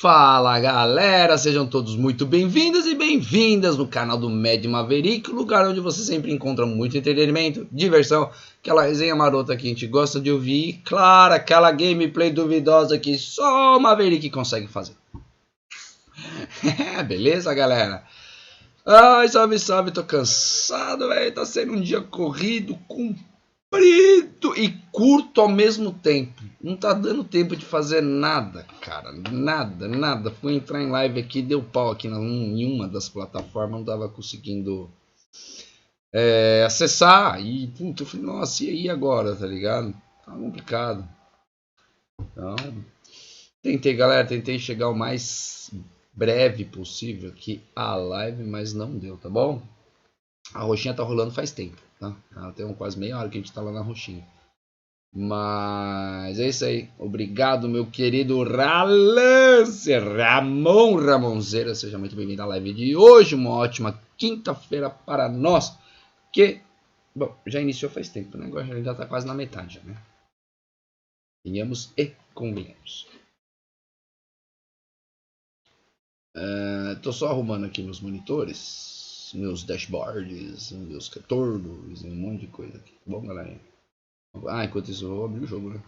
Fala galera, sejam todos muito bem-vindos e bem-vindas no canal do Mad Maverick, lugar onde você sempre encontra muito entretenimento, diversão, aquela resenha marota que a gente gosta de ouvir e, claro, aquela gameplay duvidosa que só o Maverick consegue fazer. Beleza, galera? Ai, salve, salve, tô cansado, velho, tá sendo um dia corrido, comprido e curto ao mesmo tempo. Não tá dando tempo de fazer nada, cara. Nada. Fui entrar em live aqui, deu pau aqui em uma das plataformas, não tava conseguindo acessar. E puta, eu falei, nossa, e aí agora, tá ligado? Tá complicado. Então, tentei chegar o mais breve possível aqui a live, mas não deu, tá bom? A roxinha tá rolando faz tempo, tá? Tem quase meia hora que a gente tá lá na roxinha. Mas é isso aí. Obrigado, meu querido Ramonzeira. Seja muito bem-vindo à live de hoje. Uma ótima quinta-feira para nós. Que, bom, já iniciou faz tempo, né? Agora a gente já tá quase na metade, né? Venhamos e convenhamos. Tô só arrumando aqui meus monitores, meus dashboards, meus retornos, um monte de coisa aqui. Bom, galera? Enquanto isso eu vou abrir o jogo, né?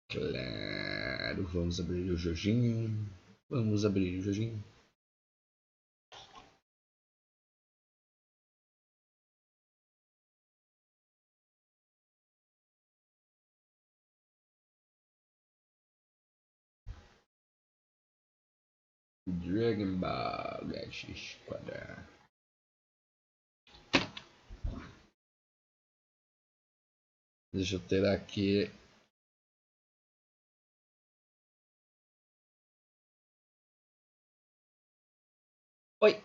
Claro, vamos abrir o joguinho. Dragon Ball Gekishin Squadra. Deixa eu ter aqui. Oi.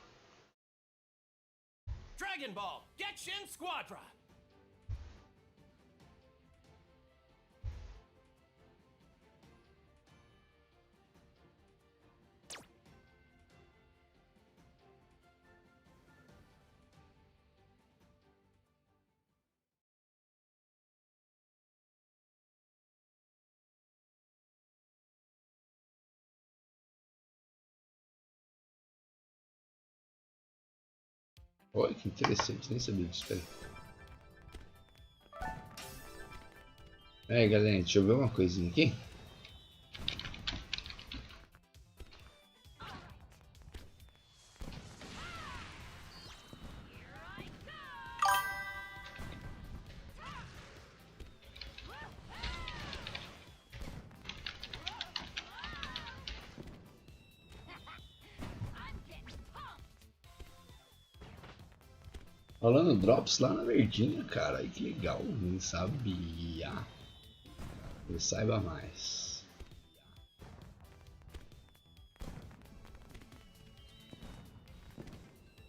Dragon Ball Gekishin Squadra. Olha que interessante, nem sabia disso. Aí galera, deixa eu ver uma coisinha aqui. Rolando drops lá na verdinha, cara. Aí que legal, nem sabia. Eu saiba mais.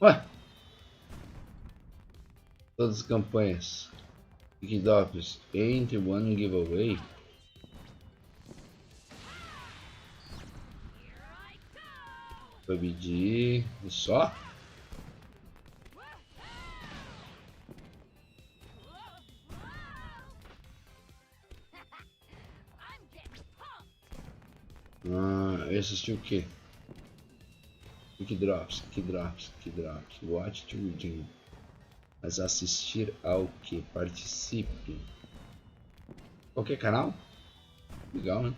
Ué? Todas as campanhas. Drops entre one giveaway. PUBG só? Eu assisti o que? Que drops. Watch to redeem. Mas assistir ao que? Participe. Qualquer canal? Legal, né?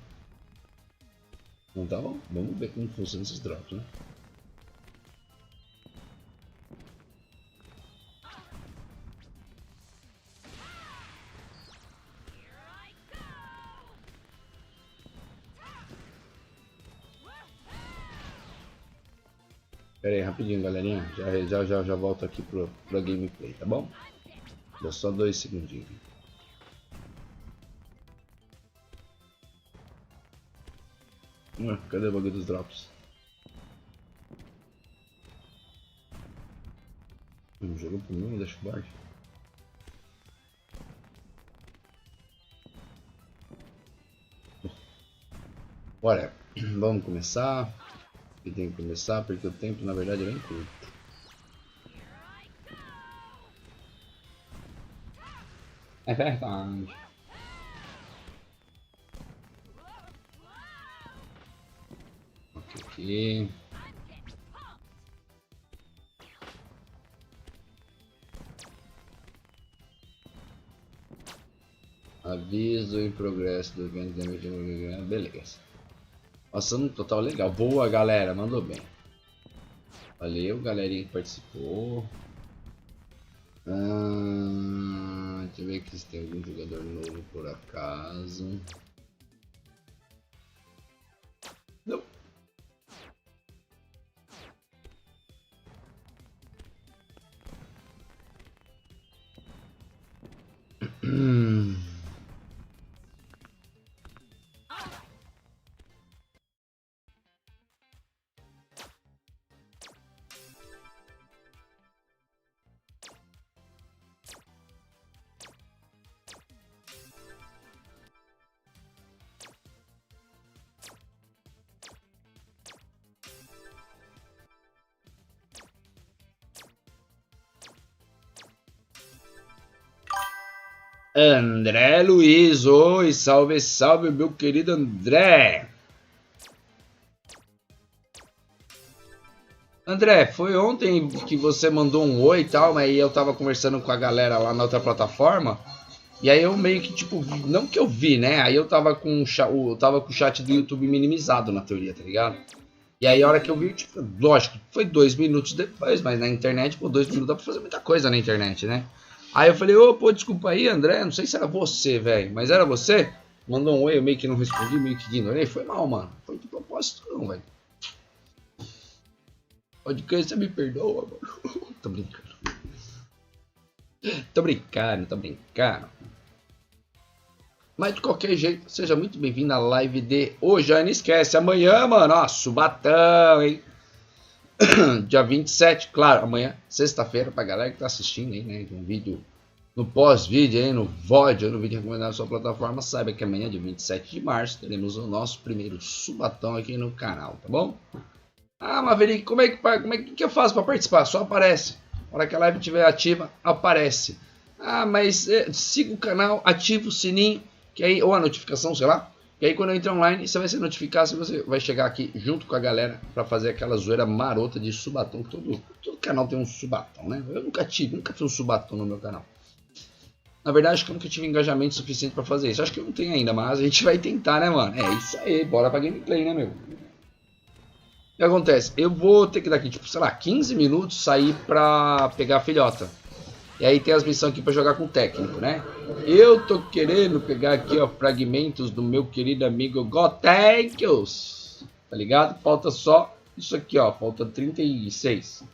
Então, vamos ver como funcionam esses drops, né? Pera aí, rapidinho, galerinha. Já volto aqui pra gameplay, tá bom? Dá só 2 segundinhos. Cadê o bagulho dos drops? Jogou pro meu dashboard? Bora, vamos começar. E tem que começar porque o tempo na verdade é bem curto. É verdade. aqui. Aviso em progresso do evento. Beleza. Nossa, no total legal. Boa, galera. Mandou bem. Valeu, galerinha que participou. Deixa eu ver aqui se tem algum jogador novo por acaso. Não. André Luiz, oi, salve, salve, meu querido André. André, foi ontem que você mandou um oi e tal, mas aí eu tava conversando com a galera lá na outra plataforma, e aí eu meio que, tipo, não que eu vi, né, aí eu tava com o chat do YouTube minimizado na teoria, tá ligado? E aí a hora que eu vi, tipo, lógico, foi 2 minutos depois, mas na internet, pô, 2 minutos dá pra fazer muita coisa na internet, né? Aí eu falei, ô, pô, desculpa aí, André, não sei se era você, velho, mas era você? Mandou um oi, eu meio que não respondi, meio que ignorei, foi mal, mano, foi de propósito não, velho. Pode crer, você me perdoa, mano. Tô brincando. Tô brincando, tô brincando. Mas de qualquer jeito, seja muito bem-vindo à live de hoje. Não esquece, amanhã, mano, ó, subatão, hein? Dia 27, claro, amanhã, sexta-feira, pra galera que tá assistindo aí, né? Um vídeo, no pós-vídeo aí, no VOD, no vídeo recomendado na sua plataforma, saiba que amanhã, dia 27 de março, teremos o nosso primeiro subatão aqui no canal, tá bom? Ah, Maverick, como é que eu faço pra participar? Só aparece. Na hora que a live estiver ativa, aparece. Ah, mas siga o canal, ativa o sininho, que aí, ou a notificação, sei lá. E aí quando eu entrar online, você vai ser notificado se você vai chegar aqui junto com a galera para fazer aquela zoeira marota de subatão. Todo canal tem um subatão, né? Eu nunca fiz um subatão no meu canal. Na verdade, acho que eu nunca tive engajamento suficiente para fazer isso. Acho que eu não tenho ainda, mas a gente vai tentar, né, mano? É isso aí, bora pra gameplay, né, meu? O que acontece? Eu vou ter que daqui, tipo, sei lá, 15 minutos sair pra pegar a filhota. E aí tem as missões aqui pra jogar com o técnico, né? Eu tô querendo pegar aqui, ó, fragmentos do meu querido amigo Gotenkios. Tá ligado? Falta só isso aqui, ó. Falta 36.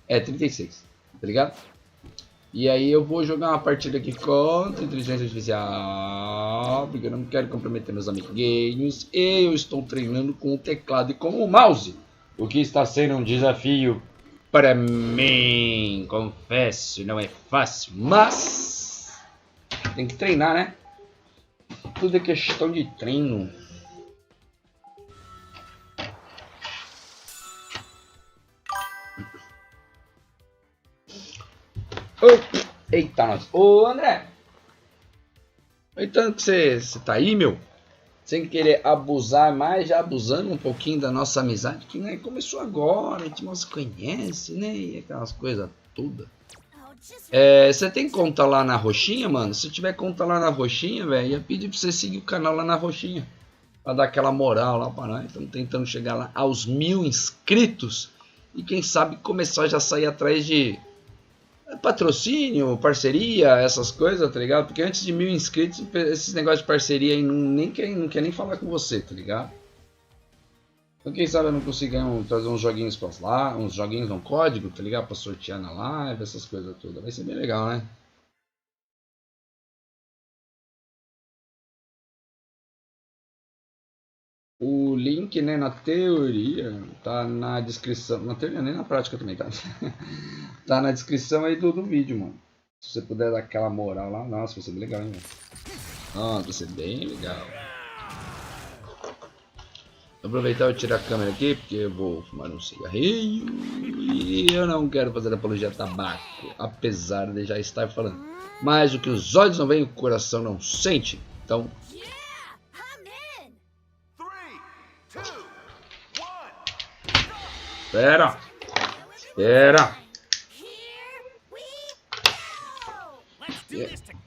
É, 36. Tá ligado? E aí eu vou jogar uma partida aqui contra inteligência artificial. Porque eu não quero comprometer meus amiguinhos. E eu estou treinando com o teclado e com o mouse. O que está sendo um desafio para mim, confesso, não é fácil, mas tem que treinar, né? Tudo é questão de treino. Oh, eita, nós. Ô, André. Então que você tá aí, meu? Sem querer abusar mais, já abusando um pouquinho da nossa amizade, que né, começou agora, a gente não se conhece, né? E aquelas coisas todas. Você tem conta lá na roxinha, mano? Se tiver conta lá na roxinha, velho, ia pedir pra você seguir o canal lá na roxinha. Pra dar aquela moral lá pra nós. Estamos tentando chegar lá aos 1000 inscritos. E quem sabe começar já a sair atrás de patrocínio, parceria, essas coisas, tá ligado? Porque antes de 1000 inscritos, esses negócios de parceria aí não quer nem falar com você, tá ligado? Então quem sabe eu não consigo trazer uns joguinhos pra lá, uns joguinhos no código, tá ligado? Pra sortear na live, essas coisas todas. Vai ser bem legal, né? O link, né, na teoria, tá na descrição. Na teoria, nem na prática também, tá? Tá na descrição aí do vídeo, mano. Se você puder dar aquela moral lá, nossa, vai ser bem legal, hein, mano. Nossa, vai ser bem legal. Vou aproveitar e tirar a câmera aqui, porque eu vou fumar um cigarrinho. E eu não quero fazer apologia a tabaco, apesar de já estar falando. Mas o que os olhos não veem, o coração não sente. Então... Espera. Espera.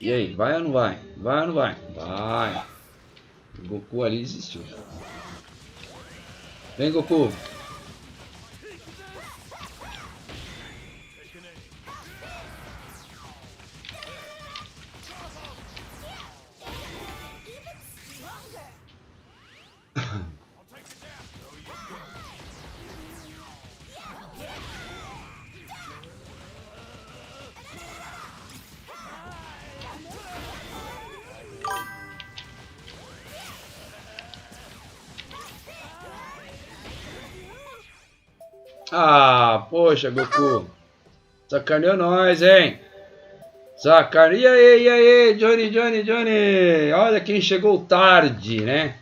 E aí, vai ou não vai? Vai ou não vai? Vai. O Goku ali desistiu. Vem, Goku. Ah, poxa, Goku. Sacaneou nós, hein? Sacaneou. E aí, Johnny. Olha quem chegou tarde, né?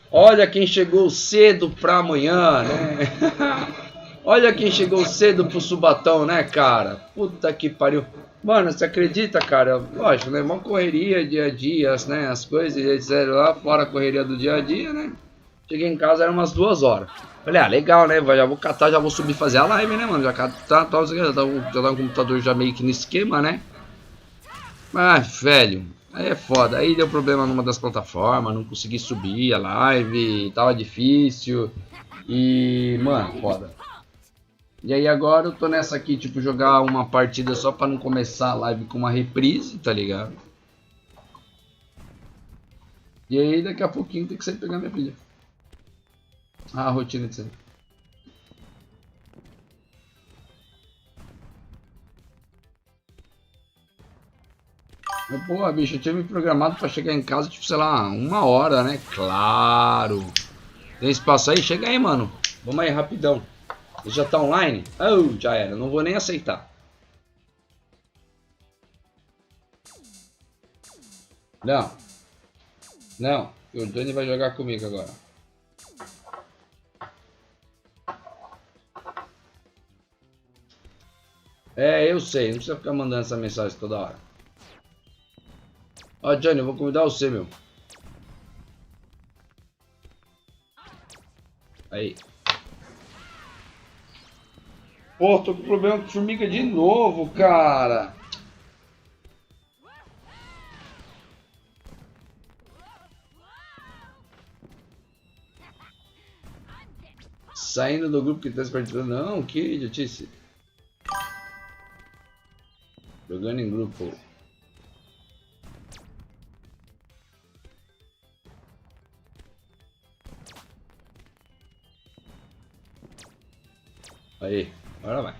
Olha quem chegou cedo pra amanhã, né? Olha quem chegou cedo pro Subatão, né, cara? Puta que pariu. Mano, você acredita, cara? Lógico, né? Uma correria, dia a dia, né? As coisas, etc. Lá fora a correria do dia a dia, né? Cheguei em casa, era umas 2 horas. Falei, ah, legal, né? Já vou catar, já vou subir fazer a live, né, mano? Já tá no computador já meio que no esquema, né? Mas, velho, aí é foda. Aí deu problema numa das plataformas, não consegui subir a live, tava difícil. E, mano, foda. E aí agora eu tô nessa aqui, tipo, jogar uma partida só pra não começar a live com uma reprise, tá ligado? E aí daqui a pouquinho tem que sair pegar minha filha. Ah, a rotina de sempre. Mas, pô, bicho, eu tinha me programado pra chegar em casa, tipo, sei lá, 1 hora, né? Claro. Tem espaço aí? Chega aí, mano. Vamos aí, rapidão. Ele já tá online? Oh, já era. Não vou nem aceitar. Não. Não. O Johnny vai jogar comigo agora. É, eu sei. Não precisa ficar mandando essa mensagem toda hora. Ó, Johnny, eu vou convidar você, meu. Aí. Pô, tô com problema com formiga de novo, cara. Saindo do grupo que tá participando. Não, que idiotice. Jogando em grupo. Aí, agora vai.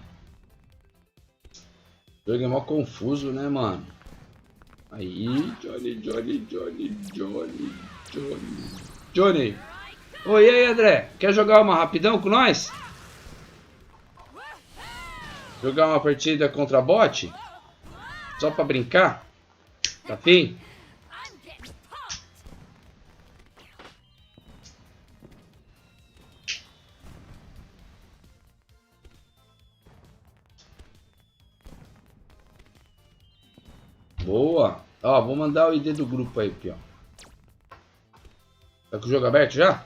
O jogo é mó confuso, né, mano? Aí, Johnny. Oi, e aí, André? Quer jogar uma rapidão com nós? Jogar uma partida contra bot? Só pra brincar? Tá afim? Boa. Ó, vou mandar o ID do grupo aí, aqui, ó. Tá com o jogo aberto já?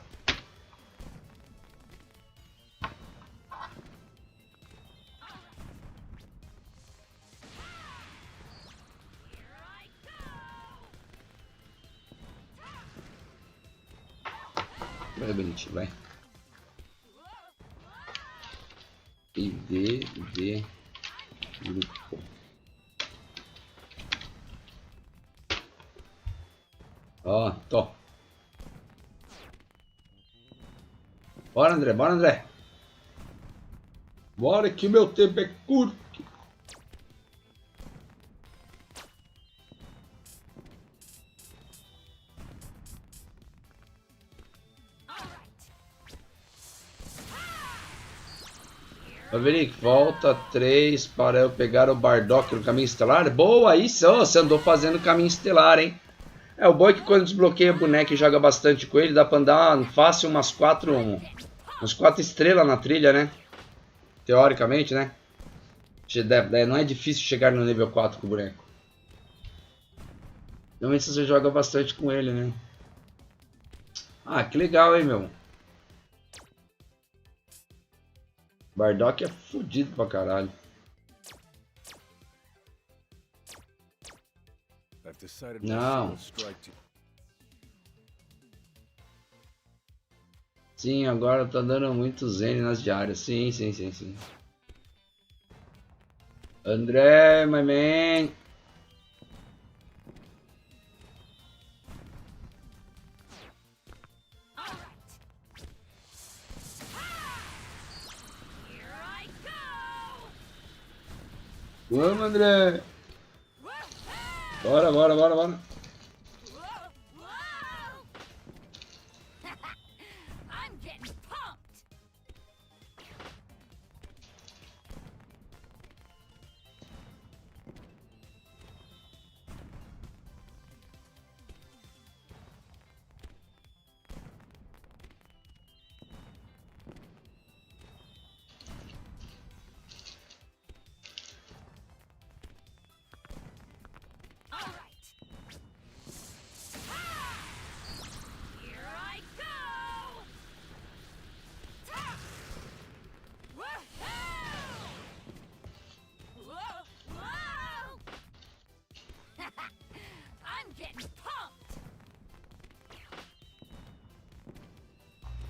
Vai, bonitinho, vai. ID grupo. Ó, tô. Bora, André, bora, André. Bora que o meu tempo é curto. Maverick, volta 3 para eu pegar o Bardock no caminho estelar. Boa, aí só, você andou fazendo caminho estelar, hein? É, o bom é que quando desbloqueia o boneco e joga bastante com ele, dá pra andar fácil umas 4 estrelas na trilha, né? Teoricamente, né? Não é difícil chegar no nível 4 com o boneco. Normalmente você joga bastante com ele, né? Ah, que legal, hein, meu? Bardock é fodido pra caralho. Não. Sim, agora tá dando muito Zen nas diárias. Sim. André, my man. Vamos, André. Bora.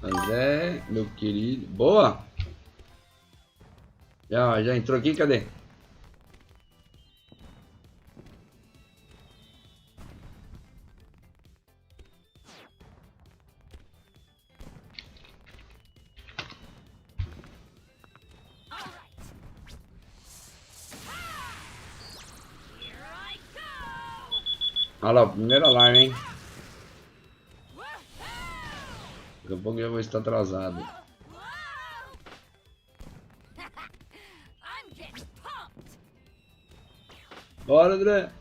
André, meu querido. Boa! Já entrou aqui, cadê? Olha lá, primeiro alarme, hein? Daqui a pouco eu já vou estar atrasado. Bora, André!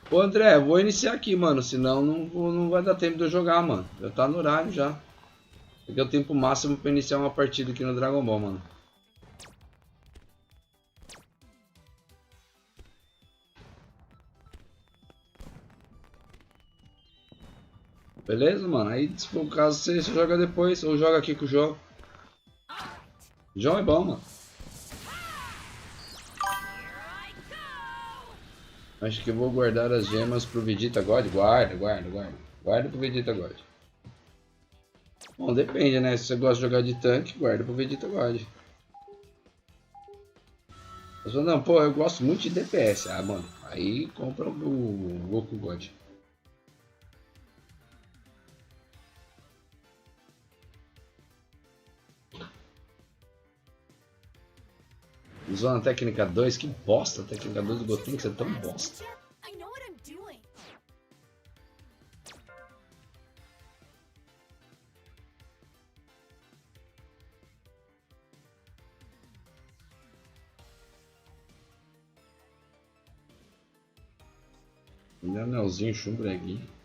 Ô André, vou iniciar aqui, mano, senão não vai dar tempo de eu jogar, mano. Já tá no horário já. Aqui é o tempo máximo pra iniciar uma partida aqui no Dragon Ball, mano. Beleza, mano? Aí, se for o caso, você joga depois ou joga aqui com o João. João é bom, mano. Acho que eu vou guardar as gemas pro Vegeta God. Guarda pro Vegeta God. Bom, depende, né? Se você gosta de jogar de tanque, guarda pro Vegeta God. Eu falo, não, pô, eu gosto muito de DPS. Ah, mano, aí compra o Goku God. Usando a técnica 2, que bosta, a técnica 2 do Goku tem que ser tão bosta. Um anelzinho chumbreguinho.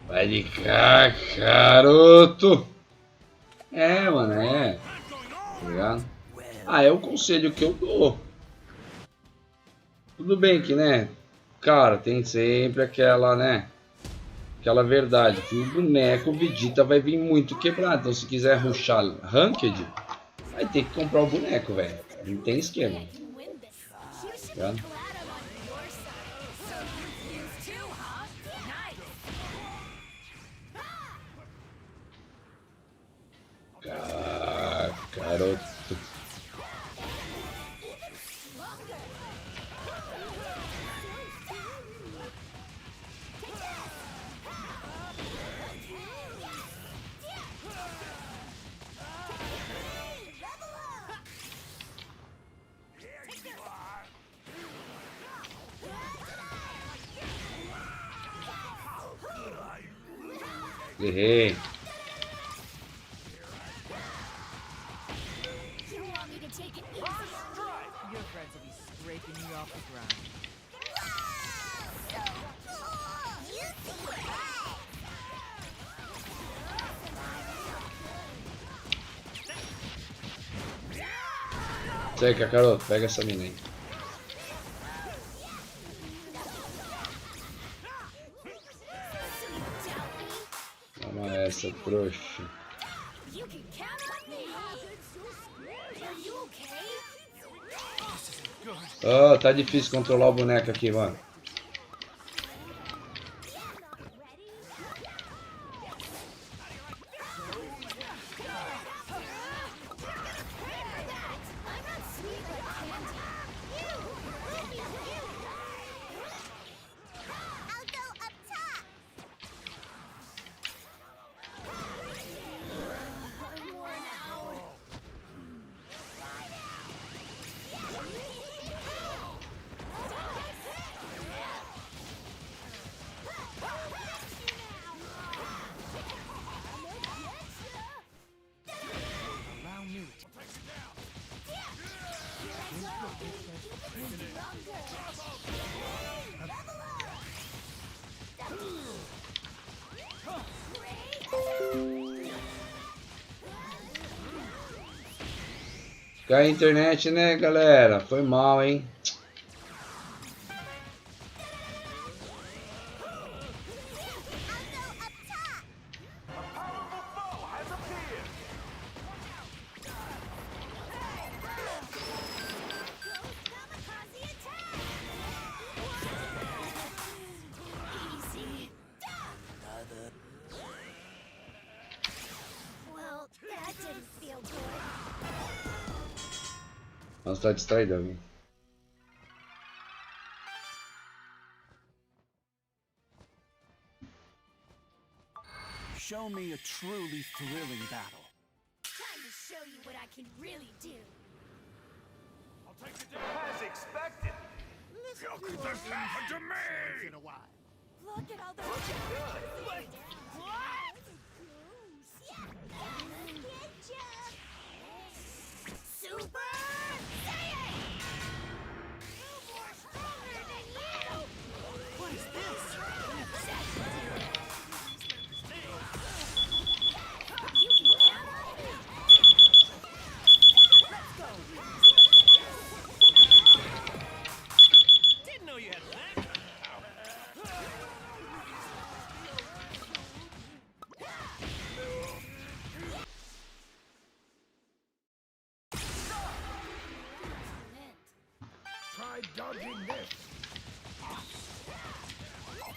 Vai de cá, garoto! É, mano, é. Tá ligado? Ah, é o conselho que eu dou. Tudo bem que, né? Cara, tem sempre aquela, né? Aquela verdade que o boneco Vegeta vai vir muito quebrado. Então, se quiser rushar ranked, vai ter que comprar o boneco, velho. Não tem esquema. Tá ligado? Errei. Seca, garoto. Pega essa mina aí. Toma essa, trouxa. Oh, tá difícil controlar o boneco aqui, mano. Cai a internet, né, galera? Foi mal, hein? Nossa, tá distraído, viu? Show me a truly thrilling battle. Time to show you what I can really do. I'll take it down as expected. How could this happen to me? In a while. Look at all those good. What? Super Saiyan! No more stronger than you! What is this? You can count on me! Let's go! Didn't know you had that. Try dodging this.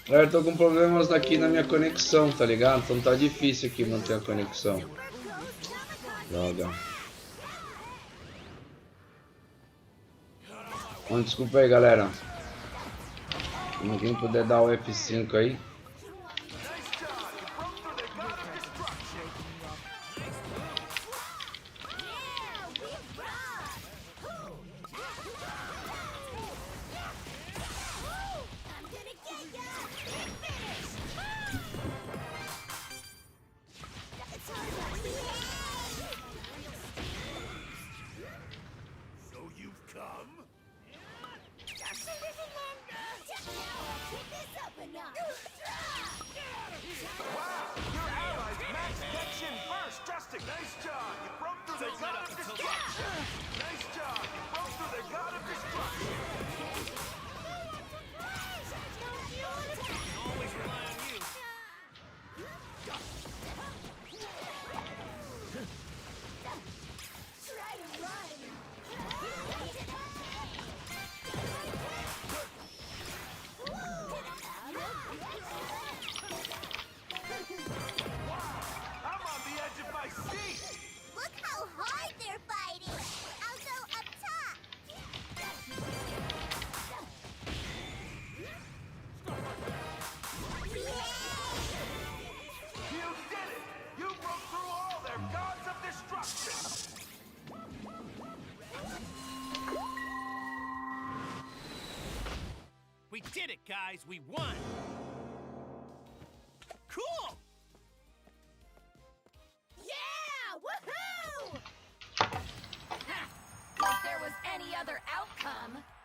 Eu tô com problemas aqui na minha conexão, tá ligado? Então tá difícil aqui manter a conexão. Droga. Bom, desculpa aí, galera. Se ninguém puder dar o F5 aí. Nice job! You broke through the god of destruction! Nice job! You broke through the god of destruction! Always rely on you. Try to run. I'm on the edge of my seat! Look how hard they're fighting! I'll go up top! You did it! You broke through all their gods of destruction! We did it, guys! We won! Cool! am.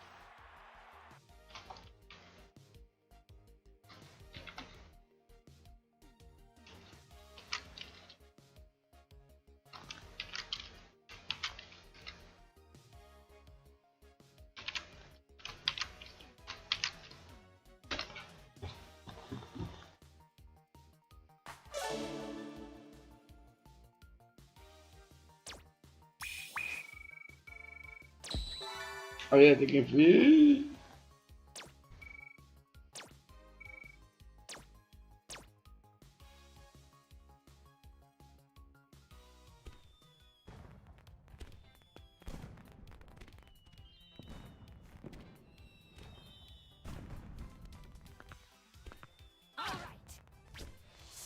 Aí tem que vir.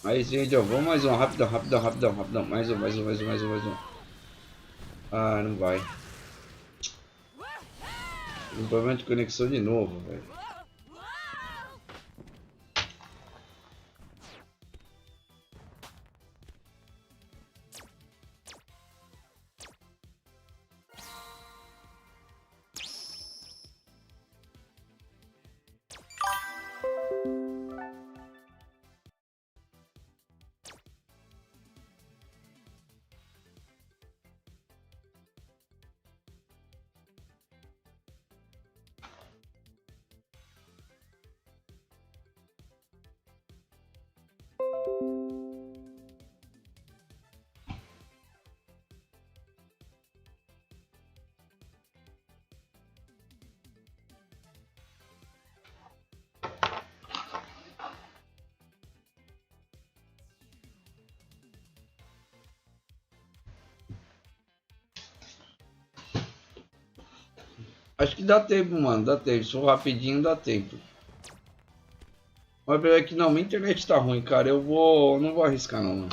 Aí, gente, ó, vamos mais um, rapidão, rapidão, rapidão, rapidão, mais um, mais um, mais um, mais um, mais um. Ah, não vai. Um problema de conexão de novo, velho. Acho que dá tempo, mano, dá tempo. Se for rapidinho, dá tempo. Mas é que não, minha internet tá ruim, cara. Não vou arriscar não, mano.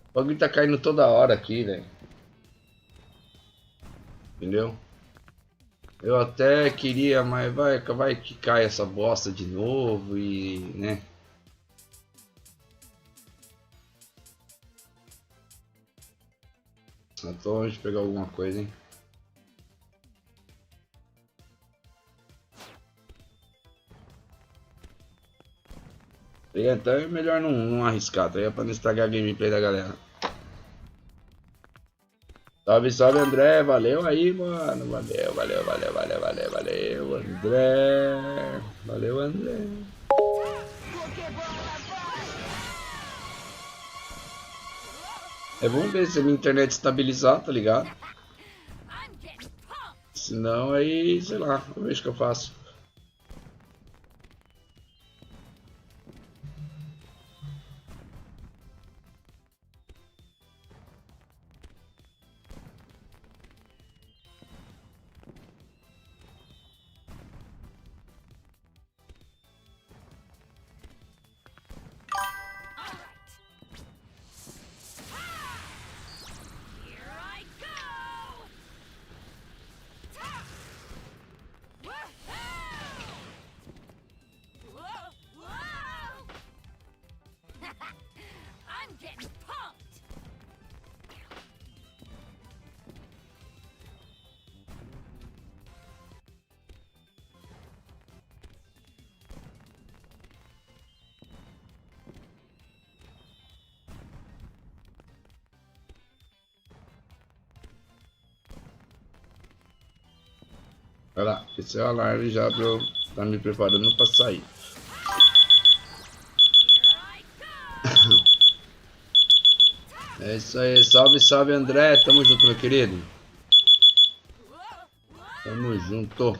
O bagulho tá caindo toda hora aqui, velho. Entendeu? Eu até queria, mas vai que cai essa bosta de novo e, né? Eu tô longe de pegar alguma coisa, hein? E então é melhor não arriscar, tá? Pra não estragar a gameplay da galera. Salve, salve, André. Valeu aí, mano. Valeu, valeu, valeu, valeu, valeu, valeu, André. Valeu, André. É bom ver se a minha internet estabilizar, tá ligado? Senão aí, sei lá, eu vejo o que eu faço. Olha lá, esse é o alarme já pra eu estar me preparando pra sair. É isso aí, salve, salve, André. Tamo junto, meu querido. Tamo junto.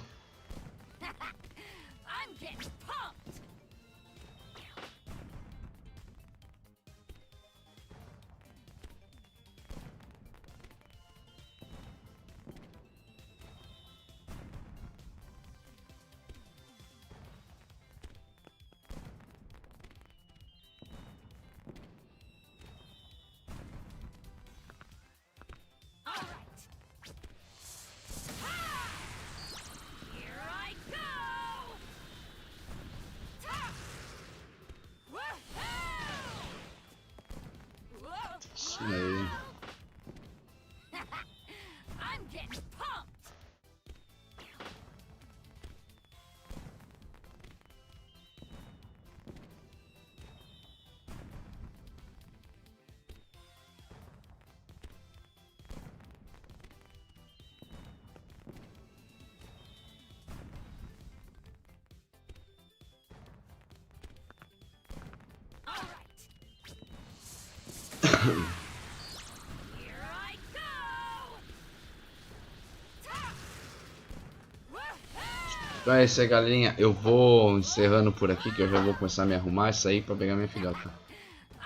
Então é isso aí, galerinha. Eu vou encerrando por aqui, que eu já vou começar a me arrumar e sair pra pegar minha filhota.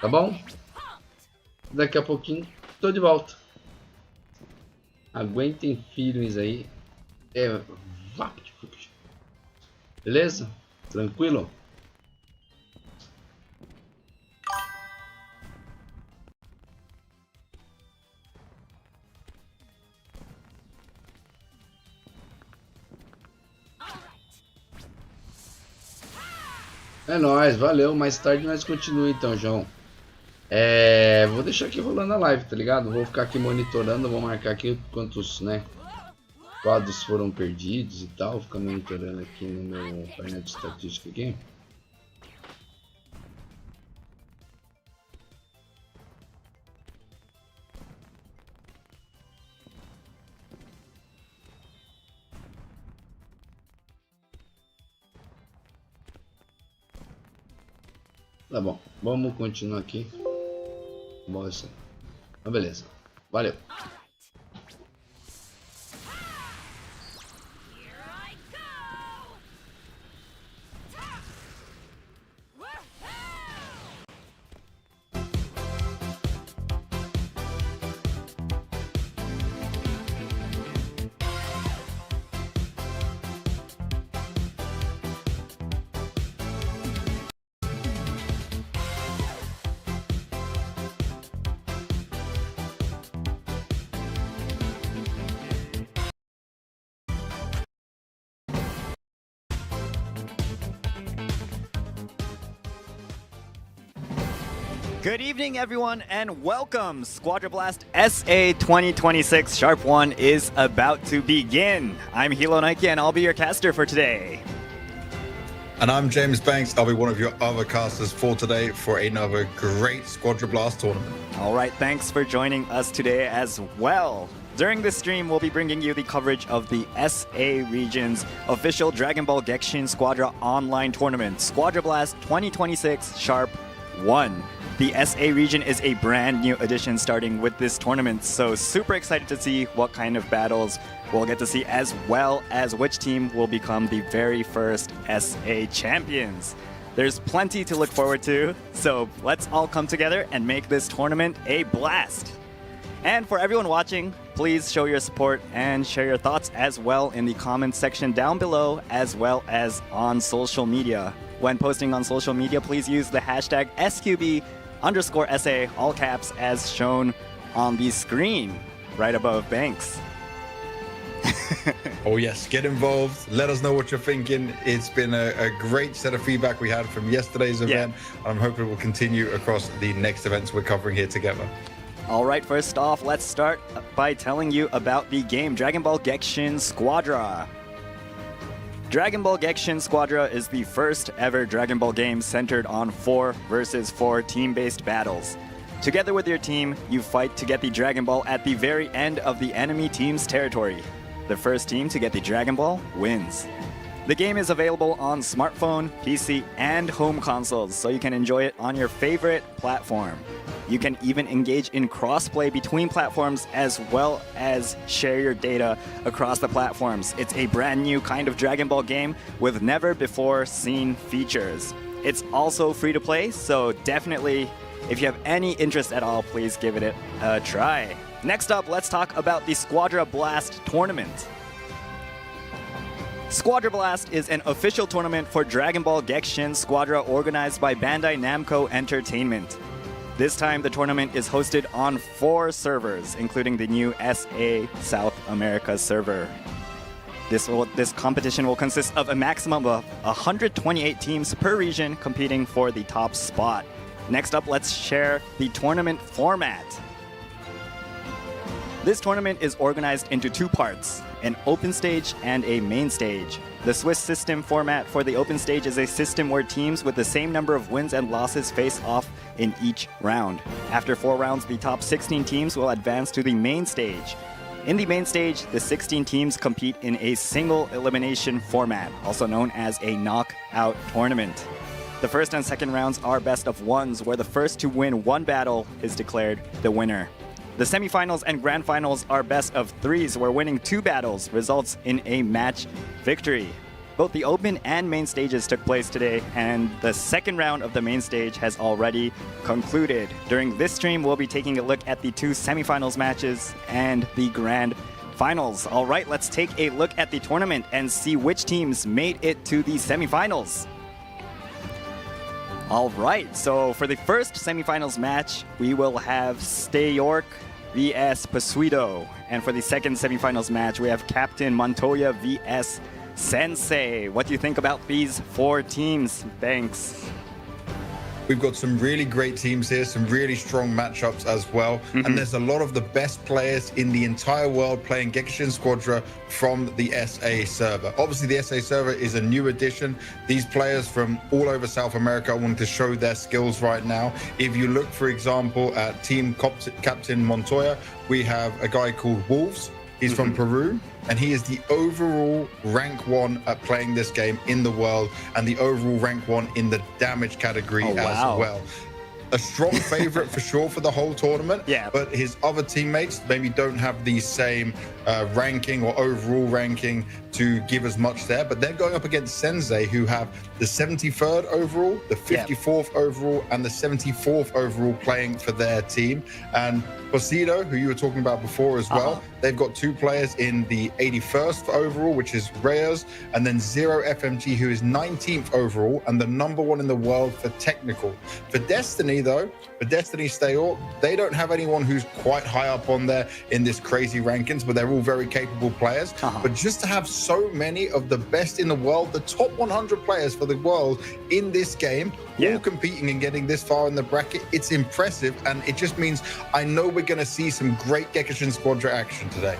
Tá bom? Daqui a pouquinho tô de volta. Aguentem firmes aí. Beleza? Tranquilo? É nóis, valeu. Mais tarde nós continuamos então, João. Vou deixar aqui rolando a live, tá ligado? Vou ficar aqui monitorando, vou marcar aqui quantos, né, quadros foram perdidos e tal. Vou ficar monitorando aqui no meu painel de estatística aqui. Tá bom, vamos continuar aqui. Bom, isso aí. Então, beleza. Valeu. Good evening, everyone, and welcome! Squadra Blast SA 2026 Sharp 1 is about to begin. I'm Hilo Nike, and I'll be your caster for today. And I'm James Banks. I'll be one of your other casters for today for another great Squadra Blast tournament. All right, thanks for joining us today as well. During this stream, we'll be bringing you the coverage of the SA region's official Dragon Ball Gekishin Squadra online tournament, Squadra Blast 2026 Sharp 1. The SA region is a brand new addition starting with this tournament, so super excited to see what kind of battles we'll get to see, as well as which team will become the very first SA champions. There's plenty to look forward to, so let's all come together and make this tournament a blast. And for everyone watching, please show your support and share your thoughts as well in the comments section down below, as well as on social media. When posting on social media, please use the hashtag SQB_SA, all caps, as shown on the screen right above Banks. Oh yes, get involved. Let us know what you're thinking. It's been a great set of feedback we had from yesterday's event. And I'm hoping it will continue across the next events we're covering here together. All right, first off, let's start by telling you about the game Dragon Ball Gekishin Squadra. Dragon Ball Gekishin Squadra is the first ever Dragon Ball game centered on 4 versus 4 team-based battles. Together with your team, you fight to get the Dragon Ball at the very end of the enemy team's territory. The first team to get the Dragon Ball wins. The game is available on smartphone, PC, and home consoles, so you can enjoy it on your favorite platform. You can even engage in crossplay between platforms, as well as share your data across the platforms. It's a brand new kind of Dragon Ball game with never before seen features. It's also free to play, so definitely, if you have any interest at all, please give it a try. Next up, let's talk about the Squadra Blast tournament. Squadra Blast is an official tournament for Dragon Ball Gekishin Squadra organized by Bandai Namco Entertainment. This time, the tournament is hosted on 4 servers, including the new SA South America server. This competition will consist of a maximum of 128 teams per region competing for the top spot. Next up, let's share the tournament format. This tournament is organized into 2 parts, an open stage and a main stage. The Swiss system format for the open stage is a system where teams with the same number of wins and losses face off in each round. After 4 rounds, the top 16 teams will advance to the main stage. In the main stage, the 16 teams compete in a single elimination format, also known as a knockout tournament. The first and second rounds are best of ones, where the first to win one battle is declared the winner. The semifinals and grand finals are best of threes, where winning 2 battles results in a match victory. Both the open and main stages took place today, and the second round of the main stage has already concluded. During this stream, we'll be taking a look at the 2 semifinals matches and the grand finals. All right, let's take a look at the tournament and see which teams made it to the semifinals. All right, so for the first semifinals match, we will have Stay York vs Pasuito. And for the second semifinals match, we have Captain Montoya vs Sensei. What do you think about these 4 teams? Thanks. We've got some really great teams here, some really strong matchups as well. And there's a lot of the best players in the entire world playing Gekishin Squadra from the SA server. Obviously, the SA server is a new addition. These players from all over South America are wanting to show their skills right now. If you look, for example, at Team Captain Montoya, we have a guy called Wolves. He's from Peru, and he is the overall rank 1 at playing this game in the world, and the overall rank 1 in the damage category as well. A strong favorite for sure for the whole tournament, but his other teammates maybe don't have the same ranking or overall ranking to give as much there, but they're going up against Sensei, who have the 73rd overall, the 54th overall, and the 74th overall playing for their team. And Posido, who you were talking about before as well, they've got 2 players in the 81st overall, which is Reyes, and then Zero FMG, who is 19th overall and the #1 in the world for technical. For Destiny, though, for Destiny Stay York, they don't have anyone who's quite high up on there in this crazy rankings, but they're all very capable players. But just to have so many of the best in the world, the top 100 players for the world in this game, all competing and getting this far in the bracket, it's impressive, and it just means I know we're going to see some great Gekishin Squadra action today.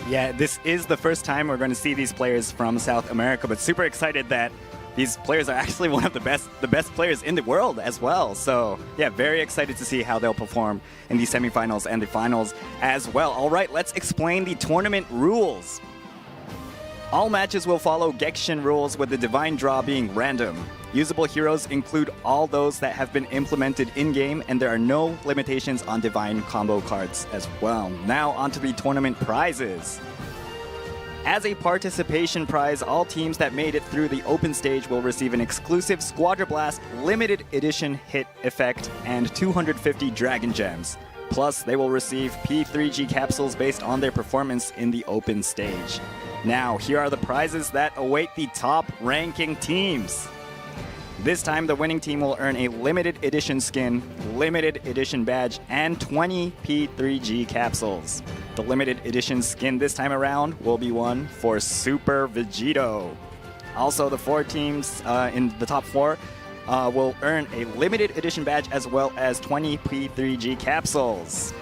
Yeah, this is the first time we're going to see these players from South America, but super excited that these players are actually one of the best players in the world as well. So yeah, very excited to see how they'll perform in the semifinals and the finals as well. All right, let's explain the tournament rules. All matches will follow Gekishin rules, with the divine draw being random. Usable heroes include all those that have been implemented in-game, and there are no limitations on divine combo cards as well. Now onto the tournament prizes. As a participation prize, all teams that made it through the open stage will receive an exclusive Squadra Blast limited edition hit effect and 250 Dragon Gems. Plus, they will receive P3G capsules based on their performance in the open stage. Now, here are the prizes that await the top ranking teams. This time, the winning team will earn a limited edition skin, limited edition badge, and 20 P3G capsules. The limited edition skin this time around will be one for Super Vegito. Also, the 4 teams in the top 4 will earn a limited edition badge as well as 20 P3G capsules.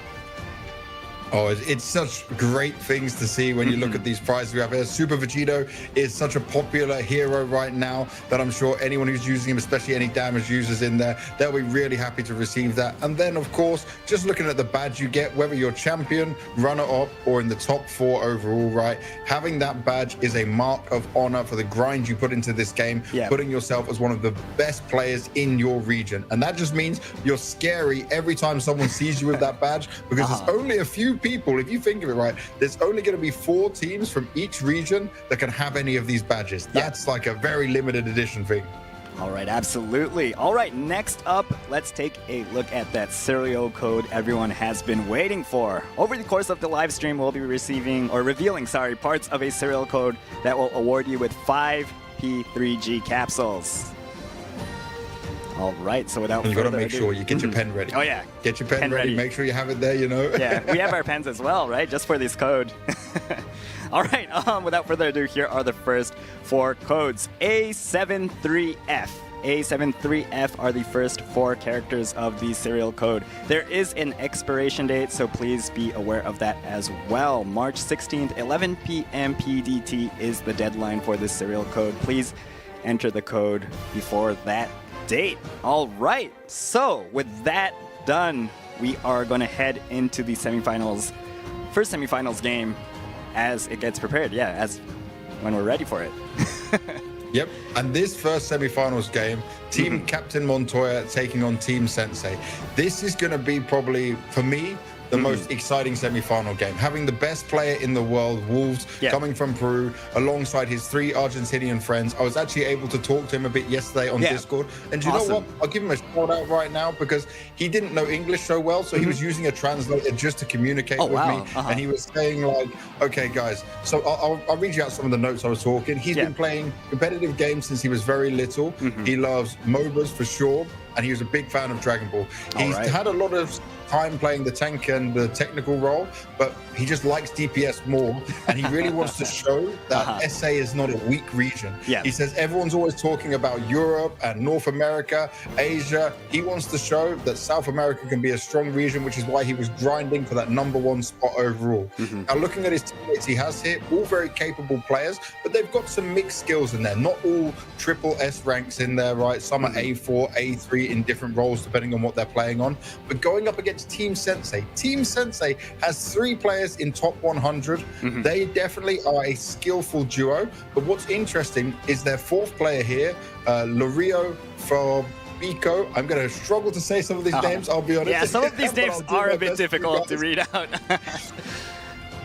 Oh, it's such great things to see when you look at these prizes we have here. Super Vegito is such a popular hero right now that I'm sure anyone who's using him, especially any damage users in there, they'll be really happy to receive that. And then, of course, just looking at the badge you get, whether you're champion, runner-up, or in the top 4 overall, right? Having that badge is a mark of honor for the grind you put into this game, putting yourself as one of the best players in your region. And that just means you're scary every time someone sees you with that badge, because there's only a few people, if you think of it right, there's only going to be 4 teams from each region that can have any of these badges. That's like a very limited edition thing. All right, absolutely. All right, next up, let's take a look at that serial code everyone has been waiting for. Over the course of the live stream, we'll be revealing parts of a serial code that will award you with 5 P3G capsules. All right, so without further ado... You gotta make sure you get your pen ready. Oh yeah. Get your pen ready, make sure you have it there, you know? Yeah, we have our pens as well, right? Just for this code. All right, without further ado, here are the first 4 codes. A73F. A73F are the first 4 characters of the serial code. There is an expiration date, so please be aware of that as well. March 16th, 11 p.m. PDT is the deadline for this serial code. Please enter the code before that date. All right, so with that done, we are going to head into the semifinals, first semifinals game as it gets prepared. Yeah, as when we're ready for it. Yep, and this first semifinals game, Team Captain Montoya taking on Team Sensei. This is going to be probably, for me, the most exciting semi-final game. Having the best player in the world, Wolves, coming from Peru, alongside his 3 Argentinian friends. I was actually able to talk to him a bit yesterday on Discord. And do you know what? I'll give him a shout out right now because he didn't know English so well. So he was using a translator just to communicate with me. And he was saying like, okay, guys, so I'll read you out some of the notes I was talking. He's been playing competitive games since he was very little. He loves MOBAs for sure. And he was a big fan of Dragon Ball. He's had a lot of time playing the tank and the technical role, but he just likes DPS more, and he really wants to show that SA is not a weak region. He says everyone's always talking about Europe and North America, Asia. He wants to show that South America can be a strong region, which is why he was grinding for that #1 spot overall. Now, looking at his teammates he has here, all very capable players, but they've got some mixed skills in there. Not all triple S ranks in there, right? Some are A4, A3 in different roles, depending on what they're playing on. But going up against Team Sensei has 3 players in top 100. They definitely are a skillful duo. But what's interesting is their 4th player here, Lorio Fabico. I'm going to struggle to say some of these names, I'll be honest. Yeah, some of these names are a bit difficult to read out.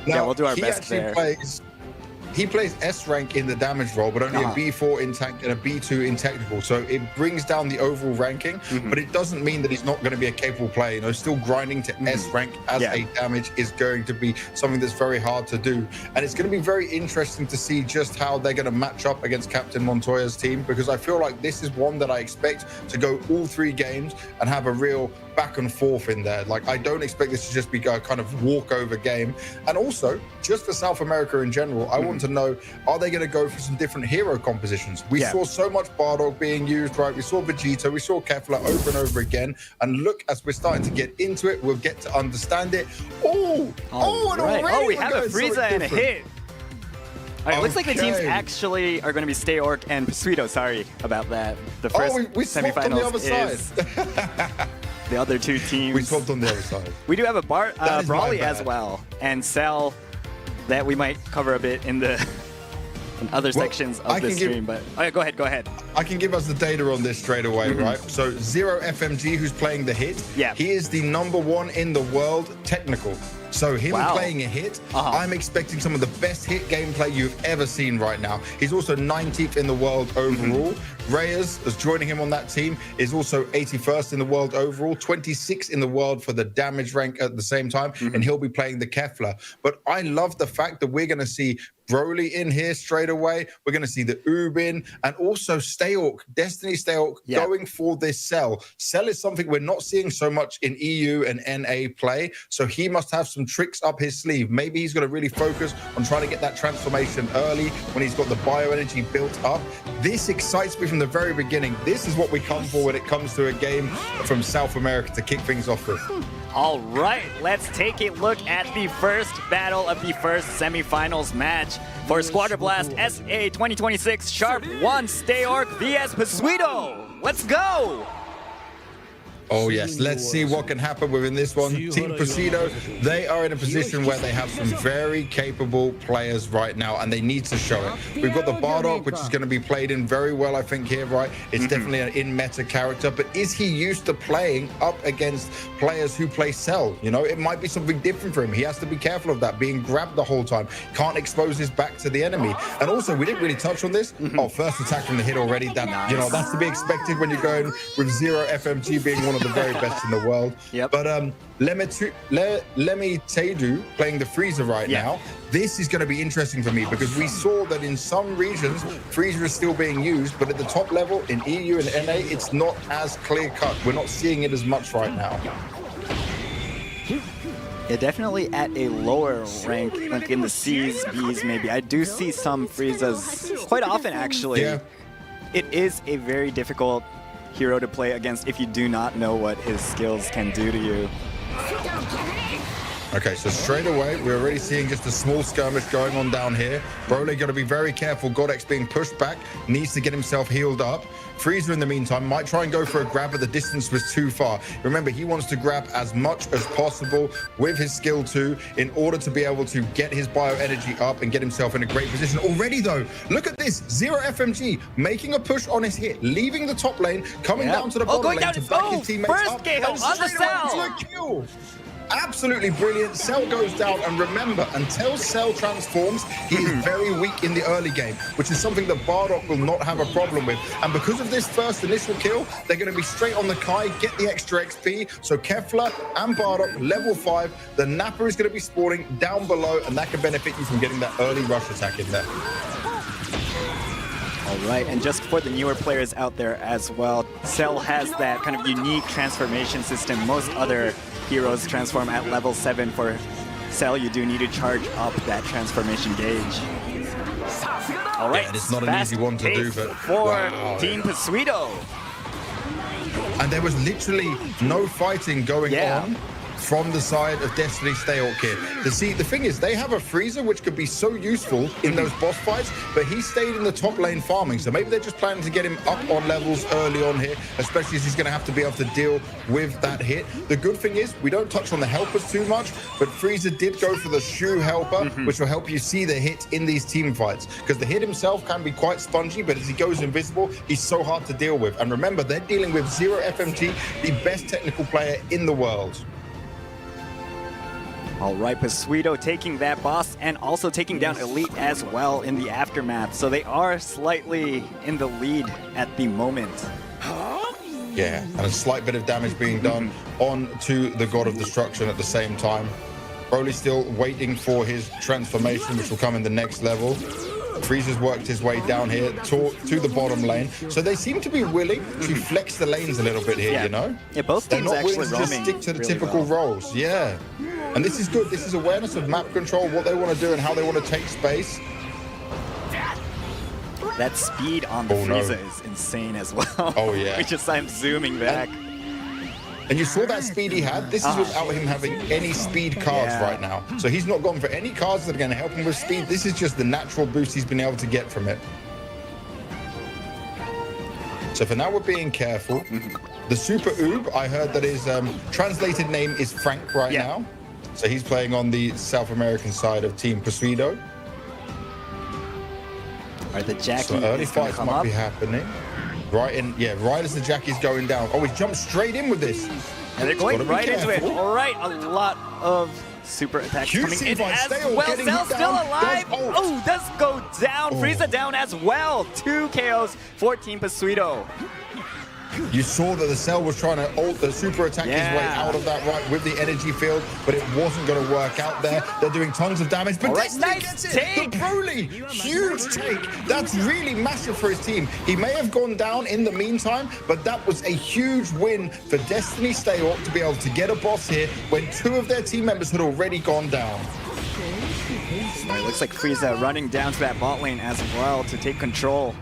Now, we'll do our best there. He plays S rank in the damage role, but only a B4 in tank and a B2 in technical. So it brings down the overall ranking, but it doesn't mean that he's not going to be a capable player. You know, still grinding to S rank as a damage is going to be something that's very hard to do. And it's going to be very interesting to see just how they're going to match up against Captain Montoya's team, because I feel like this is one that I expect to go all 3 games and have a real back and forth in there. Like, I don't expect this to just be a kind of walkover game. And also, just for South America in general, I want to know, are they going to go for some different hero compositions? We saw so much Bardock being used, right? We saw Vegeta, we saw Kefla over and over again. And look, as we're starting to get into it, we'll get to understand it. We have a Frieza and a hit. All right, looks like the teams actually are going to be Stay Orc and Pasuito. Sorry about that. The first we swapped on the other side. The other 2 teams. We swapped on the other side. We do have a Brawly as well, and Cell that we might cover a bit in the other sections of the stream. But go ahead. I can give us the data on this straight away, right? So Zero FMG, who's playing the hit, he is the #1 in the world technical. So him playing a hit, I'm expecting some of the best hit gameplay you've ever seen right now. He's also 19th in the world overall. Reyes, as joining him on that team, is also 81st in the world overall, 26th in the world for the damage rank at the same time, and he'll be playing the Kefla. But I love the fact that we're going to see Broly in here straight away. We're going to see the Ubin, and also Stayhawk, Destiny Stayhawk, going for this Cell. Cell is something we're not seeing so much in EU and NA play, so he must have some tricks up his sleeve. Maybe he's going to really focus on trying to get that transformation early when he's got the bioenergy built up. This excites me from the very beginning. This is what we come for when it comes to a game from South America to kick things off with. All right, let's take a look at the first battle of the first semifinals match for Squadra Blast SA 2026 Sharp 1 Stay Orc vs Pasuito. Let's go! Oh yes, let's see what can happen within this one. Team Pasuito, they are in a position where they have some very capable players right now, and they need to show it. We've got the Bardock, which is going to be played in very well, I think, here, right? It's definitely an in-meta character, but is he used to playing up against players who play Cell? You know, it might be something different for him. He has to be careful of that, being grabbed the whole time. Can't expose his back to the enemy. And also, we didn't really touch on this. First attack from the hit already. That, you know, that's to be expected when you're going with Zero FMG being one of the very best in the world. But Lemmy Tedu playing the Frieza right now. This is going to be interesting for me because we saw that in some regions Frieza is still being used, but at the top level in EU and NA it's not as clear cut. We're not seeing it as much right now. Yeah, definitely at a lower rank, like in the C's, B's maybe. I do see some Friezas quite often actually. It is a very difficult hero to play against if you do not know what his skills can do to you. Okay, so straight away, we're already seeing just a small skirmish going on down here. Broly got to be very careful. Godex being pushed back, needs to get himself healed up. Frieza, in the meantime, might try and go for a grab, but the distance was too far. Remember, he wants to grab as much as possible with his skill 2 in order to be able to get his bio energy up and get himself in a great position. Already, though, look at this. Zero FMG making a push on his hit, leaving the top lane, coming down to the bottom lane to back his teammates first up. KO on the Cell. Kill. Absolutely brilliant. Cell goes down, and remember, until Cell transforms, he is very weak in the early game, which is something that Bardock will not have a problem with. And because of this first initial kill, they're going to be straight on the Kai, get the extra XP. So Kefla and Bardock, level 5. The Nappa is going to be spawning down below, and that can benefit you from getting that early rush attack in there. All right, and just for the newer players out there as well, Cell has that kind of unique transformation system. Most other heroes transform at level 7. For Cell, you do need to charge up that transformation gauge. All right, and it's not an easy one to do, but for Team Pasuito. And there was literally no fighting going on from the side of Destiny Stay Hawk here. The thing is, they have a Frieza which could be so useful in those boss fights, but he stayed in the top lane farming. So maybe they're just planning to get him up on levels early on here, especially as he's going to have to be able to deal with that hit. The good thing is, we don't touch on the helpers too much, but Frieza did go for the shoe helper, which will help you see the hit in these team fights, because the hit himself can be quite spongy, but as he goes invisible, he's so hard to deal with. And remember, they're dealing with Zero FMG, the best technical player in the world. All right, Pasuito taking that boss and also taking down Elite as well in the aftermath. So they are slightly in the lead at the moment. Yeah, and a slight bit of damage being done on to the God of Destruction at the same time. Broly still waiting for his transformation, which will come in the next level. Frieza's worked his way down here to the bottom lane. So they seem to be willing to flex the lanes a little bit here, you know? Yeah, both teams They're not actually willing to just stick to the typical roles. Yeah. And this is good. This is awareness of map control, what they want to do and how they want to take space. That speed on the Frieza is insane as well. Oh, yeah. I'm zooming back. And you saw that speed he had. This is without him having any speed cards right now. So he's not gone for any cards that are going to help him with speed. This is just the natural boost he's been able to get from it. So for now, we're being careful. The Super Oob, I heard that his translated name is Frank right now. So he's playing on the South American side of Team Pasuito. All right, the Jackie so early fights might be happening. Right as the Jackie's going down. Oh, he's jumped straight in with this. And they're going right into it. All right, a lot of super attacks coming in as well. Cell's still alive. Oh, does go down. Frieza down as well. 2 KOs for Team Pasuito. You saw that the Cell was trying to super attack his way out of that right with the energy field, but it wasn't going to work out there. They're doing tons of damage, but Destiny gets it. The Broly, huge take. That's really massive for his team. He may have gone down in the meantime, but that was a huge win for Destiny Stay Hawk to be able to get a boss here when 2 of their team members had already gone down. It looks like Frieza running down to that bot lane as well to take control.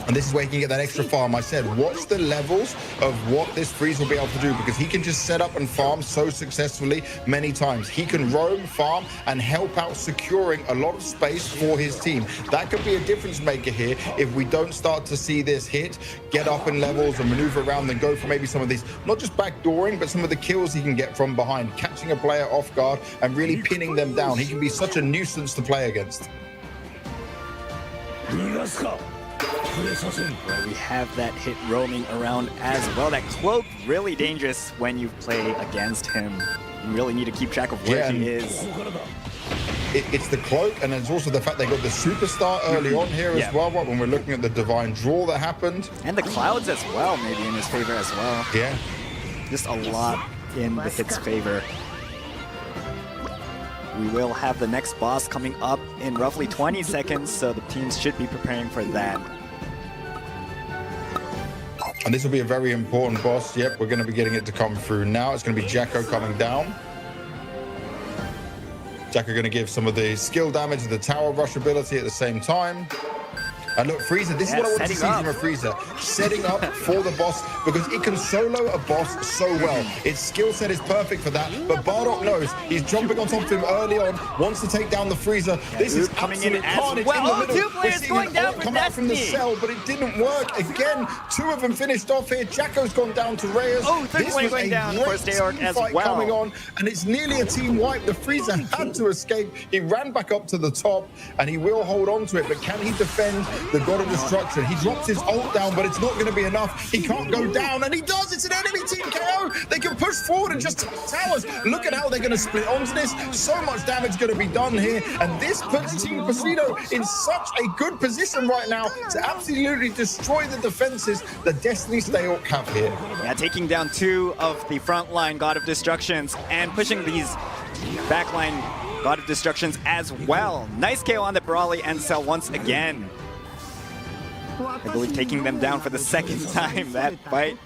And this is where he can get that extra farm. I said, watch the levels of what this Frieza will be able to do, because he can just set up and farm so successfully many times. He can roam, farm, and help out securing a lot of space for his team. That could be a difference maker here if we don't start to see this hit, get up in levels and maneuver around and go for maybe some of these, not just backdooring, but some of the kills he can get from behind, catching a player off guard and really pinning them down. He can be such a nuisance to play against. We have that hit roaming around as well. That cloak, really dangerous when you play against him. You really need to keep track of where he is. It's the cloak, and it's also the fact they got the superstar early on here as well, when we're looking at the divine draw that happened. And the clouds as well, maybe in his favor as well. Yeah. Just a lot in the hit's favor. We will have the next boss coming up in roughly 20 seconds, so the teams should be preparing for that. And this will be a very important boss. Yep, we're going to be getting it to come through now. It's going to be Jacko coming down. Jacko going to give some of the skill damage and the tower rush ability at the same time. And look, Frieza, this is what I want to see from a Frieza. Setting up for the boss, because it can solo a boss so well. Its skill set is perfect for that, but Bardock knows. He's jumping on top of him early on, wants to take down the Frieza. This is coming in absolute as carnage well. in the middle. Two players going down for come out from the Destiny. cell, but it didn't work. Again, 2 of them finished off here. Jacko's gone down to Reyes. Oh, third player going down for Stayark as well. Coming on, and it's nearly a team wipe. The Frieza had to escape. He ran back up to the top, and he will hold on to it, but can he defend the God of Destruction? He drops his ult down, but it's not going to be enough. He can't go down, and he does. It's an enemy team KO. They can push forward and just towers. Look at how they're going to split onto this. So much damage going to be done here, and this puts Team Pacito in such a good position right now to absolutely destroy the defenses that Destiny Stayhawk have here. Yeah, taking down 2 of the frontline God of Destructions and pushing these backline God of Destructions as well. Nice KO on the Brawly and Cell once again. I believe taking them down for the second time that fight.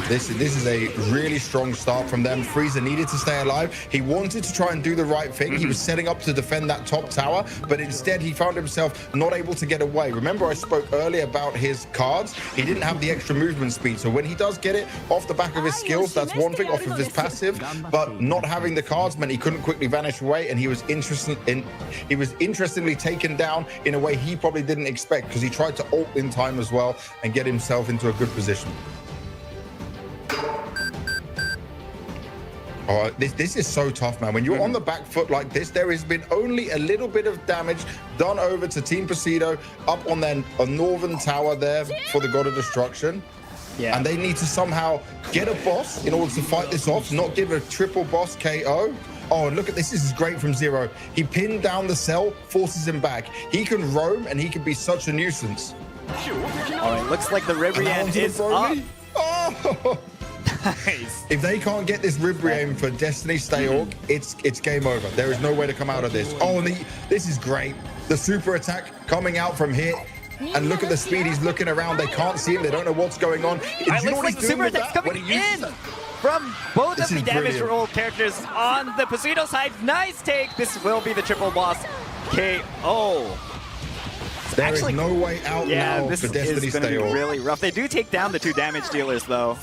This is a really strong start from them. Frieza needed to stay alive. He wanted to try and do the right thing. He was setting up to defend that top tower, but instead he found himself not able to get away. Remember, I spoke earlier about his cards. He didn't have the extra movement speed, so when he does get it off the back of his skills, that's one thing, off of his passive, but not having the cards meant he couldn't quickly vanish away, and he was interestingly taken down in a way he probably didn't expect, because he tried to ult in time as well and get himself into a good position. Oh, this is so tough, man. When you're on the back foot like this, there has been only a little bit of damage done over to Team Pacito up on their northern tower there for the God of Destruction. Yeah. And they need to somehow get a boss in order to fight this off, not give a triple boss KO. Oh, and look at this. This is great from Zero. He pinned down the cell, forces him back. He can roam, and he can be such a nuisance. All right, looks like the Ribrian is up. Oh! Nice. If they can't get this Ribrian for Destiny Stayhawk, it's game over. There is no way to come out of this. Oh, and this is great. The super attack coming out from here. And look at the speed. He's looking around. They can't see him. They don't know what's going on. It looks like the super attack's coming in from both of the damage roll characters on the Pacito side. Nice take. This will be the triple boss KO. There is no way out now for Destiny Stayhawk. This is going to be really rough. They do take down the 2 damage dealers, though.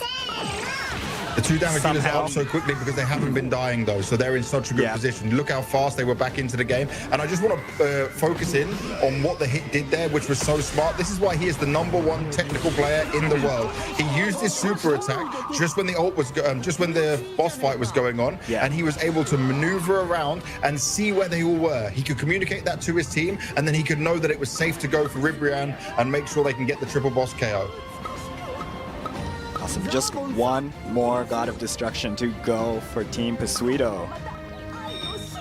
The 2 damage dealers are up so quickly because they haven't been dying, though, so they're in such a good position. Look how fast they were back into the game. And I just want to focus in on what the hit did there, which was so smart. This is why he is the #1 technical player in the world. He used his super attack just when the ult was, just when the boss fight was going on, and he was able to maneuver around and see where they all were. He could communicate that to his team, and then he could know that it was safe to go for Ribrian and make sure they can get the triple boss KO. Awesome. Just 1 more God of Destruction to go for Team Pacito.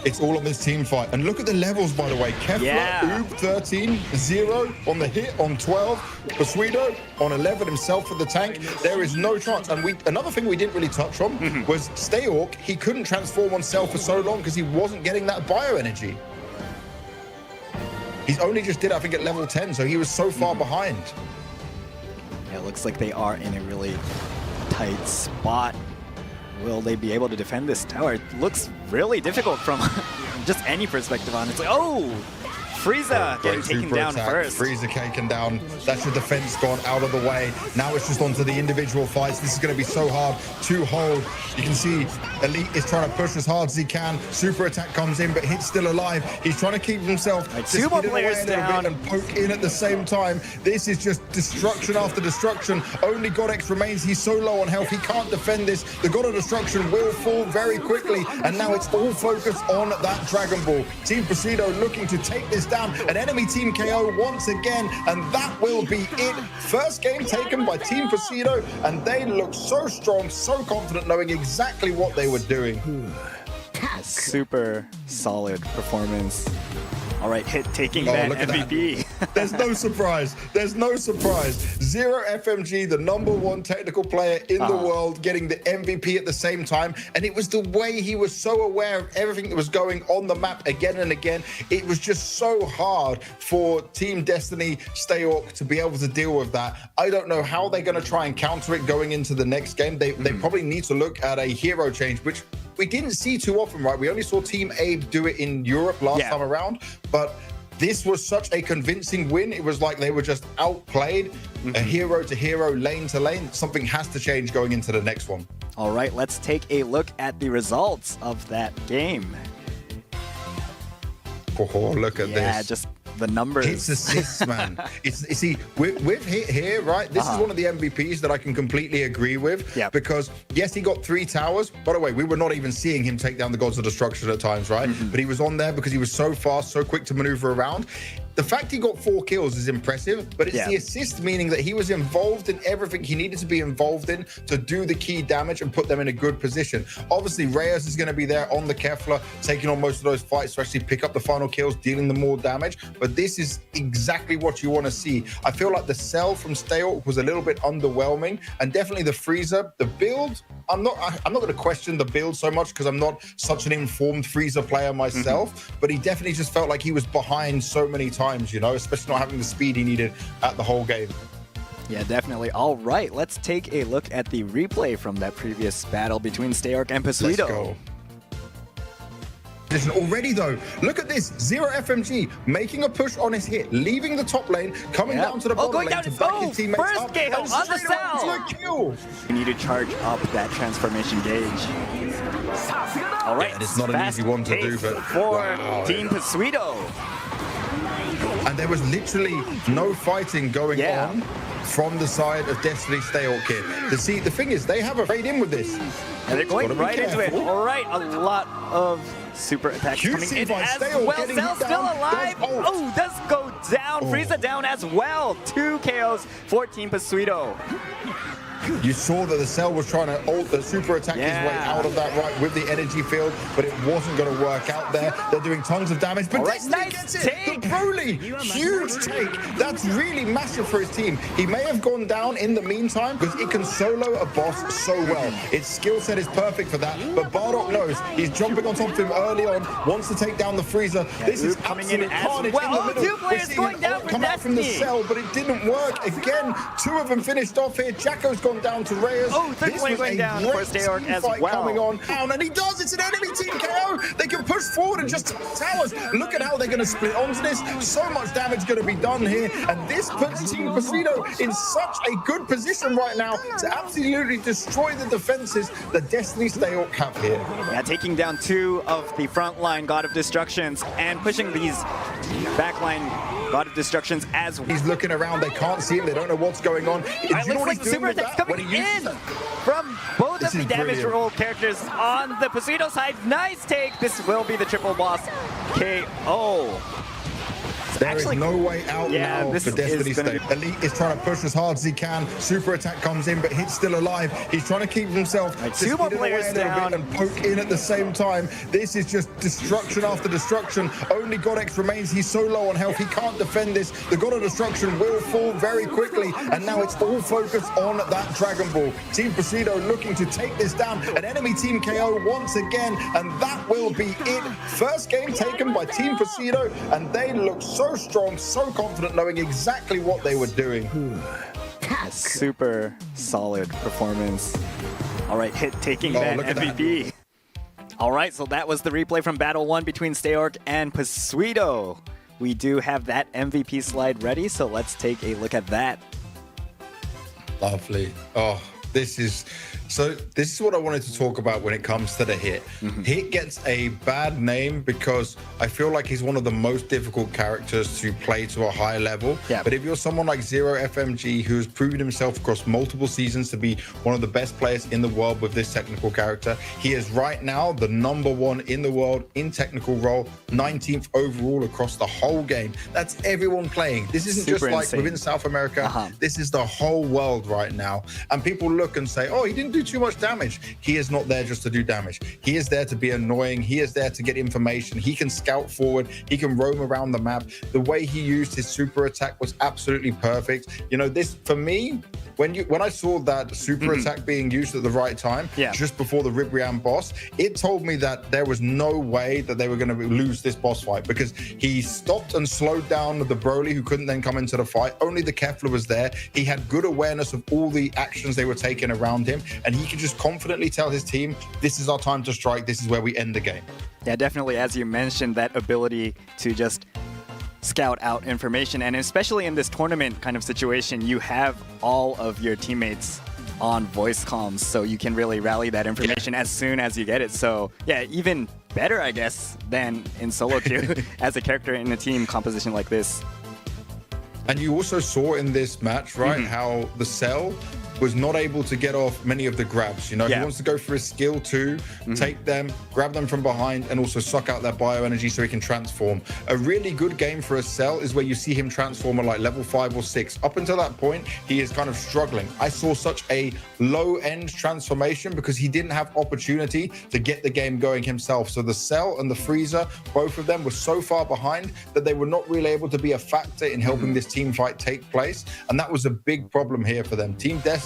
It's all on this team fight. And look at the levels, by the way. Kefla, Oob, 13, 0 on the hit on 12. Pacito on 11 himself for the tank. There is no chance. And another thing we didn't really touch on was Stayhawk. He couldn't transform on Cell for so long because he wasn't getting that bioenergy. He's only just did, I think, at level 10, so he was so far behind. Yeah, it looks like they are in a really tight spot. Will they be able to defend this tower? It looks really difficult from just any perspective on it. It's like, oh! Frieza getting taken down first. Frieza taken down. That's your defense gone out of the way. Now it's just onto the individual fights. This is going to be so hard to hold. You can see Elite is trying to push as hard as he can. Super attack comes in, but Hit's still alive. He's trying to keep himself two more players down and poke in at the same time. This is just destruction after destruction. Only Godex remains. He's so low on health. He can't defend this. The God of Destruction will fall very quickly. And now it's all focused on that Dragon Ball. Team Pacito looking to take this down. An enemy team KO once again, and that will be it. First game taken by Team Pacito, and they look so strong, so confident, knowing exactly what they were doing. A super solid performance. All right, Hit taking that MVP. There's no surprise. There's no surprise. Zero FMG, the #1 technical player in the world, getting the MVP at the same time. And it was the way he was so aware of everything that was going on the map again and again. It was just so hard for Team Destiny Stayhawk to be able to deal with that. I don't know how they're going to try and counter it going into the next game. They probably need to look at a hero change, which we didn't see too often, right? We only saw Team Abe do it in Europe last time around, but this was such a convincing win. It was like they were just outplayed, a hero to hero, lane to lane. Something has to change going into the next one. All right, let's take a look at the results of that game. Oh, look at this. Yeah, just the numbers. Hits, assists, man. You see, with Hit here, right? This is one of the MVPs that I can completely agree with. Yep. Because, yes, he got 3 towers. By the way, we were not even seeing him take down the Gods of Destruction at times, right? But he was on there because he was so fast, so quick to maneuver around. The fact he got 4 kills is impressive, but it's the assist, meaning that he was involved in everything he needed to be involved in to do the key damage and put them in a good position. Obviously, Reyes is going to be there on the Kefla, taking on most of those fights to actually pick up the final kills, dealing the more damage. But this is exactly what you want to see. I feel like the sell from Stale was a little bit underwhelming, and definitely the Freezer, the build. I'm not going to question the build so much because I'm not such an informed Freezer player myself, but he definitely just felt like he was behind so many times, you know, especially not having the speed he needed at the whole game. Yeah, definitely. All right, let's take a look at the replay from that previous battle between Stayark and Let's Pasuito. go. Already though, look at this. Zero FMG making a push on his hit, leaving the top lane, coming down to the bottom lane to back his teammates first up, KO and on the straight up cell. to a kill. We need to charge up that transformation gauge. All right, it's not an easy one to do, but for wow. Team Pasuito. And there was literally no fighting going on from the side of Destiny Stayhawk here. See, the thing is, they have a raid in with this. And they're going right into it. careful. All right, a lot of super attacks coming in by as Stale well. getting Cell's hit still down. alive. Does ult. Oh, does go down. Frieza down as well. 2 KOs for Team Pasuito. You saw that the Cell was trying to ult the super attack his way out of that right with the energy field, but it wasn't going to work out there. They're doing tons of damage, but Destiny gets it. take. The Broly, huge take. That's really massive for his team. He may have gone down in the meantime because it can solo a boss so well. Its skill set is perfect for that, but Bardock knows he's jumping on top of him early on, wants to take down the Freezer. This is coming in absolute as carnage well. in the middle. 2 players We're seeing going an down ult for come out from the Destiny. Cell, but it didn't work. Again, 2 of them finished off here. Jacko's gone down to Reyes. Oh, third This player was going a down for great Stayark team as fight well. coming on down, and he does. It's an enemy team KO. They can push forward and just towers. Look at how they're going to split onto this. So much damage going to be done here, and this puts Team Pasuito in such a good position right now to absolutely destroy the defenses that Destiny Stayhawk have here. Yeah, taking down 2 of the frontline God of Destructions and pushing these backline God of Destructions as well. He's looking around. They can't see him. They don't know what's going on. Do you It know looks what like he's the doing super with attacks that? coming When he uses in from both This of the is damage brilliant. roll characters on the Pasuito side. Nice take. This will be the triple boss KO. There is no way out now this for Destiny is gonna State. Elite is trying to push as hard as he can. Super attack comes in, but Hit's still alive. He's trying to keep himself Right, just 2 more hidden away players a little down. bit and poke in at the same time. This is just destruction after destruction. Only Godex remains. He's so low on health, he can't defend this. The God of Destruction will fall very quickly, and now it's all focused on that Dragon Ball. Team Pasuito looking to take this down. An enemy team KO once again, and that will be it. First game taken by Team Pasuito, and they look so strong, so confident, knowing exactly what they were doing. A super solid performance. All right, Hit taking that look at MVP. All right, so that was the replay from Battle 1 between Stayark and Pasuito. We do have that MVP slide ready, so let's take a look at that. Lovely. Oh, this is what I wanted to talk about when it comes to the Hit. Hit gets a bad name because I feel like he's one of the most difficult characters to play to a high level. Yeah. But if you're someone like Zero FMG, who has proven himself across multiple seasons to be one of the best players in the world with this technical character, he is right now the #1 in the world in technical role, 19th overall across the whole game. That's everyone playing. This isn't Super just like insane. within South America. This is the whole world right now. And people look and say, oh, he didn't do too much damage. He is not there just to do damage. He is there to be annoying. He is there to get information. He can scout forward. He can roam around the map. The way he used his super attack was absolutely perfect. You know, this, for me, when I saw that super attack being used at the right time, just before the Ribrian boss, it told me that there was no way that they were going to lose this boss fight, because he stopped and slowed down the Broly, who couldn't then come into the fight. Only the Kefla was there. He had good awareness of all the actions they were taking around him, and he could just confidently tell his team, this is our time to strike. This is where we end the game. Yeah, definitely, as you mentioned, that ability to just scout out information, and especially in this tournament kind of situation, you have all of your teammates on voice comms, so you can really rally that information as soon as you get it. So yeah, even better, I guess, than in solo queue as a character in a team composition like this. And you also saw in this match, right, how the Cell was not able to get off many of the grabs. You know, he wants to go for his skill 2, take them, grab them from behind, and also suck out their bioenergy so he can transform. A really good game for a Cell is where you see him transform at like level 5 or 6. Up until that point, he is kind of struggling. I saw such a low-end transformation because he didn't have opportunity to get the game going himself. So the Cell and the Frieza, both of them were so far behind that they were not really able to be a factor in helping this team fight take place. And that was a big problem here for them. Team Destiny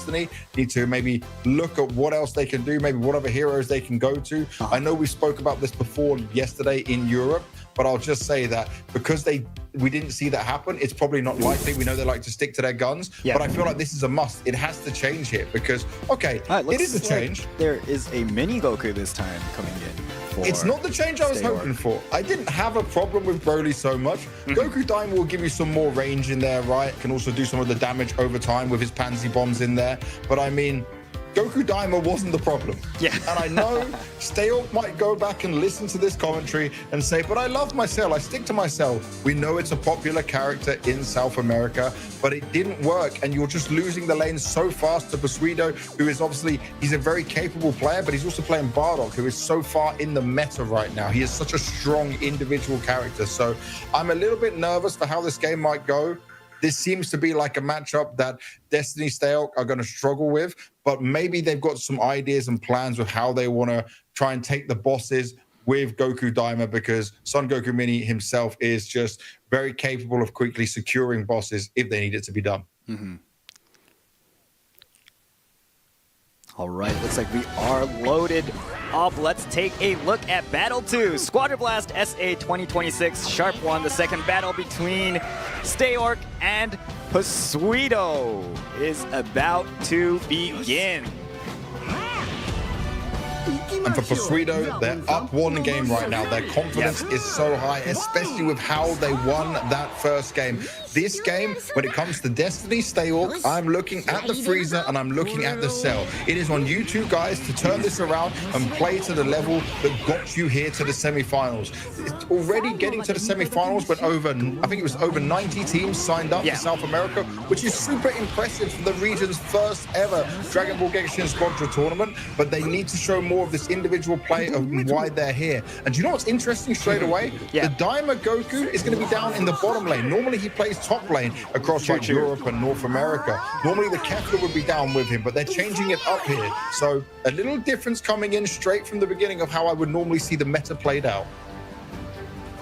need to maybe look at what else they can do, maybe what other heroes they can go to. I know we spoke about this before yesterday in Europe, but I'll just say that because we didn't see that happen, it's probably not likely. We know they like to stick to their guns, but I feel like this is a must. It has to change here because, okay, it is a change. There is a mini Goku this time coming in. It's not the change I was hoping for. I didn't have a problem with Broly so much. Goku Daima will give you some more range in there, right? Can also do some of the damage over time with his Pansy Bombs in there. But I mean, Goku Daima wasn't the problem. Yeah. And I know Stayok might go back and listen to this commentary and say, but I love my Cell. I stick to my Cell. We know it's a popular character in South America, but it didn't work. And you're just losing the lanes so fast to Bushido, who is obviously, he's a very capable player, but he's also playing Bardock, who is so far in the meta right now. He is such a strong individual character. So I'm a little bit nervous for how this game might go. This seems to be like a matchup that Destiny Stayok are going to struggle with, but maybe they've got some ideas and plans with how they want to try and take the bosses with Goku Daima, because Son Goku Mini himself is just very capable of quickly securing bosses if they need it to be done. All right, looks like we are loaded up. Let's take a look at Battle 2. Squadra Blast SA 2026 Sharp 1, the second battle between Stayok and Bushido is about to begin. And for Bushido, they're up one game right now. Their confidence is so high, especially with how they won that first game. This game, when it comes to Destiny Stayok, I'm looking at the Frieza and I'm looking at the Cell. It is on you two guys to turn this around and play to the level that got you here to the semifinals. It's already getting to the semifinals, but I think it was over 90 teams signed up for South America, which is super impressive for the region's first ever Dragon Ball Gekishin Squadra tournament. But they need to show more of this individual play of why they're here. And do you know what's interesting straight away? The Daima Goku is going to be down in the bottom lane. Normally he plays top lane across like Europe and North America. Normally the Kefla would be down with him, but they're changing it up here. So a little difference coming in straight from the beginning of how I would normally see the meta played out.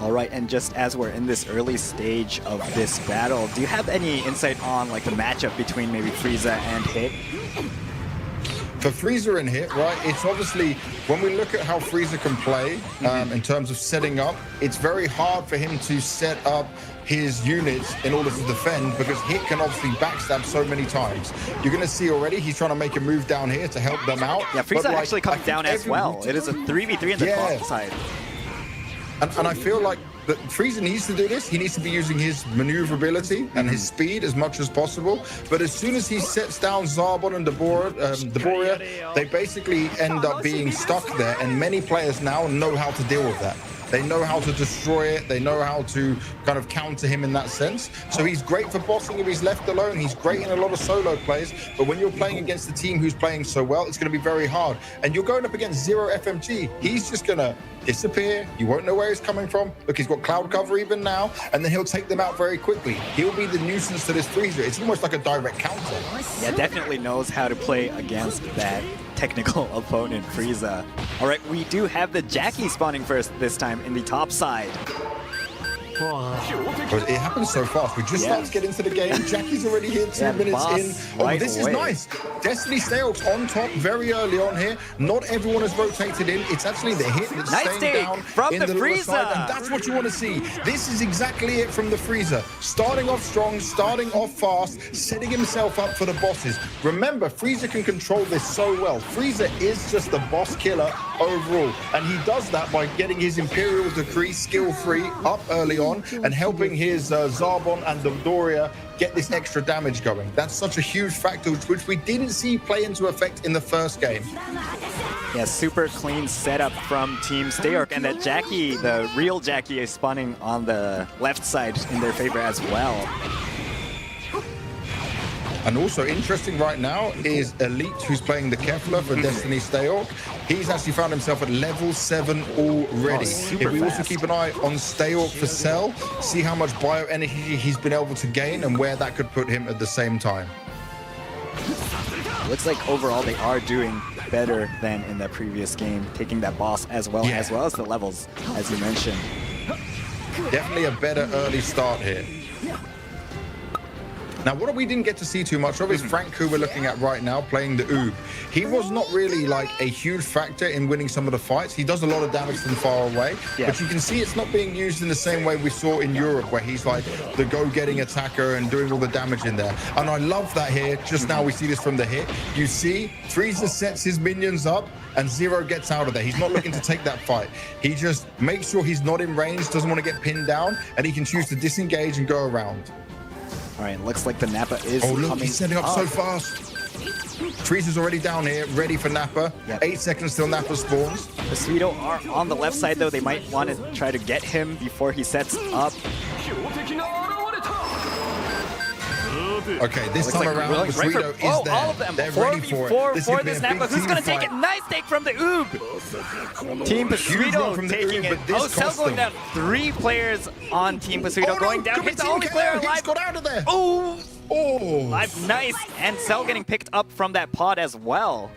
All right, and just as we're in this early stage of this battle, do you have any insight on like the matchup between maybe Frieza and Hit? For Frieza and Hit, right, it's obviously, when we look at how Frieza can play in terms of setting up, it's very hard for him to set up his units in order to defend, because Hit can obviously backstab so many times. You're going to see already he's trying to make a move down here to help them out. Yeah, Frieza actually comes down as well. It is a 3v3 in the top side. And I feel like that Frieza needs to do this. He needs to be using his maneuverability and his speed as much as possible. But as soon as he sets down Zarbon and Daboria, they basically end up being stuck there. And many players now know how to deal with that. They know how to destroy it. They know how to kind of counter him in that sense. So he's great for bossing if he's left alone. He's great in a lot of solo plays. But when you're playing against a team who's playing so well, it's going to be very hard. And you're going up against Zero FMG. He's just going to disappear. You won't know where he's coming from. Look, he's got cloud cover even now. And then he'll take them out very quickly. He'll be the nuisance to this Frieza. It's almost like a direct counter. Yeah, definitely knows how to play against that technical opponent, Frieza. All right, we do have the Jackie spawning first this time in the top side. But it happens so fast. We just start to get into the game. Jackie's already here 2 minutes in. Oh, this is nice. Destiny Stayok's on top very early on here. Not everyone has rotated in. It's actually the Hit that's staying down from in the lower Frieza. side, and that's what you want to see. This is exactly it from the Frieza. Starting off strong, starting off fast, setting himself up for the bosses. Remember, Frieza can control this so well. Frieza is just the boss killer overall, and he does that by getting his Imperial Decree skill 3 up early on. on and helping his Zarbon and Dodoria get this extra damage going. That's such a huge factor, which we didn't see play into effect in the first game. Yeah, super clean setup from Team Stayark, and that Jackie, the real Jackie, is spawning on the left side in their favor as well. And also interesting right now is Elite, who's playing the Kefla for Destiny Stayark. He's actually found himself at level 7 already. If we also keep an eye on Stayark for Cell, see how much bio energy he's been able to gain and where that could put him at the same time. Looks like overall they are doing better than in the previous game, taking that boss as well as the levels, as you mentioned. Definitely a better early start here. Now, what we didn't get to see too much of is Frank, who we're looking at right now, playing the Oob. He was not really like a huge factor in winning some of the fights. He does a lot of damage from far away, but you can see it's not being used in the same way we saw in Europe, where he's like the go-getting attacker and doing all the damage in there. And I love that here. Just now we see this from the hit. You see, Frieza sets his minions up, and Zero gets out of there. He's not looking to take that fight. He just makes sure he's not in range, doesn't want to get pinned down, and he can choose to disengage and go around. All right, looks like the Nappa is look, he's setting up so fast. Frieza's already down here, ready for Nappa. 8 seconds till Nappa spawns. The Sweeto are on the left side, though. They might want to try to get him before he sets up. Okay, this time around, the Sweeto is there. All of them. They're ready for it. For this Nappa. Who's going to take it? Nice take from the Oob. Team Pasuito taking it. Cell going down. 3 players on Team Pasuito going down. Hit the only player alive. He's got out of there. Oh, nice. And Cell getting picked up from that pod as well.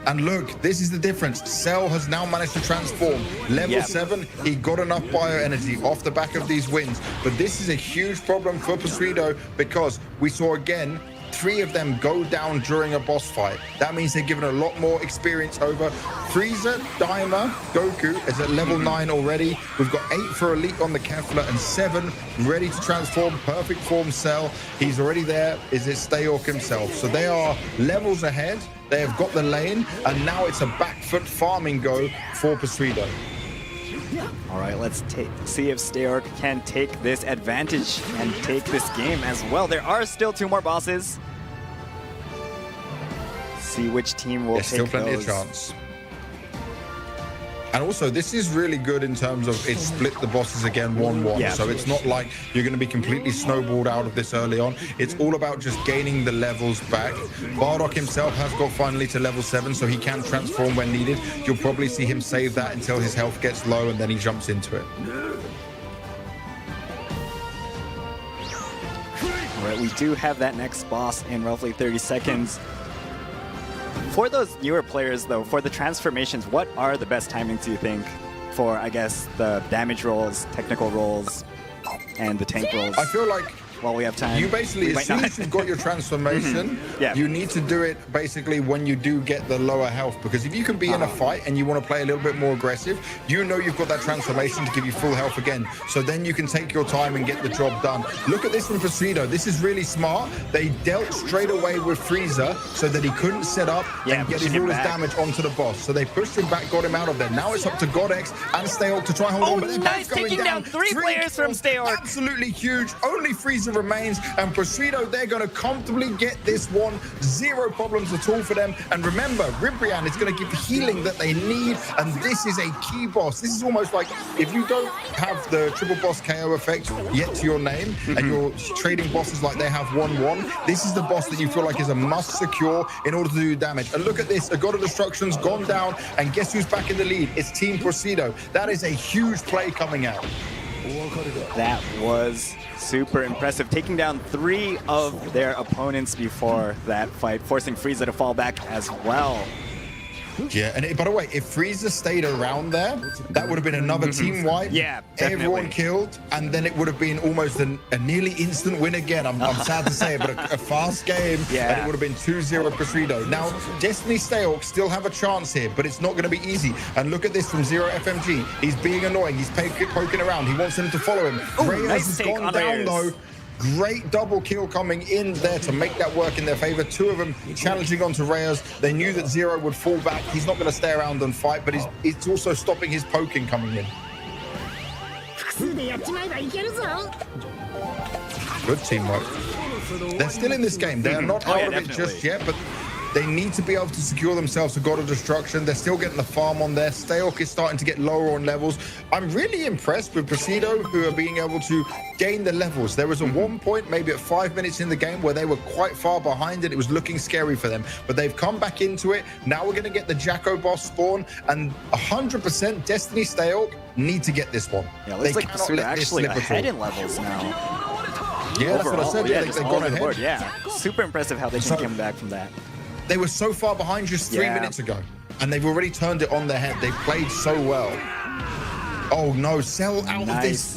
And look, this is the difference. Cell has now managed to transform. Level 7, he got enough bioenergy off the back of these wins. But this is a huge problem for Pasuito because we saw again 3 of them go down during a boss fight. That means they're given a lot more experience over. Frieza, Daima, Goku is at level 9 already. We've got 8 for Elite on the Kefla and 7 ready to transform. Perfect form Cell. He's already there. Is it Stayark himself? So they are levels ahead. They have got the lane, and now it's a back foot farming go for Pasuito. All right, let's see if Stayark can take this advantage and take this game as well. There are still 2 more bosses. See which team will take still plenty of chance. And also, this is really good in terms of it split the bosses again 1-1. So it's not like you're going to be completely snowballed out of this early on. It's all about just gaining the levels back. Bardock himself has got finally to level 7, so he can transform when needed. You'll probably see him save that until his health gets low, and then he jumps into it. All right, we do have that next boss in roughly 30 seconds. For those newer players, though, for the transformations, what are the best timings, do you think, for, I guess, the damage rolls, technical rolls, and the tank rolls? I feel like while we have time, you basically, as soon as you've got your transformation, you need to do it basically when you do get the lower health. Because if you can be in a fight and you want to play a little bit more aggressive, you know you've got that transformation to give you full health again. So then you can take your time and get the job done. Look at this from Pasuito. This is really smart. They dealt straight away with Frieza so that he couldn't set up and get all his damage onto the boss. So they pushed him back, got him out of there. Now it's up to Godex and Stayark to try and hold on. But nice, taking down 3 players from Stayark. Absolutely huge. Only Frieza remains, and Pasuito, they're going to comfortably get this one. 0 problems at all for them. And remember, Ribrian is going to give the healing that they need, and this is a key boss. This is almost like if you don't have the triple boss KO effect yet to your name, and you're trading bosses like they have 1-1, this is the boss that you feel like is a must secure in order to do damage. And look at this, a God of Destruction's gone down, and guess who's back in the lead? It's Team Pasuito. That is a huge play coming out. That was super impressive, taking down 3 of their opponents before that fight, forcing Frieza to fall back as well. Yeah, and by the way, if Frieza stayed around there, that would have been another team wipe. Yeah, definitely. Everyone killed, and then it would have been almost a nearly instant win again. I'm sad to say it, but a fast game, and it would have been 2-0 Pasuito. Now, Destiny Stayark still have a chance here, but it's not going to be easy. And look at this from Zero FMG. He's being annoying. He's poking around. He wants them to follow him. Reyes has gone down, though. Great double kill coming in there to make that work in their favor. 2 of them challenging onto Reyes. They knew that Zero would fall back. He's not going to stay around and fight, but it's also stopping his poking coming in. Good teamwork. They're still in this game. They are not Oh, out yeah, of it definitely. just yet, but they need to be able to secure themselves a God of Destruction. They're still getting the farm on there. Steelk is starting to get lower on levels. I'm really impressed with Presido, who are being able to gain the levels. There was a one point, maybe at 5 minutes in the game, where they were quite far behind and it was looking scary for them. But they've come back into it. Now we're going to get the Jacko boss spawn, and 100% Destiny Steelk need to get this one. Yeah, it looks like cannot they're let this actually slip at ahead all. in levels now. Yeah, that's what I Overall, said. yeah, They've just gone all over the ahead. board. Yeah, super impressive how they can come back from that. They were so far behind just 3 Yeah. minutes ago, and they've already turned it on their head. They played so well. Oh no, sell out of this.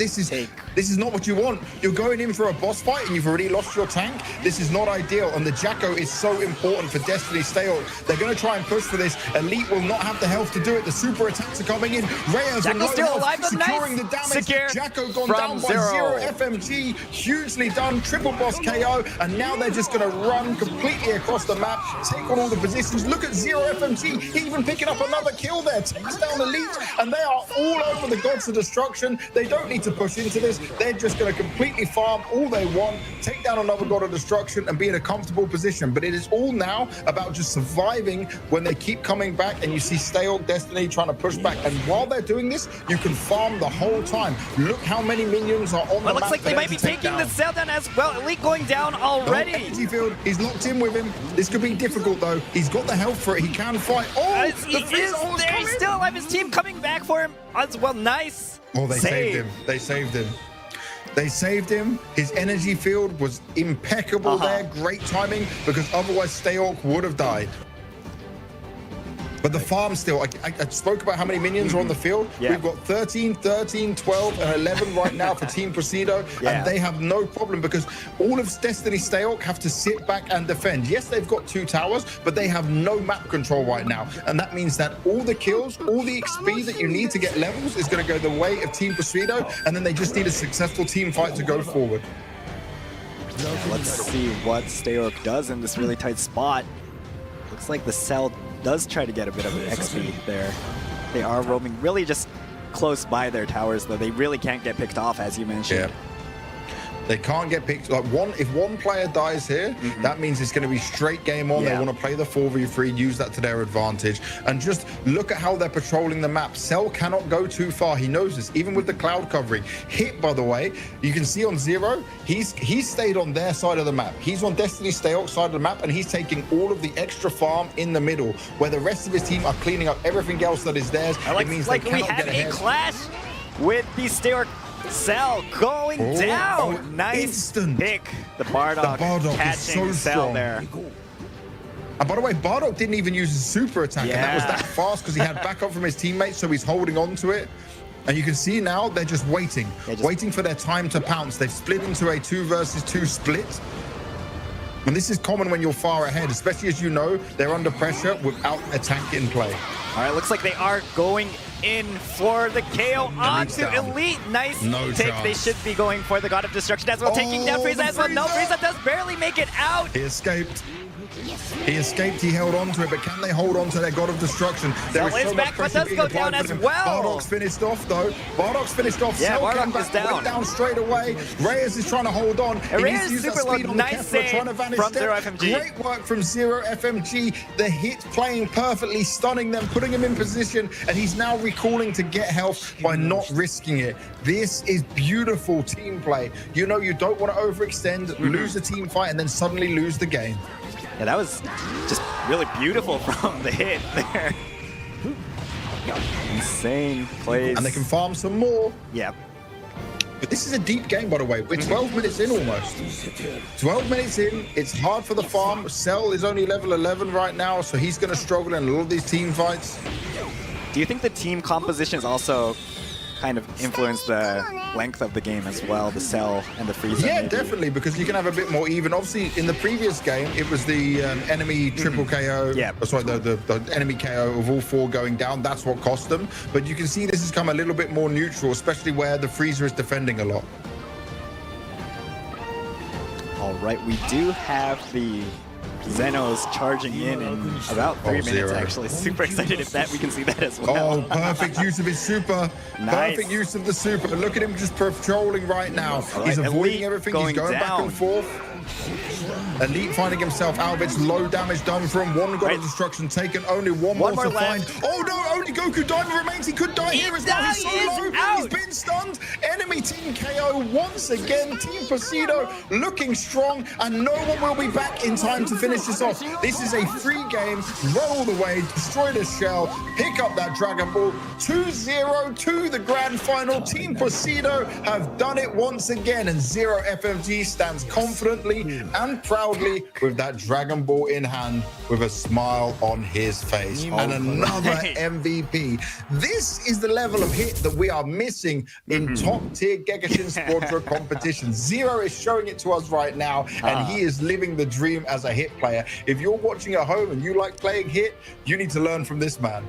This is not what you want. You're going in for a boss fight and you've already lost your tank. This is not ideal, and the Jacko is so important for Destiny Steelk. They're going to try and push for this. Elite will not have the health to do it. The super attacks are coming in. Reyes on Jacko's low still health, alive, but securing nice. the damage. Secure Jacko gone from down by zero. 0 FMG. Hugely done. Triple boss KO, and now they're just going to run completely across the map, take on all the positions. Look at 0 FMG, even picking up another kill there. Takes down Elite, and they are all over the Gods of Destruction. They don't need to push into this. They're just going to completely farm all they want, take down another God of Destruction, and be in a comfortable position. But it is all now about just surviving when they keep coming back, and you see Steelk Destiny trying to push back. And while they're doing this, you can farm the whole time. Look how many minions are on the Well, it map. looks like for they them might be to take taking the down. cell down as well. Elite going down already. Energy field. He's locked in with him. This could be difficult though. He's got the health for it. He can fight. Oh, He is there. He's still alive. His team coming back for him as well. Nice. Oh, they Save. saved him. They saved him. They saved him. His energy field was impeccable there. Great timing, because otherwise Steelk would have died. But the farm still, I spoke about how many minions are on the field. Yeah. We've got 13, 13, 12, and 11 right now for Team Presido. Yeah. And they have no problem, because all of Destiny Steelk have to sit back and defend. Yes, they've got 2 towers, but they have no map control right now. And that means that all the kills, all the XP that you need to get levels is going to go the way of Team Presido. And then they just need a successful team fight to go forward. Let's see what Steelk does in this really tight spot. Looks like the cell does try to get a bit of an XP there. They are roaming really just close by their towers, though. They really can't get picked off, as you mentioned. Yeah. They can't get picked. Like if one player dies here, that means it's going to be straight game on. They Yeah. want to play the 4v3, use that to their advantage, and just look at how they're patrolling the map. Cell cannot go too far. He knows this, even with the cloud covering. Hit, by the way, you can see on 0, he's stayed on their side of the map. He's on Destiny Steelk's side of the map, and he's taking all of the extra farm in the middle, where the rest of his team are cleaning up everything else that is theirs. It means like they we cannot have get a ahead. clash with the Steelk cell going down. oh, Nice instant. pick. The Bardock, Bardock is catching so the cell strong. there. And by the way, Bardock didn't even use his super attack, and that was Yeah. that fast because he had backup from his teammates, so he's holding on to it. And you can see now they're just waiting, waiting for their time to pounce. They've split into a 2 versus 2 split. And this is common when you're far ahead, especially as you know they're under pressure without a tank in play. All right, looks like they are going in for the KO onto down. Elite. Nice No take. chance. They should be going for the God of Destruction as well, taking down Oh, Frieza the as well. No, Frieza! Frieza does barely make it out. He escaped. He escaped, he held on to it, but can they hold on to their God of Destruction? There Cell is is so back, much but pressure does being go applied down for them. as well. Bardock's finished off, though. Bardock's finished off. Yeah, Cell Bardock came back, is down. went down straight away. Reyes is trying to hold on. He Reyes needs to use that super low. speed on the Nice Kefla, save trying to vanish from step. 0 FMG. Great work from 0 FMG. The hit playing perfectly, stunning them, putting him in position, and he's now recalling to get health by not risking it. This is beautiful team play. You know you don't want to overextend, lose a team fight, and then suddenly lose the game. Yeah, that was just really beautiful from the hit there. Insane plays. And they can farm some more. Yeah. But this is a deep game, by the way. We're 12 minutes in almost. 12 minutes in. It's hard for the farm. Cell is only level 11 right now, so he's going to struggle in a lot of these team fights. Do you think the team composition is also kind of influenced the length of the game as well, the Cell and the Frieza? Yeah, maybe? definitely, because you can have a bit more even. Obviously, in the previous game, it was the enemy triple KO. Yeah. Sorry, the enemy KO of all 4 going down. That's what cost them. But you can see this has come a little bit more neutral, especially where the Frieza is defending a lot. All right, we do have the Zenos charging in about 3 minutes, zero. actually. Super excited if that we can see that as well. Oh, perfect use of his super. Nice. Perfect use of the super. Look at him just patrolling right now. All He's right, avoiding Elite everything. going He's going back down. and forth. Elite finding himself out of its low damage done from one god Right. of destruction taken. Only one more more to left. find. Oh no, only Goku Diamond remains. He could die here as well. He's so low. He's been stunned. Enemy team KO once again. Team Placido looking strong, and no one will be back in time to finish this off. This is a free game. Run all the way, destroy the shell, pick up that Dragon Ball. 2-0 to the grand final. Team Placido have done it once again, and Zero FMG stands confidently and proudly with that Dragon Ball in hand with a smile on his face. And another MVP. This is the level of hit that we are missing in top tier Gekishin Squadra competition. Zero is showing it to us right now, and he is living the dream as a hit player. If you're watching at home and you like playing hit, you need to learn from this man.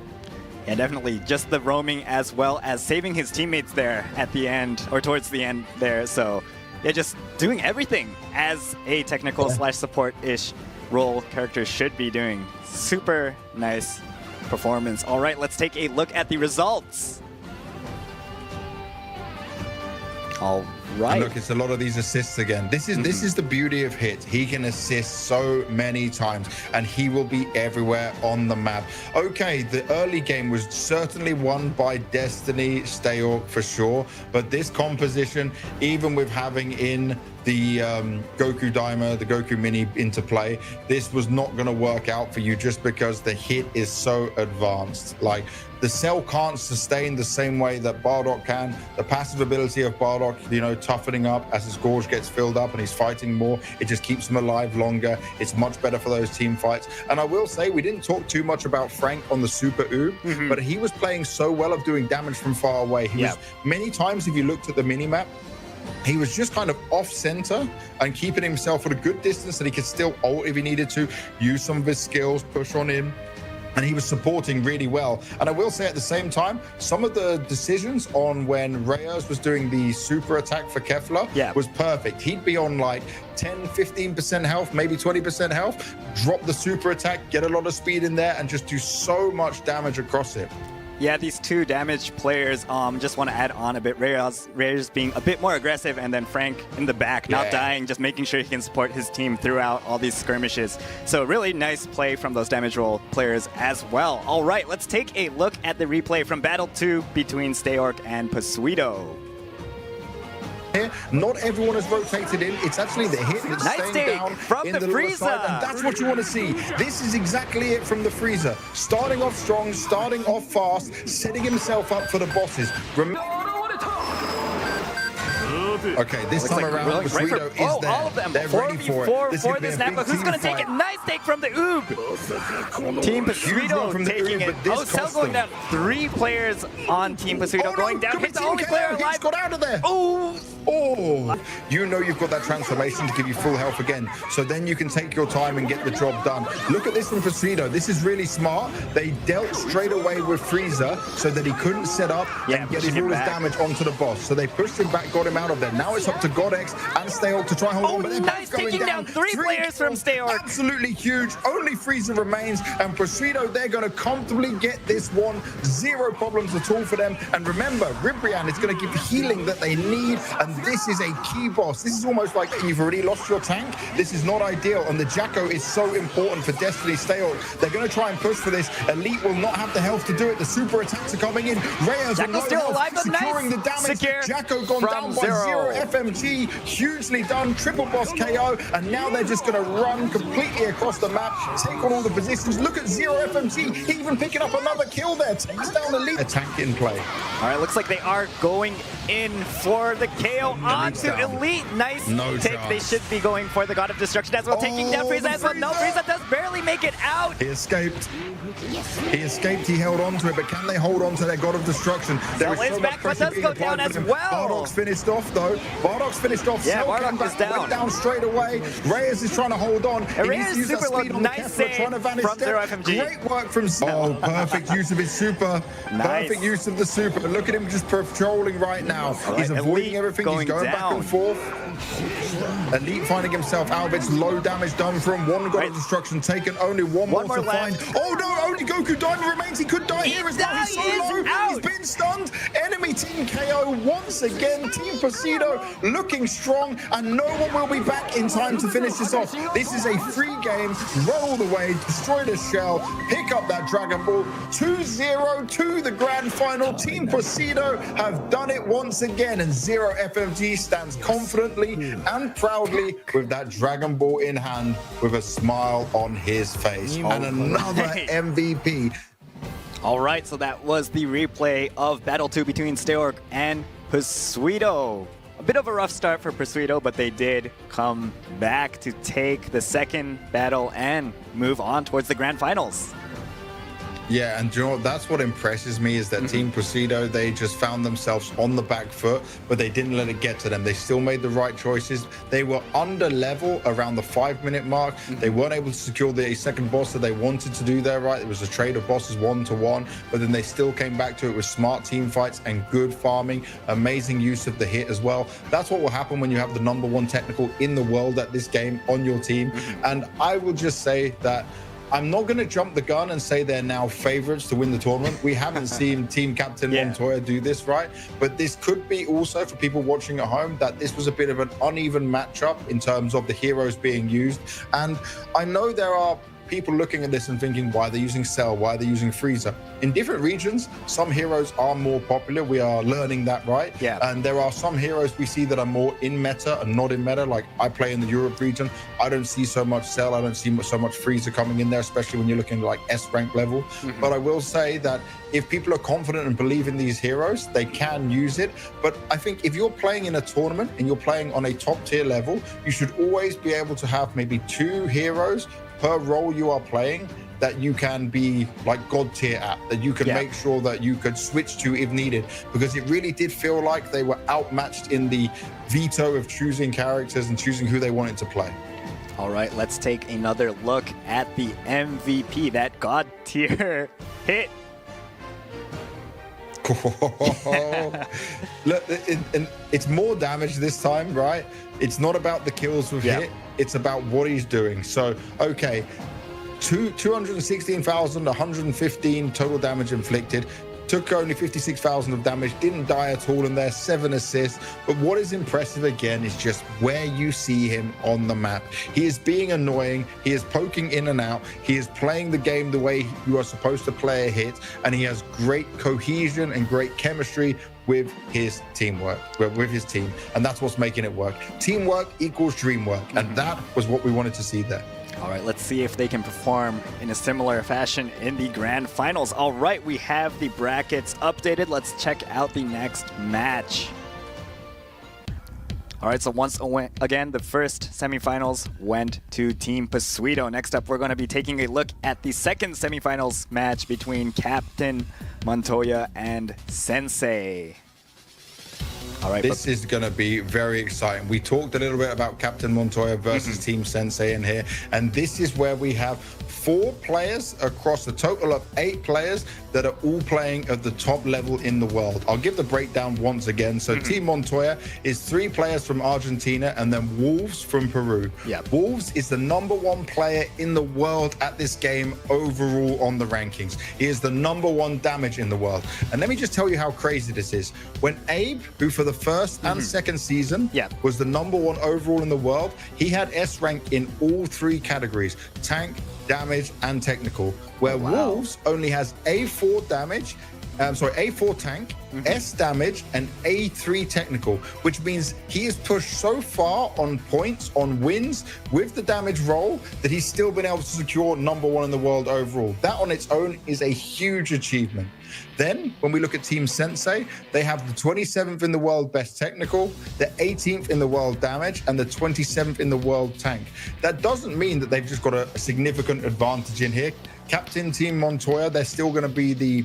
Yeah, definitely. Just the roaming as well as saving his teammates there at the end, or towards the end there. So, yeah, just doing everything as a technical slash support-ish role character should be doing. Super nice performance. All right, let's take a look at the results. All right. And look, it's a lot of these assists again. This is the beauty of hit. He can assist so many times, and he will be everywhere on the map. Okay, the early game was certainly won by Destiny Steyork for sure, but this composition, even with having in the Goku Daima, the Goku Mini into play, this was not going to work out for you just because the hit is so advanced. Like, the cell can't sustain the same way that Bardock can. The passive ability of Bardock, you know, toughening up as his gorge gets filled up and he's fighting more, it just keeps him alive longer. It's much better for those team fights. And I will say, we didn't talk too much about Frank on the Super U, but he was playing so well of doing damage from far away. He was, many times, if you looked at the mini-map, he was just kind of off center and keeping himself at a good distance that he could still ult if he needed to, use some of his skills, push on in. And he was supporting really well. And I will say at the same time, some of the decisions on when Reyes was doing the super attack for Kefla was perfect. He'd be on like 10, 15% health, maybe 20% health, drop the super attack, get a lot of speed in there, and just do so much damage across it. Yeah, these two damage players, just want to add on a bit. Reyes being a bit more aggressive, and then Frank in the back, not dying, just making sure he can support his team throughout all these skirmishes. So really nice play from those damage role players as well. All right, let's take a look at the replay from Battle 2 between Steyork and Pasuito. Not everyone has rotated in. It's actually the hit that's Nice staying take down from in the the lower Frieza. side, and that's what you want to see. This is exactly it from the Frieza. Starting off strong, starting off fast, setting himself up for the bosses. Okay, this time around, Pasuito is there. All of them. They're ready for it. This for could be this a snap, big who's team going to take fight. it? Nice take from the Oob. Team Pasuito from the taking Oob, it. but this Oh, Cell cost going them. down. 3 players on Team Pasuito Oh, going no, down. could be He's the Team only player KO. alive. He's got out of there. Oh. Oh, you know you've got that transformation to give you full health again. So then you can take your time and get the job done. Look at this from Pasuito. This is really smart. They dealt straight away with Frieza so that he couldn't set up and get his all his damage onto the boss. So they pushed him back, got him out of there. Now it's up to Godex and Steyork to try and hold on. But they're nice, both going taking down 3 players from Steyork. Absolutely huge. Only Frieza remains, and Pasuito, they're going to comfortably get this one. 0 problems at all for them. And remember, Ribrian is going to give the healing that they need, and this is a key boss. This is almost like you've already lost your tank. This is not ideal, and the Jacko is so important for Destiny Steyork. They're going to try and push for this. Elite will not have the health to do it. The super attacks are coming in. Reyes Jacko still alive, but securing nice. the damage. Secure Jacko gone down by Zero. 0 FMG. Hugely done. Triple boss KO, and now they're just going to run completely across the map, take on all the positions. Look at 0 FMG, even picking up another kill there. Takes down Elite. A tank in play. All right, looks like they are going in for the KO onto Elite. Nice take. chance. They should be going for the God of Destruction as well, taking down Frieza as well. No, Frieza does barely make it out. He escaped. He escaped. He held on to it, but can they hold on to their God of Destruction? There is so much back, but pressure does being go applied down for as them. well. Bardock's finished off, though. Bardock's finished off. Yeah, Cell Bardock came back, is down. went down straight away. Reyes is trying to hold on. He Reyes needs to use super that low. speed on the Nice Kefla, save trying to vanish from step. 0 FMG. Great work from... Oh, perfect use of his super. Nice. Perfect use of the super. Look at him just patrolling right now. All He's right, avoiding Elite everything. going He's going back down. and forth. Elite finding himself out of its low damage done from one god of destruction taken. Only one more to find. Oh no, only Goku diamond remains. He could die here as well. He's so low. He's been stunned. Enemy team KO once again. Team Placido looking strong, and no one will be back in time to finish this off. This is a free game. Run all the way, destroy the shell, pick up that Dragon Ball. 2-0 to the grand final. Team Placido have done it once again, and Zero FMG stands confidently and proudly with that Dragon Ball in hand with a smile on his face. And another MVP. All right, so that was the replay of Battle 2 between Steorg and Pursuito. A bit of a rough start for Pursuito, but they did come back to take the second battle and move on towards the grand finals. Yeah, and you know what? That's what impresses me is that Team Placido, they just found themselves on the back foot, but they didn't let it get to them. They still made the right choices. They were under level around the 5-minute mark. They weren't able to secure the second boss that they wanted to do there, right? It was a trade of bosses 1-to-1, but then they still came back to it with smart team fights and good farming, amazing use of the hit as well. That's what will happen when you have the #1 technical in the world at this game on your team. And I will just say that I'm not going to jump the gun and say they're now favorites to win the tournament. We haven't seen Team Captain Montoya do this, right? But this could be also, for people watching at home, that this was a bit of an uneven matchup in terms of the heroes being used. And I know there are people looking at this and thinking, why they're using Cell, why they're using Frieza. In different regions, some heroes are more popular. We are learning that, right? Yeah. And there are some heroes we see that are more in meta and not in meta. Like I play in the Europe region. I don't see so much Cell. I don't see so much Frieza coming in there, especially when you're looking like S rank level. But I will say that if people are confident and believe in these heroes, they can use it. But I think if you're playing in a tournament and you're playing on a top tier level, you should always be able to have maybe 2 heroes per role you are playing that you can be like god tier at, that you can make sure that you could switch to if needed, because it really did feel like they were outmatched in the veto of choosing characters and choosing who they wanted to play. All right, let's take another look at the MVP, that god tier hit. Look, it's more damage this time, right? It's not about the kills with hit, it's about what he's doing. So, okay, 216,115 total damage inflicted. Took only 56,000 of damage, didn't die at all in there, 7 assists. But what is impressive again is just where you see him on the map. He is being annoying, he is poking in and out, he is playing the game the way you are supposed to play a hit, and he has great cohesion and great chemistry with his teamwork, with his team. And that's what's making it work. Teamwork equals dream work, and that was what we wanted to see there. All right, let's see if they can perform in a similar fashion in the grand finals. All right, we have the brackets updated. Let's check out the next match. All right, so once again, the first semifinals went to Team Pursuito. Next up, we're going to be taking a look at the second semifinals match between Captain Montoya and Sensei. All right, this is going to be very exciting. We talked a little bit about Captain Montoya versus Team Sensei in here, and this is where we have 4 players across a total of 8 players that are all playing at the top level in the world. I'll give the breakdown once again. So Team Montoya is 3 players from Argentina and then Wolves from Peru. Wolves is the #1 player in the world at this game overall on the rankings. He is the #1 damage in the world. And let me just tell you how crazy this is. When Abe, who for the first and second season was the #1 overall in the world, he had S rank in all 3 categories: tank, damage, and technical, where Wolves only has A4 damage, A4 tank, S damage, and A3 technical, which means he is pushed so far on points, on wins, with the damage roll, that he's still been able to secure #1 in the world overall. That on its own is a huge achievement. Then, when we look at Team Sensei, they have the 27th in the world best technical, the 18th in the world damage, and the 27th in the world tank. That doesn't mean that they've just got a significant advantage in here. Captain Team Montoya, they're still going to be the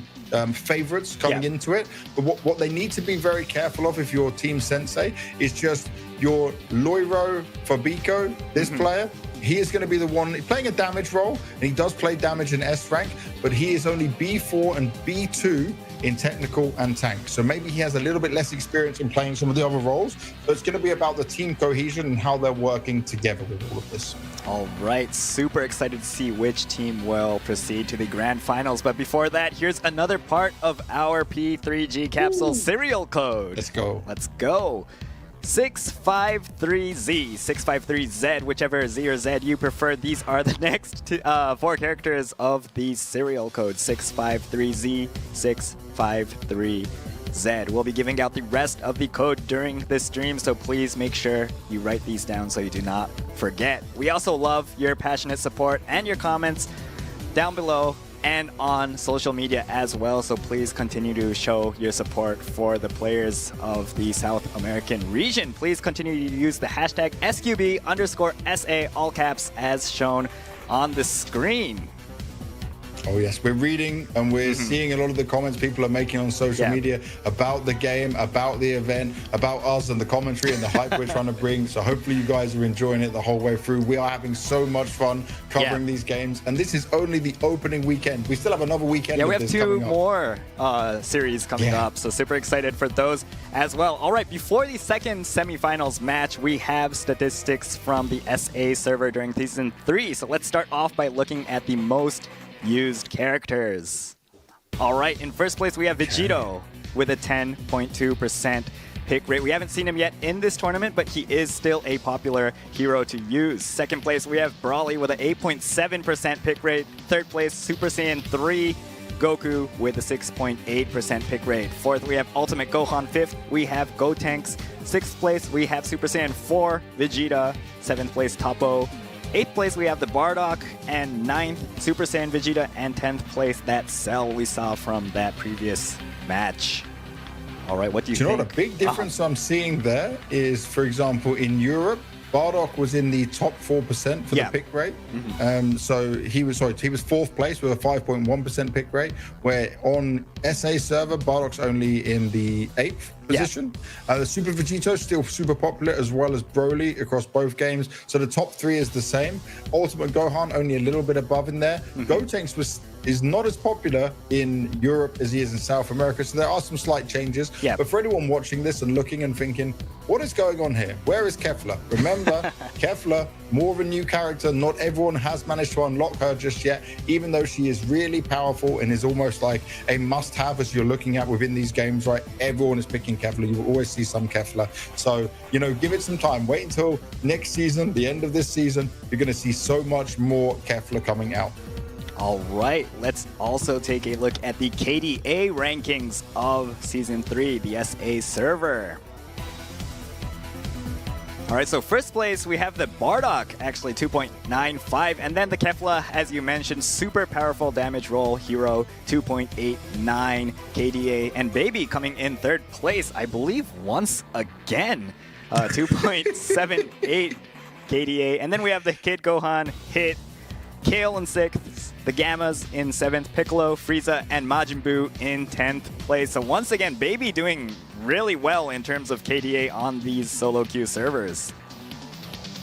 favorites coming into it. But what they need to be very careful of if you're Team Sensei is just your Loiro Fabico, this player. he is going to be the one playing a damage role, and he does play damage in S rank, but he is only B4 and B2 in technical and tank. So maybe he has a little bit less experience in playing some of the other roles, but it's going to be about the team cohesion and how they're working together with all of this. All right, super excited to see which team will proceed to the grand finals. But before that, here's another part of our P3G capsule serial code. Let's go. Let's go. 653Z, 653Z, whichever Z or Z you prefer. These are the next 4 characters of the serial code. 653Z, 653Z. We'll be giving out the rest of the code during this stream, so please make sure you write these down so you do not forget. We also love your passionate support and your comments down below and on social media as well, so please continue to show your support for the players of the South American region. Please continue to use the hashtag SQB_SA, all caps, as shown on the screen. Oh yes, we're reading and we're seeing a lot of the comments people are making on social media about the game, about the event, about us and the commentary and the hype we're trying to bring. So hopefully you guys are enjoying it the whole way through. We are having so much fun covering these games, and this is only the opening weekend. We still have another weekend. Yeah, we have 2 more series coming up, so super excited for those as well. All right, before the second semifinals match, we have statistics from the SA server during Season 3. So let's start off by looking at the most used characters. All right, in first place we have Vegito with a 10.2% pick rate. We haven't seen him yet in this tournament, but he is still a popular hero to use. Second place we have Brawly with an 8.7% pick rate. Third place Super Saiyan 3 Goku with a 6.8% pick rate. Fourth we have Ultimate Gohan. Fifth we have Gotenks. Sixth place we have Super Saiyan 4 Vegeta. Seventh place Topo. 8th place we have the Bardock, and 9th Super Saiyan Vegeta, and 10th place that Cell we saw from that previous match. All right, what do you think? You know what, a big difference I'm seeing there is, for example, in Europe, Bardock was in the top 4% for the pick rate. So he was 4th place with a 5.1% pick rate, where on SA server, Bardock's only in the 8th position. The Super Vegito is still super popular, as well as Broly across both games. So the top 3 is the same. Ultimate Gohan only a little bit above in there. Gotenks is not as popular in Europe as he is in South America. So there are some slight changes. But for anyone watching this and looking and thinking, what is going on here? Where is Kefla? Remember, Kefla, more of a new character. Not everyone has managed to unlock her just yet, even though she is really powerful and is almost like a must-have as you're looking at within these games, right? Everyone is picking Kefla. You will always see some Kefla. So, you know, give it some time. Wait until next season, the end of this season. You're going to see so much more Kefla coming out. All right, let's also take a look at the KDA rankings of Season 3, the SA server. All right, so first place, we have the Bardock, actually 2.95, and then the Kefla, as you mentioned, super powerful damage roll hero, 2.89 KDA, and Baby coming in 3rd place, I believe once again, 2.78 KDA, and then we have the Kid Gohan hit, Kale in 6th, the Gammas in 7th, Piccolo, Frieza, and Majin Buu in 10th place. So once again, Baby doing really well in terms of KDA on these solo queue servers.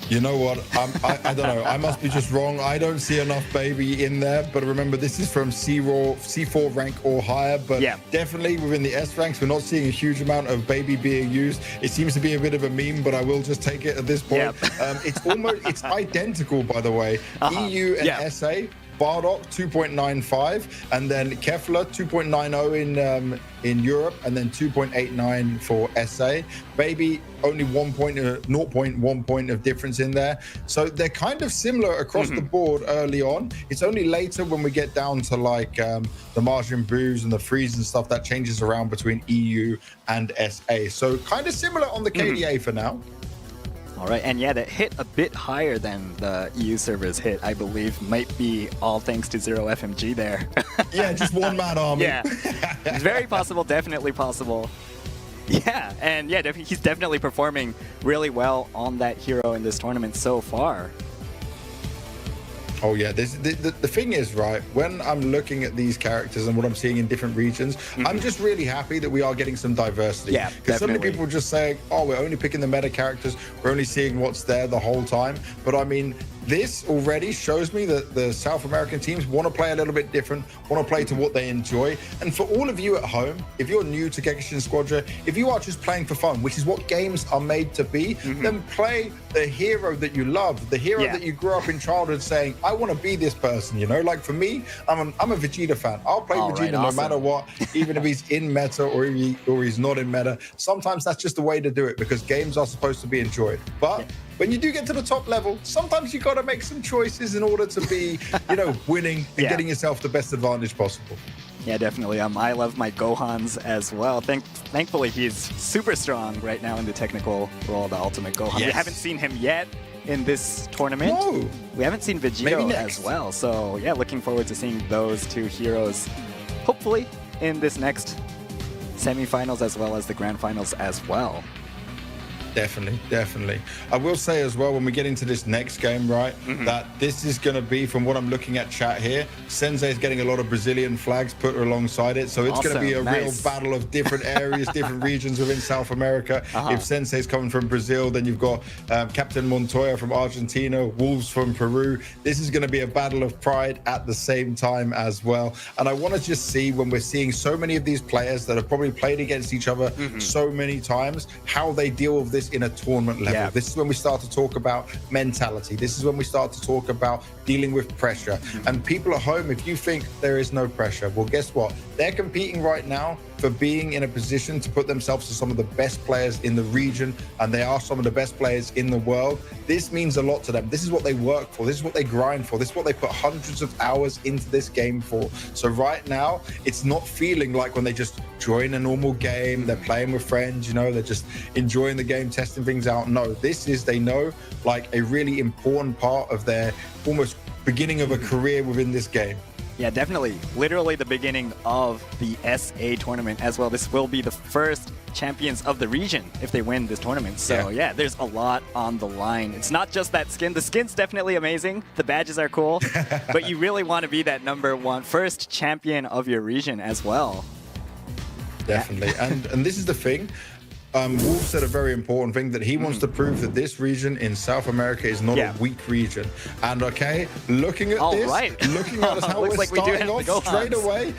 You know what? I don't know. I must be just wrong. I don't see enough Baby in there. But remember, this is from C4 rank or higher. But definitely within the S ranks, we're not seeing a huge amount of Baby being used. It seems to be a bit of a meme, but I will just take it at this point. It's identical, by the way. EU and SA. Bardock 2.95, and then Kefla 2.90 in Europe, and then 2.89 for SA. Baby only 0.1 point of difference in there. So they're kind of similar across the board early on. It's only later when we get down to like the Majin Buus and the Freeze and stuff that changes around between EU and SA. So kind of similar on the KDA for now. All right, and yeah, that hit a bit higher than the EU servers hit, I believe. Might be all thanks to Zero FMG there. Yeah, just one man army. Yeah, it's very possible, definitely possible. Yeah, and yeah, he's definitely performing really well on that hero in this tournament so far. Oh yeah, the thing is, right, when I'm looking at these characters and what I'm seeing in different regions, I'm just really happy that we are getting some diversity. Yeah, because so many people just say, oh, we're only picking the meta characters, we're only seeing what's there the whole time. But I mean, this already shows me that the South American teams want to play a little bit different, want to play to what they enjoy. And for all of you at home, if you're new to Gekishin Squadra, if you are just playing for fun, which is what games are made to be, then play the hero that you love, the hero that you grew up in childhood saying, I want to be this person, you know? Like for me, I'm a Vegeta fan. I'll play Vegeta no matter what, even if he's in meta or he's not in meta. Sometimes that's just the way to do it because games are supposed to be enjoyed. But when you do get to the top level, sometimes you got to make some choices in order to be, you know, winning and getting yourself the best advantage possible. Yeah, definitely. I love my Gohans as well. Thankfully, he's super strong right now in the technical role, the ultimate Gohan. We haven't seen him yet in this tournament. No. We haven't seen Vegito as well. So yeah, looking forward to seeing those two heroes, hopefully in this next semifinals as well as the grand finals as well. Definitely, definitely. I will say as well, when we get into this next game, right, that this is going to be, from what I'm looking at chat here, Sensei is getting a lot of Brazilian flags put alongside it. So it's going to be a real battle of different areas, different regions within South America. If Sensei's coming from Brazil, then you've got Captain Montoya from Argentina, Wolves from Peru. This is going to be a battle of pride at the same time as well. And I want to just see, when we're seeing so many of these players that have probably played against each other so many times, how they deal with this in a tournament level. This is when we start to talk about mentality. This is when we start to talk about dealing with pressure. And people at home, if you think there is no pressure, well, guess what? They're competing right now for being in a position to put themselves to some of the best players in the region, and they are some of the best players in the world. This means a lot to them. This is what they work for. This is what they grind for. This is what they put hundreds of hours into this game for. So right now, it's not feeling like when they just join a normal game, they're playing with friends, you know, they're just enjoying the game, testing things out. No, this is, they know, like a really important part of their almost beginning of a career within this game. Yeah, definitely. Literally the beginning of the SA tournament as well. This will be the first champions of the region if they win this tournament. So yeah, there's a lot on the line. It's not just that skin. The skin's definitely amazing. The badges are cool. But you really want to be that #1 first champion of your region as well. Definitely. And this is the thing. Wolf said a very important thing, that he wants to prove that this region in South America is not a weak region. And okay, looking at looking at us how we're like starting off straight away,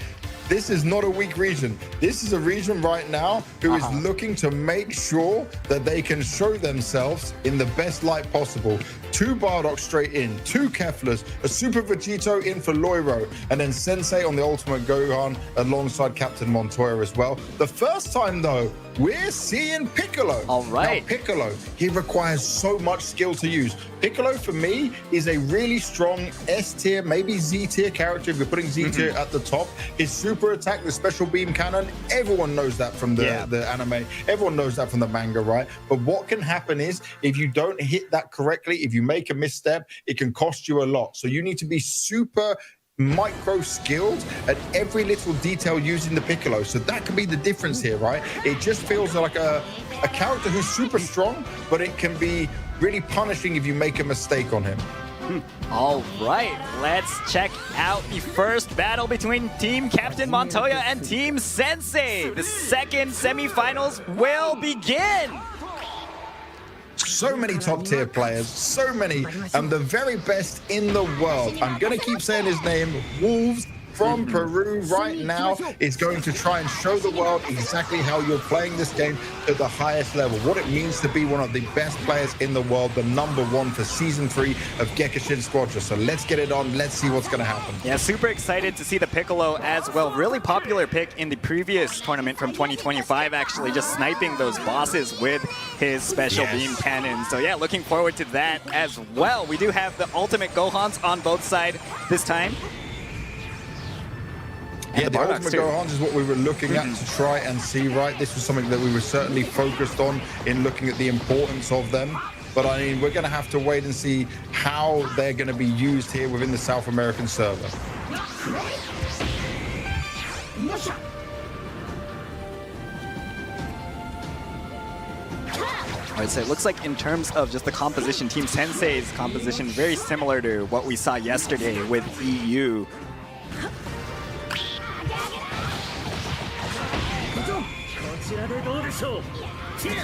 this is not a weak region. This is a region right now who is looking to make sure that they can show themselves in the best light possible. 2 Bardock straight in, 2 Keflers, a Super Vegito in for Loiro, and then Sensei on the Ultimate Gohan alongside Captain Montoya as well. The first time though, we're seeing Piccolo. Now, Piccolo, he requires so much skill to use. Piccolo, for me, is a really strong S tier, maybe Z tier character if you're putting Z tier at the top. His super attack, the special beam cannon, everyone knows that from the anime. Everyone knows that from the manga, right? But what can happen is, if you don't hit that correctly, if you make a misstep, it can cost you a lot. So you need to be super micro skilled at every little detail using the Piccolo. So that could be the difference here, right? It just feels like a character who's super strong, but it can be really punishing if you make a mistake on him. All right, let's check out the first battle between Team Captain Montoya and Team Sensei. The second semifinals will begin. So many top tier players, so many, and the very best in the world. I'm going to keep saying his name, Wolves from Peru right now is going to try and show the world exactly how you're playing this game at the highest level, what it means to be one of the best players in the world, the #1 for Season 3 of Gekishin Squadra. So let's get it on, let's see what's going to happen. Yeah, super excited to see the Piccolo as well. Really popular pick in the previous tournament from 2025, actually, just sniping those bosses with his special beam cannon. So yeah, looking forward to that as well. We do have the ultimate Gohans on both sides this time. Yeah, the Ultimate Gohans is what we were looking at to try and see, right? This was something that we were certainly focused on in looking at the importance of them. But I mean, we're going to have to wait and see how they're going to be used here within the South American server. Alright, so it looks like in terms of just the composition, Team Sensei's composition, very similar to what we saw yesterday with EU.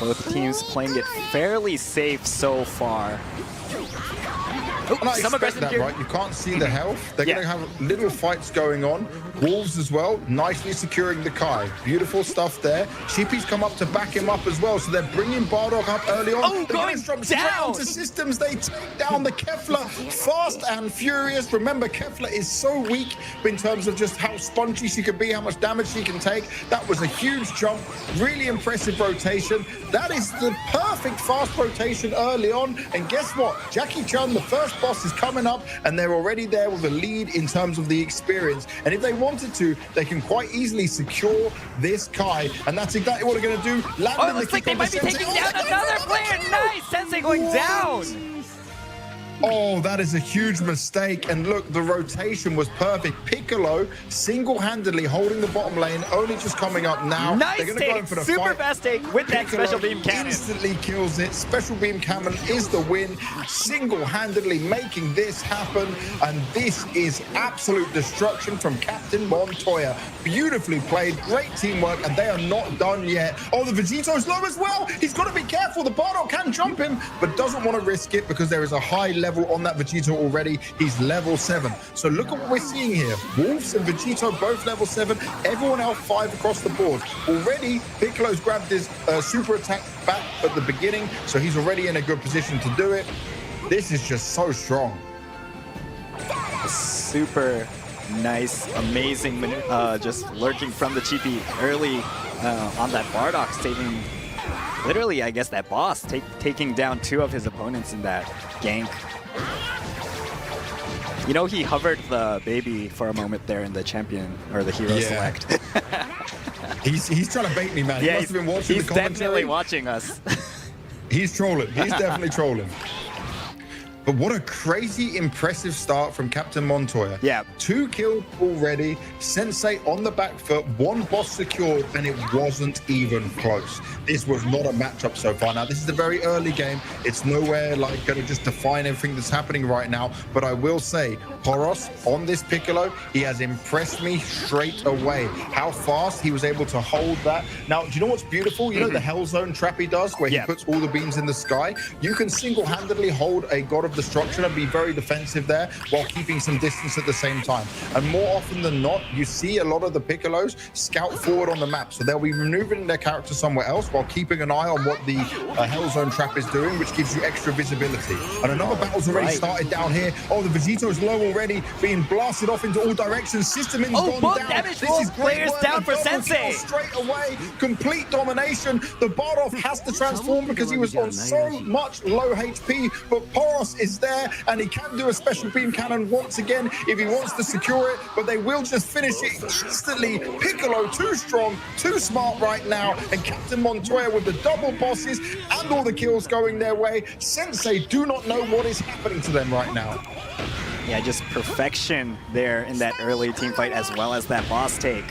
Both teams playing it fairly safe so far. Oh, And I some expect aggressive that, here. right? You can't see the health. They're Yeah. going to have little fights going on. Wolves as well, nicely securing the Kai. Beautiful stuff there. Sheepy's come up to back him up as well, so they're bringing Bardock up early on. Oh, They're going straight down. into systems. They take down the Kefla fast and furious. Remember, Kefla is so weak in terms of just how spongy she can be, how much damage she can take. That was a huge jump. Really impressive rotation. That is the perfect fast rotation early on. And guess what? Jackie Chun, the first boss, is coming up, and they're already there with a lead in terms of the experience. And if they wanted to, they can quite easily secure this Kai. And that's exactly what they're going to do. Land Oh, it in the looks like kick they on might be the Sensei. taking Oh, down they're going another for player. kill. Nice! Sensei going down! Oh, that is a huge mistake. And look, the rotation was perfect. Piccolo single-handedly holding the bottom lane, only just coming up now. Nice They're going to go in take! for the Super fight. fast take with that Piccolo special beam cannon. instantly kills it. Special beam cannon is the win, single-handedly making this happen. And this is absolute destruction from Captain Montoya. Beautifully played, great teamwork, and they are not done yet. Oh, the Vegeto's low as well. He's got to be careful. The Bardock can jump him, but doesn't want to risk it because there is a high level on that Vegito already. He's level 7. So look at what we're seeing here. Wolves and Vegito both level 7. Everyone else 5 across the board. Already, Piccolo's grabbed his super attack back at the beginning, so he's already in a good position to do it. This is just so strong. Super nice, amazing, just lurking from the Cheapy early on that Bardock, saving literally, I guess, that boss, taking down 2 of his opponents in that gank. You know, he hovered the baby for a moment there in the champion or the hero select. He's trying to bait me, man. He must have been watching the he's commentary. definitely watching us. He's trolling. He's definitely trolling. But what a crazy, impressive start from Captain Montoya. Yeah. 2 kills already, Sensei on the back foot, 1 boss secured, and it wasn't even close. This was not a matchup so far. Now, this is a very early game. It's nowhere like going to just define everything that's happening right now. But I will say, Poros on this Piccolo, he has impressed me straight away. How fast he was able to hold that. Now, do you know what's beautiful? You know the Hell Zone trap he does, where he puts all the beams in the sky? You can single-handedly hold a God of Destruction and be very defensive there while keeping some distance at the same time. And more often than not, you see a lot of the Piccolos scout forward on the map. So they'll be maneuvering their character somewhere else while keeping an eye on what the Hell Zone trap is doing, which gives you extra visibility. And another battle's already started down here. Oh, the Vegeto's low already, being blasted off into all directions. System is gone both down. damage This roll is great players work. down A for double Sensei. kill straight away. Complete domination. The Bardock has to transform because he was on so much low HP, but Poros is there, and he can do a special beam cannon once again if he wants to secure it, but they will just finish it instantly. Piccolo too strong, too smart right now, and Captain Montoya with the double bosses and all the kills going their way. Sensei do not know what is happening to them right now. Yeah, just perfection there in that early team fight as well as that boss take.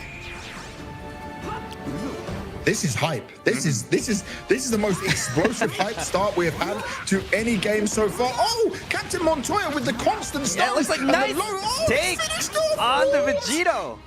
This is hype. This is the most explosive hype start we have had to any game so far. Oh, Captain Montoya with the constant stuns. Yeah, it looks like and the nice low take finished off. on the Oh! Vegito.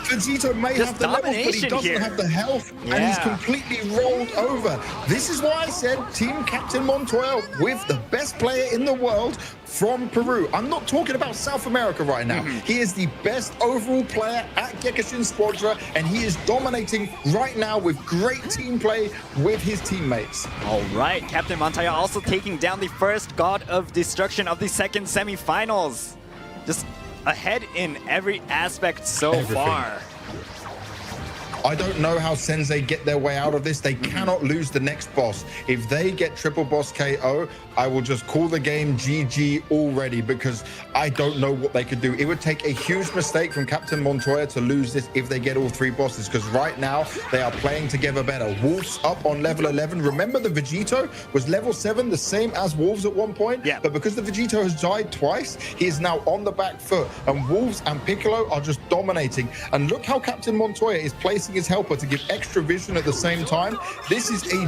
Vegito may Just have the levels, but he domination doesn't here. have the health, and he's Yeah. completely rolled over. This is why I said Team Captain Montoya with the best player in the world from Peru. I'm not talking about South America right now. He is the best overall player at Gekishin Squadra, and he is dominating right now with great team play with his teammates. All right, Captain Montoya also taking down the first God of Destruction of the second semifinals. Just ahead in every aspect so Everything. far. I don't know how Sensei get their way out of this. They cannot lose the next boss. If they get triple boss KO, I will just call the game GG already, because I don't know what they could do. It would take a huge mistake from Captain Montoya to lose this if they get all 3 bosses, because right now they are playing together better. Wolves up on level 11. Remember, the Vegito was level 7, the same as Wolves at one point. Yeah. But because the Vegito has died twice, he is now on the back foot, and Wolves and Piccolo are just dominating. And look how Captain Montoya is placing his helper to give extra vision at the same time. This is a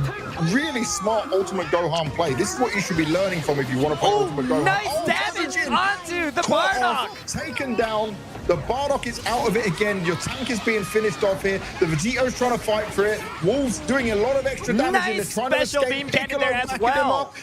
really smart Ultimate Gohan play. This is what you should be learning from if you want to play Ultimate Gohan. Nice Oh, damage! Kazajin! onto the Bardock. Taken down. The Bardock is out of it again. Your tank is being finished off here. The Vegeto's trying to fight for it. Wolves doing a lot of extra damage. Nice Trying to special escape. beam cannon Piccolo there as backing them well. up.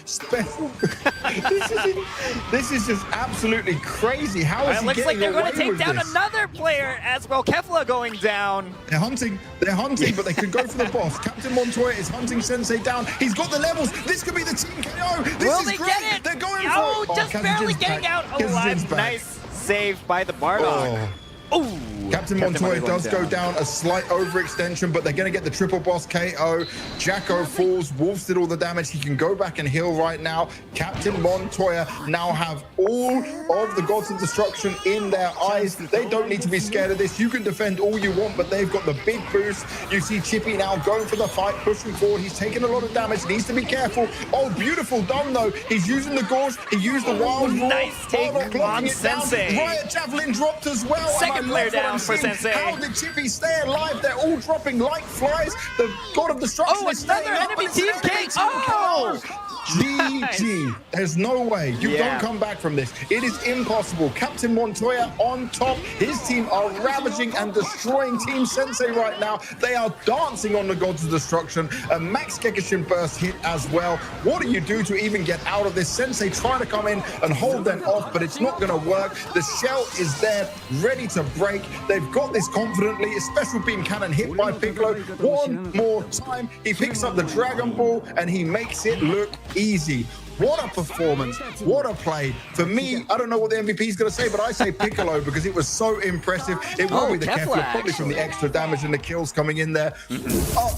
This is just absolutely crazy. How is It he looks like getting they're going away to take with down this? another player as well. Kefla going down. They're hunting, but they could go for the boss. Captain Montoya is hunting Sensei down. He's got the levels. This could be the team KO. This Will is they great. get it? They're going Oh, for it. just barely getting out alive. Nice save by the Bardock. Ooh. Captain Montoya does go down a slight overextension, but they're going to get the triple boss KO. Jacko falls. Wolves did all the damage. He can go back and heal right now. Captain Montoya now have all of the gods of destruction in their eyes. They don't need to be scared of this. You can defend all you want, but they've got the big boost. You see Chippy now going for the fight, pushing forward. He's taking a lot of damage. Needs to be careful. Oh, beautiful done, though. He's using the gorge. He used the wild roar. Nice take on Sensei. Riot Javelin dropped as well. Second player down for Sensei. How did Chippy stay alive? They're all dropping like flies. The God of Destruction is another staying up, enemy but it's an team enemy cake. team Oh! KO. GG. There's no way. You Yeah. don't come back from this. It is impossible. Captain Montoya on top. His team are ravaging and destroying Team Sensei right now. They are dancing on the Gods of Destruction. A Max Gekishin burst hit as well. What do you do to even get out of this? Sensei trying to come in and hold them off, but it's not going to work. The shell is there, ready to break. They've got this confidently. A special beam cannon hit by Piccolo. One more time. He picks up the Dragon Ball and he makes it look easy. What a performance. What a play. For me, I don't know what the MVP is going to say, but I say Piccolo because it was so impressive. It will be the Kefla, probably from the extra damage and the kills coming in there. Oh,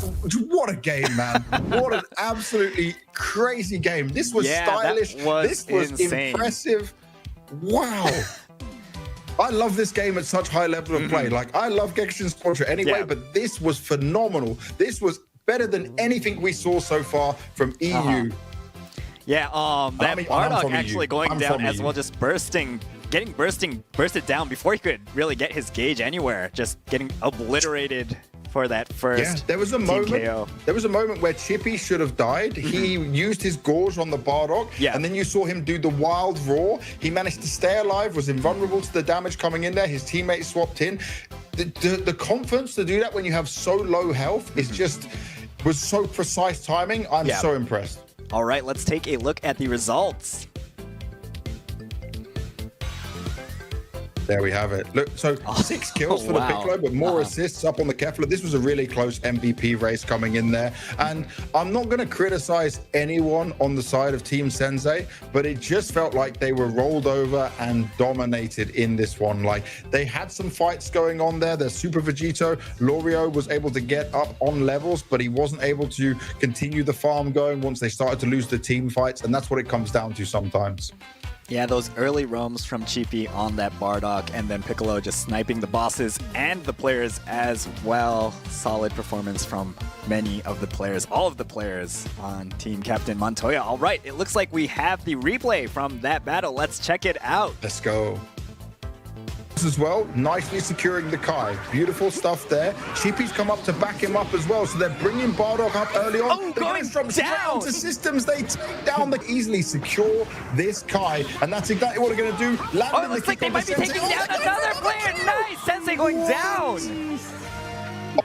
what a game, man. What an absolutely crazy game. This was stylish. This was insane. Impressive. Wow. I love this game at such high level of play. Like, I love Gekishin Squadra anyway, but this was phenomenal. This was better than anything we saw so far from EU. Yeah, that Bardock actually going down as EU. well, just bursted down before he could really get his gauge anywhere, just getting obliterated for that first. Yeah, there was a moment where Chippy should have died. He used his gorge on the Bardock, and then you saw him do the wild roar. He managed to stay alive, was invulnerable to the damage coming in there. His teammates swapped in. The confidence to do that when you have so low health is just was so precise timing. I'm so impressed. All right, let's take a look at the results. There we have it. Look, so 6 kills for the Piccolo, but more assists up on the Kefla. This was a really close MVP race coming in there. And I'm not going to criticize anyone on the side of Team Sensei, but it just felt like they were rolled over and dominated in this one. Like, they had some fights going on there. Their Super Vegito, Lorio, was able to get up on levels, but he wasn't able to continue the farm going once they started to lose the team fights. And that's what it comes down to sometimes. Yeah, those early roams from Chippy on that Bardock, and then Piccolo just sniping the bosses and the players as well. Solid performance from many of the players, all of the players on Team Captain Montoya. All right, it looks like we have the replay from that battle. Let's check it out. Let's go. As well, nicely securing the Kai. Beautiful stuff there. Chippy's come up to back him up as well, so they're bringing Bardock up early on. Oh, going down! To systems, they take down, they easily secure this Kai, and that's exactly what they're going to do. Oh, it looks like they might be taking down another player. Nice! Sensei going down!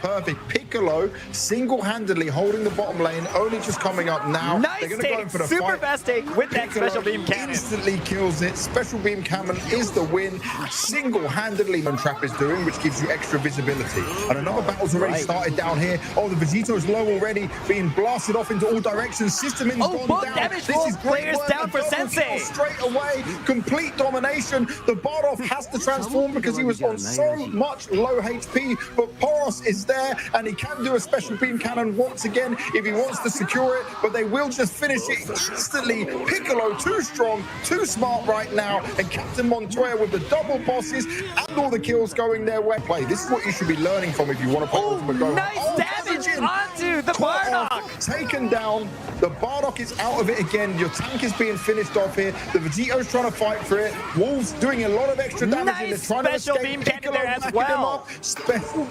Perfect. Piccolo single-handedly holding the bottom lane, only just coming up now. Nice They're going to take. go in for the Super fight. fast take with that Piccolo special beam cannon. Instantly kills it. Special beam cannon is the win. Single-handedly, Trap is doing, which gives you extra visibility. And another battle's already started down here. Oh, the Vegeto's low already, being blasted off into all directions. System in's gone both down. damage, This is both great players work. down for The double Sensei. kill straight away. Complete domination. The Bardock has to transform because he was on so much low HP, but Poros is there, and he can do a special beam cannon once again if he wants to secure it, but they will just finish it instantly. Piccolo too strong, too smart right now, and Captain Montoya with the double bosses and all the kills going their way. This is what you should be learning from if you want to play Ultimate Go. Nice damage in. onto the Caught off, Bardock. taken down. The Bardock is out of it again. Your tank is being finished off here. The Vegito's trying to fight for it. Wolves doing a lot of extra damage in Nice there, trying to special escape. beam cannon Piccolo there as backing him well. up. Special.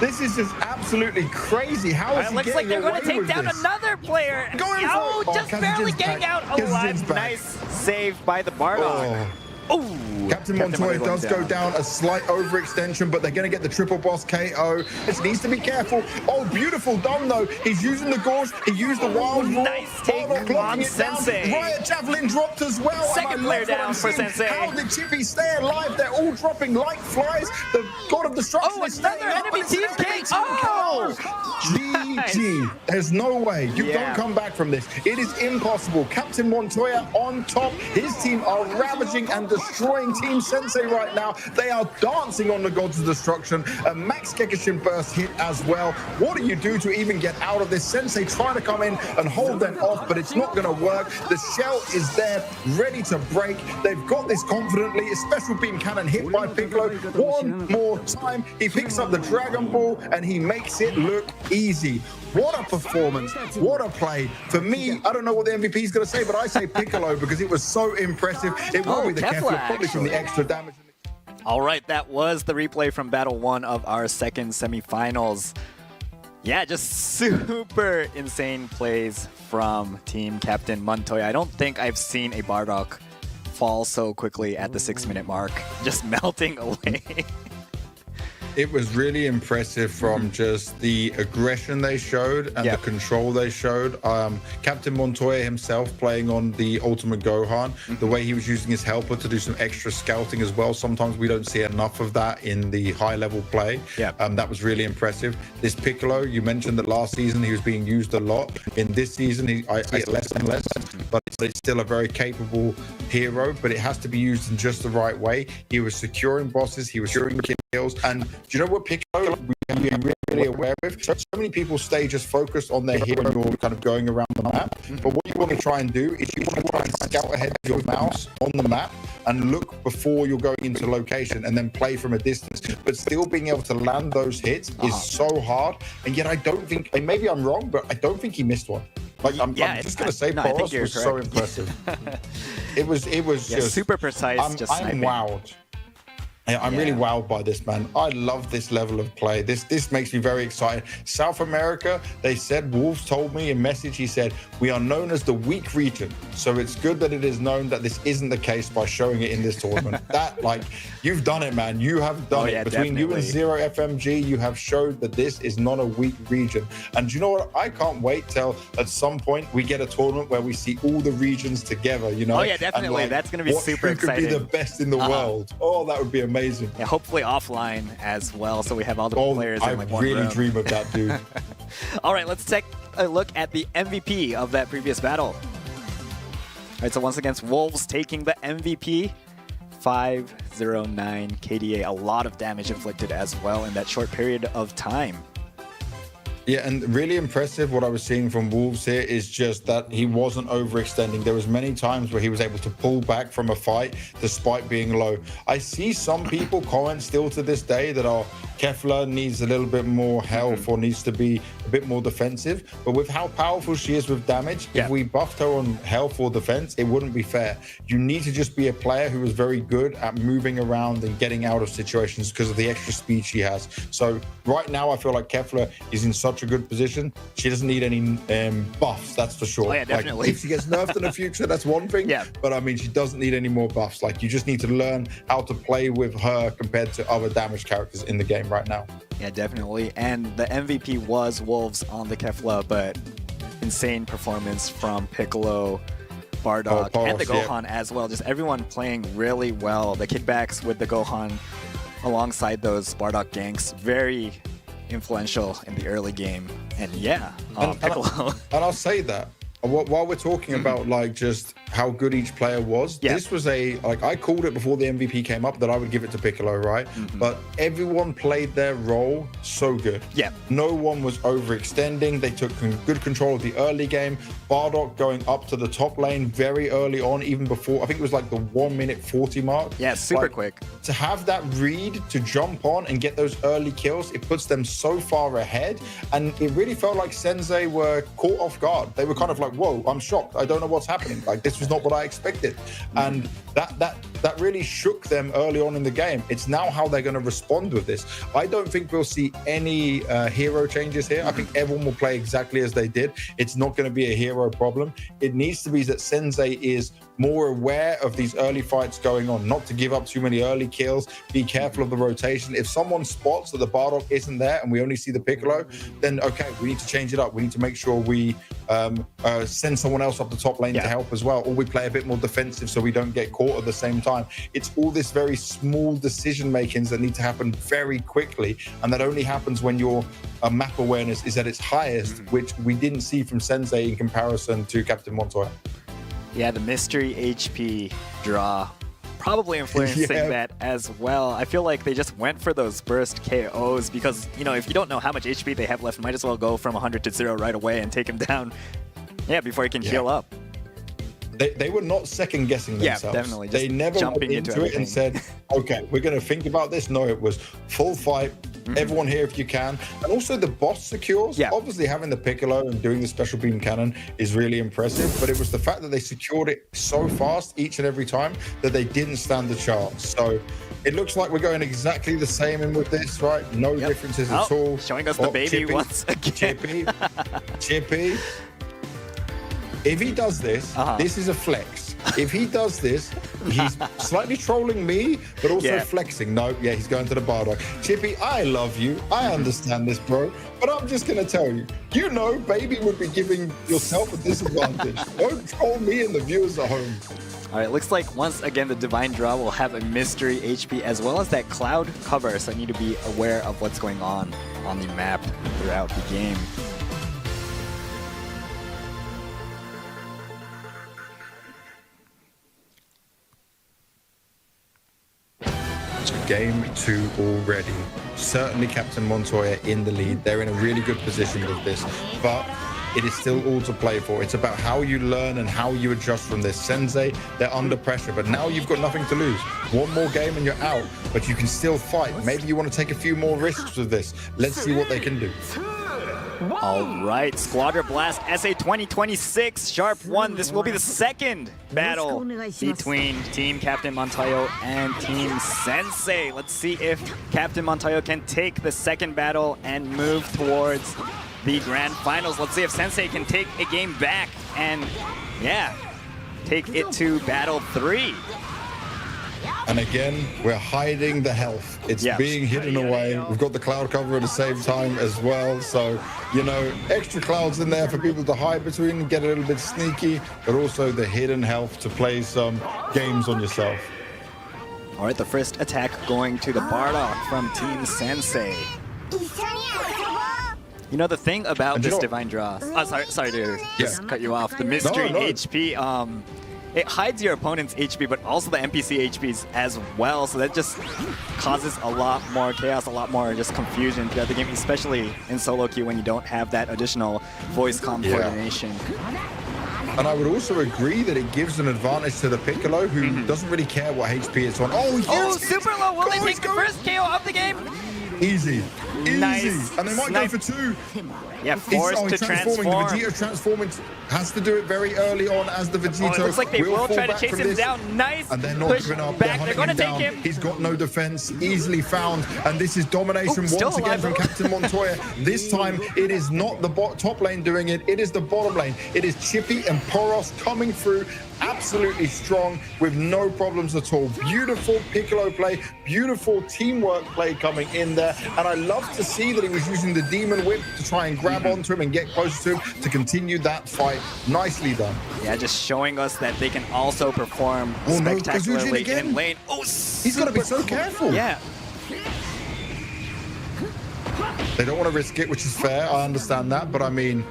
This is just absolutely crazy. How is It he looks like getting they're going away to take with down this? another player. Going for Oh, it. Oh, just Kazazin's barely getting back. out Kazazin's alive. back. Nice save by the Bardock. Oh, Captain Montoya does go down a slight overextension, but they're going to get the triple boss KO. This needs to be careful. Oh, beautiful done, though. He's using the Gorge. He used the Wild Roar. Nice take Bardock on locking it down. Sensei. Riot Javelin dropped as well. And Second I player love what down I'm for seeing. Sensei. How did Chippy stay alive? They're all dropping like flies. The God of Destruction Oh, is staying another up, enemy but it's an team enemy cake. team Oh! GG. There's no way. You Yeah. don't come back from this. It is impossible. Captain Montoya on top. His team are ravaging and destroying Team Sensei right now. They are dancing on the Gods of Destruction. A Max Gekishin burst hit as well. What do you do to even get out of this? Sensei trying to come in and hold them off, but it's not going to work. The shell is there, ready to break. They've got this confidently. A special beam cannon hit by Piccolo. One more time. He picks up the Dragon Ball and he makes it look easy. What a performance. What a play. For me, I don't know what the MVP is going to say, but I say Piccolo because it was so impressive. It will be the Kefla, Kefla, probably from the extra damage. All right, that was the replay from Battle 1 of our second semifinals. Yeah, just super insane plays from Team Captain Montoya. I don't think I've seen a Bardock fall so quickly at the 6-minute mark, just melting away. It was really impressive from just the aggression they showed and the control they showed. Captain Montoya himself playing on the Ultimate Gohan, the way he was using his helper to do some extra scouting as well. Sometimes we don't see enough of that in the high-level play. That was really impressive. This Piccolo, you mentioned that last season he was being used a lot. In this season, I see it less and less, but it's still a very capable hero, but it has to be used in just the right way. He was securing bosses, he was securing kills, and do you know what Piccolo we can be really aware of? So many people stay just focused on their hero and you're kind of going around the map, but what you want to try and do is you want to try and scout ahead of your mouse on the map and look before you're going into location and then play from a distance, but still being able to land those hits is so hard, and yet I don't think, and maybe I'm wrong, but I don't think he missed one. Like I'm just gonna say, Boros was so impressive. It was just super precise. I'm wowed. I'm really wowed by this, man. I love this level of play. This makes me very excited. South America, they said, Wolves told me in message, he said, we are known as the weak region. So it's good that it is known that this isn't the case by showing it in this tournament. That, like, you've done it, man. You have done it. Between you and Zero FMG, you have showed that this is not a weak region. And you know what? I can't wait till at some point we get a tournament where we see all the regions together, you know? Oh, yeah, definitely. Like, that's going to be super exciting. Who could be the best in the world? Oh, that would be amazing. Yeah, hopefully offline as well, so we have all the players in like one room. I really dream of that, dude. All right, let's take a look at the MVP of that previous battle. All right, so once against Wolves taking the MVP, 509 KDA. A lot of damage inflicted as well in that short period of time. Yeah, and really impressive what I was seeing from Wolves here is just that he wasn't overextending. There was many times where he was able to pull back from a fight despite being low. I see some people comment still to this day that Kefla needs a little bit more health or needs to be a bit more defensive. But with how powerful she is with damage, if we buffed her on health or defense, it wouldn't be fair. You need to just be a player who is very good at moving around and getting out of situations because of the extra speed she has. So right now, I feel like Kefla is in such a good position. She doesn't need any buffs, that's for sure. Oh, yeah, definitely. Like, if she gets nerfed in the future, that's one thing. But I mean, she doesn't need any more buffs. Like, you just need to learn how to play with her compared to other damage characters in the game right now. Yeah, definitely. And the MVP was Wolves on the Kefla, but insane performance from Piccolo, Bardock, and the Gohan as well. Just everyone playing really well. The kickbacks with the Gohan alongside those Bardock ganks, very influential in the early game. And Piccolo. And I'll say that. While we're talking about like just how good each player was, this was I called it before the MVP came up that I would give it to Piccolo, right? But everyone played their role so good. Yeah. No one was overextending. They took good control of the early game. Bardock going up to the top lane very early on, even before, I think it was like the 1:40 mark. Yeah, super quick. To have that read to jump on and get those early kills, it puts them so far ahead. And it really felt like Sensei were caught off guard. They were kind of like, whoa, I'm shocked. I don't know what's happening. Like, this was not what I expected. And that really shook them early on in the game. It's now how they're going to respond with this. I don't think we'll see any hero changes here. I think everyone will play exactly as they did. It's not going to be a hero problem. It needs to be that Sensei is more aware of these early fights going on, not to give up too many early kills, be careful of the rotation. If someone spots that the Bardock isn't there and we only see the Piccolo, then okay, we need to change it up. We need to make sure we send someone else up the top lane to help as well, or we play a bit more defensive so we don't get caught at the same time. It's all this very small decision makings that need to happen very quickly, and that only happens when your map awareness is at its highest, which we didn't see from Sensei in comparison to Captain Montoya. Yeah, the mystery HP draw probably influencing that as well. I feel like they just went for those burst KOs because, you know, if you don't know how much HP they have left, might as well go from 100 to 0 right away and take him down, before he can heal up. They were not second guessing themselves. Yeah, definitely. Just they never went into it and said, okay, we're going to think about this. No, it was full fight. Everyone here if you can. And also the boss secures. Obviously having the Piccolo and doing the special beam cannon is really impressive, but it was the fact that they secured it so fast each and every time that they didn't stand the chance. So it looks like we're going exactly the same in with this, right? No differences at all. Showing us the baby Chippy, once again. Chippy. If he does this, this is a flex. If he does this, he's slightly trolling me, but also flexing. No, he's going to the Bardock. Chippy, I love you. I understand this, bro. But I'm just going to tell you, you know, baby would be giving yourself a disadvantage. Don't troll me and the viewers at home. All right, looks like once again the Divine Draw will have a mystery HP as well as that cloud cover, so I need to be aware of what's going on the map throughout the game. Game 2 already. Certainly Captain Montoya in the lead. They're in a really good position with this, but it is still all to play for. It's about how you learn and how you adjust from this. Sensei, they're under pressure, but now you've got nothing to lose. One more game and you're out, but you can still fight. Maybe you want to take a few more risks with this. Let's see what they can do. All right, Squadra Blast SA 2026 Sharp 1. This will be the second battle between Team Captain Montoya and Team Sensei. Let's see if Captain Montoya can take the second battle and move towards the grand finals. Let's see if Sensei can take a game back and, take it to battle 3. And again, we're hiding the health. It's being hidden away. We've got the cloud cover at the same time as well. So, you know, extra clouds in there for people to hide between, get a little bit sneaky, but also the hidden health to play some games on yourself. All right, the first attack going to the Bardock from Team Sensei. You know, the thing about this Divine Draw... Oh, sorry to just cut you off. The mystery HP... it hides your opponent's HP, but also the NPC HPs as well. So that just causes a lot more chaos, a lot more just confusion throughout the game, especially in solo queue when you don't have that additional voice comm coordination. And I would also agree that it gives an advantage to the Piccolo, who doesn't really care what HP it's on. Oh, super low! Will they take the first KO of the game? Easy. Nice. And they might go for 2. Yeah, forced to transform. The Vegeta transforming has to do it very early on as the Vegeta. It looks like they will try to chase him down. Nice. And they're not giving up. They're going to take him. He's got no defense. Easily found. And this is domination once again from Captain Montoya. This time, it is not the top lane doing it. It is the bottom lane. It is Chippy and Poros coming through. Absolutely strong with no problems at all. Beautiful Piccolo play, beautiful teamwork play coming in there. And I love to see that he was using the Demon Whip to try and grab onto him and get closer to him to continue that fight. Nicely done. Yeah, just showing us that they can also perform spectacularly in lane. Oh, he's got to be so careful. Yeah. They don't want to risk it, which is fair. I understand that, but I mean,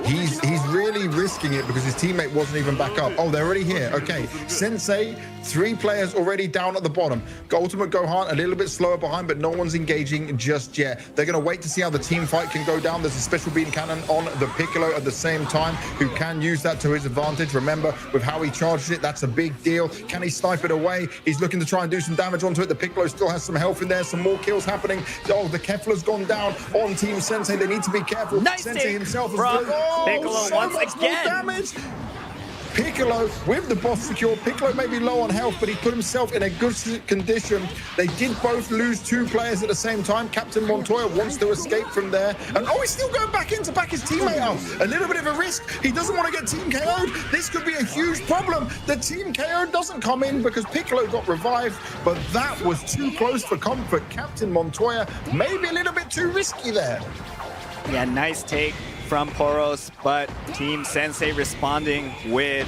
he's really risking it because his teammate wasn't even back up. Oh, they're already here. Okay, Sensei, 3 players already down at the bottom. Ultimate Gohan a little bit slower behind, but no one's engaging just yet. They're going to wait to see how the team fight can go down. There's a special beam cannon on the Piccolo at the same time, who can use that to his advantage. Remember, with how he charges it, that's a big deal. Can he snipe it away? He's looking to try and do some damage onto it. The Piccolo still has some health in there. Some more kills happening. Oh, the Kefla's gone down on Team Sensei. They need to be careful. Nice Sensei himself is Piccolo so once much again. more damage. Piccolo with the boss secure. Piccolo may be low on health, but he put himself in a good condition. They did both lose 2 players at the same time. Captain Montoya wants to escape from there. And oh, he's still going back in to back his teammate up. A little bit of a risk. He doesn't want to get team KO'd. This could be a huge problem. The team KO doesn't come in because Piccolo got revived, but that was too close for comfort. Captain Montoya maybe a little bit too risky there. Yeah, nice take from Poros, but Team Sensei responding with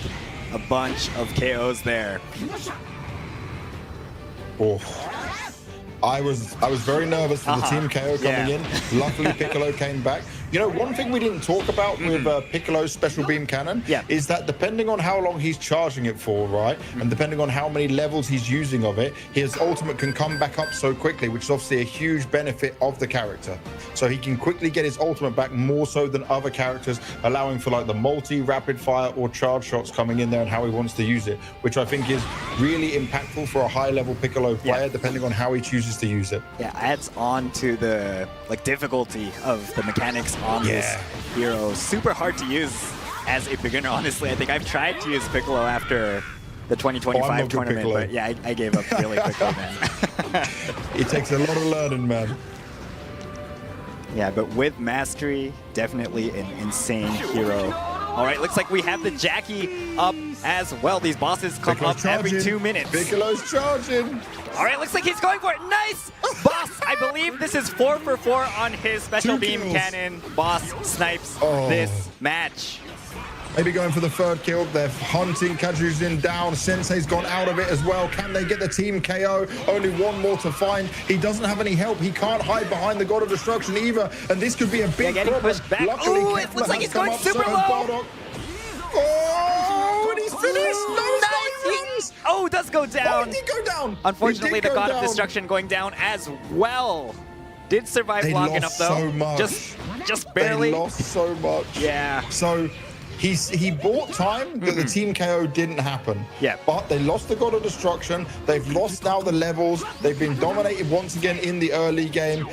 a bunch of KOs there. Oh, I was very nervous for the team KO coming in. Luckily, Piccolo came back. You know, one thing we didn't talk about with Piccolo's special beam cannon is that depending on how long he's charging it for, right, and depending on how many levels he's using of it, his ultimate can come back up so quickly, which is obviously a huge benefit of the character. So he can quickly get his ultimate back more so than other characters, allowing for like the multi, rapid fire, or charge shots coming in there and how he wants to use it, which I think is really impactful for a high-level Piccolo player, depending on how he chooses to use it. Yeah, adds on to the difficulty of the mechanics on this hero. Super hard to use as a beginner, honestly. I think I've tried to use Piccolo after the 2025 tournament, but yeah, I gave up really quickly, man. It takes a lot of learning, man. Yeah, but with mastery, definitely an insane hero. All right, looks like we have the Jackie up as well. These bosses come up every 2 minutes. Piccolo's charging. All right, looks like he's going for it. Nice! Boss, I believe this is 4 for 4 on his special beam cannon. Boss snipes this match. Maybe going for the 3rd kill. They're hunting. Kajuzin down. Sensei's gone out of it as well. Can they get the team KO? Only 1 more to find. He doesn't have any help. He can't hide behind the God of Destruction either. And this could be a big problem. Pushed back. Luckily, ooh, it looks like he's going super low. Bardock. Oh, and he's finished. Nice. Oh, it does go down. Oh, he did go down. Unfortunately, the God of Destruction going down as well. Did survive long enough, though. So much. Just barely. They lost so much. Yeah. So he bought time that the team KO didn't happen. Yeah. But they lost the God of Destruction. They've lost now the levels. They've been dominated once again in the early game.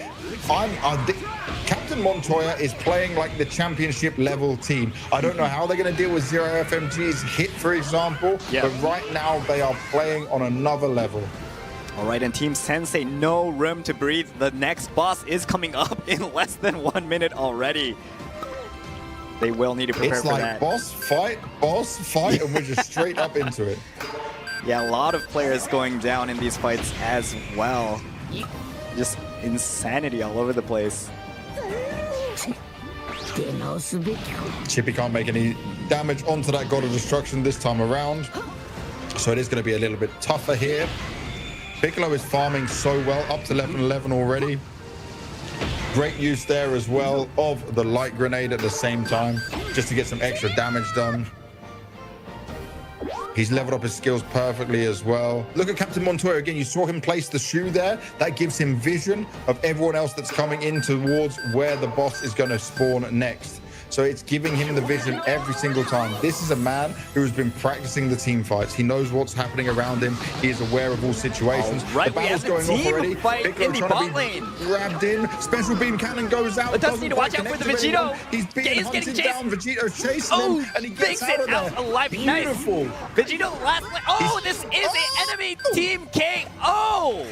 Captain Montoya is playing like the championship level team. I don't know how they're going to deal with Zero FMG's hit, for example. But right now they are playing on another level. All right, and Team Sensei, no room to breathe. The next boss is coming up in less than 1 minute already. They will need to prepare for that. It's like boss fight, and we're just straight up into it. Yeah, a lot of players going down in these fights as well. Just insanity all over the place. Chippy can't make any damage onto that God of Destruction this time around. So it is going to be a little bit tougher here. Piccolo is farming so well, up to level 11 already. Great use there as well of the light grenade at the same time, just to get some extra damage done. He's leveled up his skills perfectly as well. Look at Captain Montoya again. You saw him place the shoe there. That gives him vision of everyone else that's coming in towards where the boss is going to spawn next. So it's giving him the vision every single time. This is a man who has been practicing the team fights. He knows what's happening around him. He is aware of all situations. Right, the battle's going off already. In the bot lane. Grabbed in. Special beam cannon goes out. But does need to watch out for the Vegito. He's being hunted down. Vegito's chasing him, and he gets makes it out alive. Beautiful. Nice. Vegito last lane. Oh, this is an enemy team KO.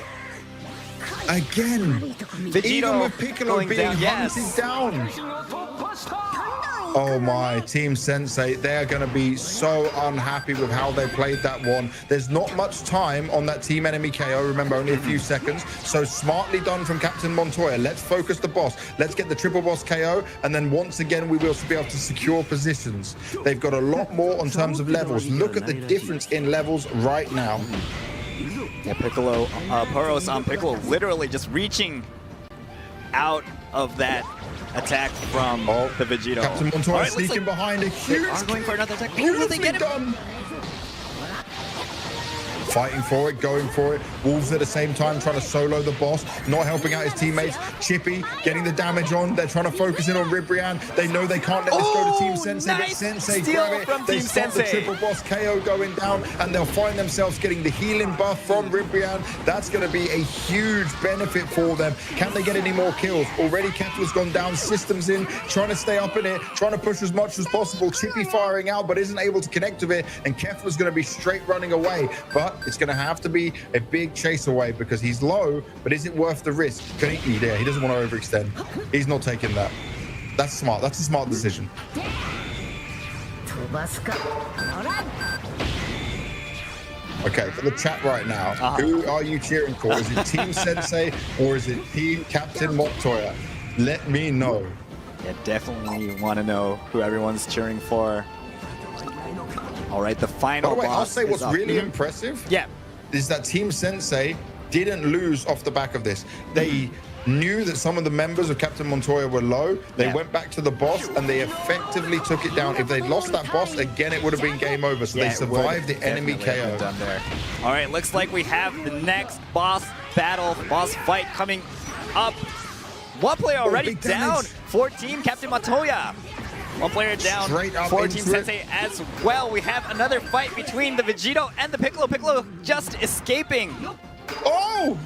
Again, Vegito even with Piccolo being hunted down. Oh my, Team Sensei, they're going to be so unhappy with how they played that one. There's not much time on that team enemy KO, remember, only a few seconds. So smartly done from Captain Montoya. Let's focus the boss. Let's get the triple boss KO, and then once again, we will be able to secure positions. They've got a lot more in terms of levels. Look at the difference in levels right now. Yeah, Piccolo, Poros on Piccolo literally just reaching out of that attack from the Vegito. Captain Montoya All right, looks sneaking behind a they huge. are going for another attack. Oh, will they Beautifully get him? done. Fighting for it, going for it. Wolves at the same time trying to solo the boss, not helping out his teammates. Chippy getting the damage on. They're trying to focus in on Ribrianne. They know they can't let this go to Team Sensei, nice but Sensei steal grab it. from They Team stop the Sensei. triple boss KO going down, and they'll find themselves getting the healing buff from Ribrianne. That's going to be a huge benefit for them. Can they get any more kills? Already Kefla's gone down, systems in, trying to stay up in it, trying to push as much as possible. Chippy firing out, but isn't able to connect with it, and Kefla's going to be straight running away. But it's going to have to be a big chase away because he's low, but is it worth the risk? Can he there? He doesn't want to overextend. He's not taking that. That's smart. That's a smart decision. Okay, for the chat right now, who are you cheering for? Is it Team Sensei or is it Team Captain Montoya? Let me know. Yeah, definitely want to know who everyone's cheering for. All right, the By final the way, I'll boss say what's is up. really impressive Yeah. is that Team Sensei didn't lose off the back of this. They knew that some of the members of Captain Montoya were low. They went back to the boss and they effectively took it down. If they'd lost that boss, again, it would have been game over. So Yeah, they it would survived the enemy definitely have KO. been done there. All right, looks like we have the next boss battle, boss fight coming up. One player already big down damage. for Team Captain Montoya. One player down Straight up for into Team it. Sensei as well. We have another fight between the Vegito and the Piccolo. Piccolo just escaping. Oh!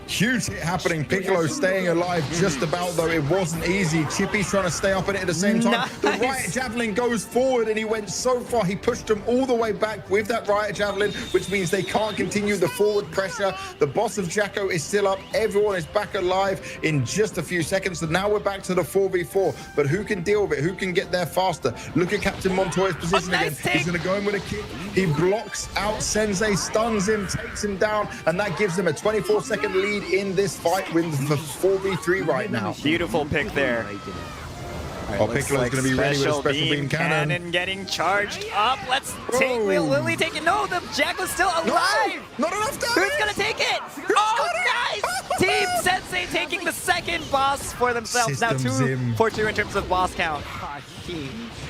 Huge hit happening. Piccolo staying alive just about, though it wasn't easy. Chippy's trying to stay up in it at the same time. Nice. The Riot Javelin goes forward and he went so far. He pushed them all the way back with that Riot Javelin, which means they can't continue the forward pressure. The boss of Jacko is still up. Everyone is back alive in just a few seconds. So now we're back to the 4v4. But who can deal with it? Who can get there faster? Look at Captain Montoya's position nice again. take. He's going to go in with a kick. He blocks out Sensei, stuns him, takes him down, and that gives them a 24-second lead in this fight with the 4v3 right now. Beautiful pick there. All right, looks Piccolo's gonna be ready with a special beam cannon. getting charged up. Let's take. Will Lily take it? No, the Jacko's still alive. Not enough damage. Who's gonna take it? Oh, nice! Team Sensei taking the second boss for themselves. System now 2 Zim. for 2 in terms of boss count.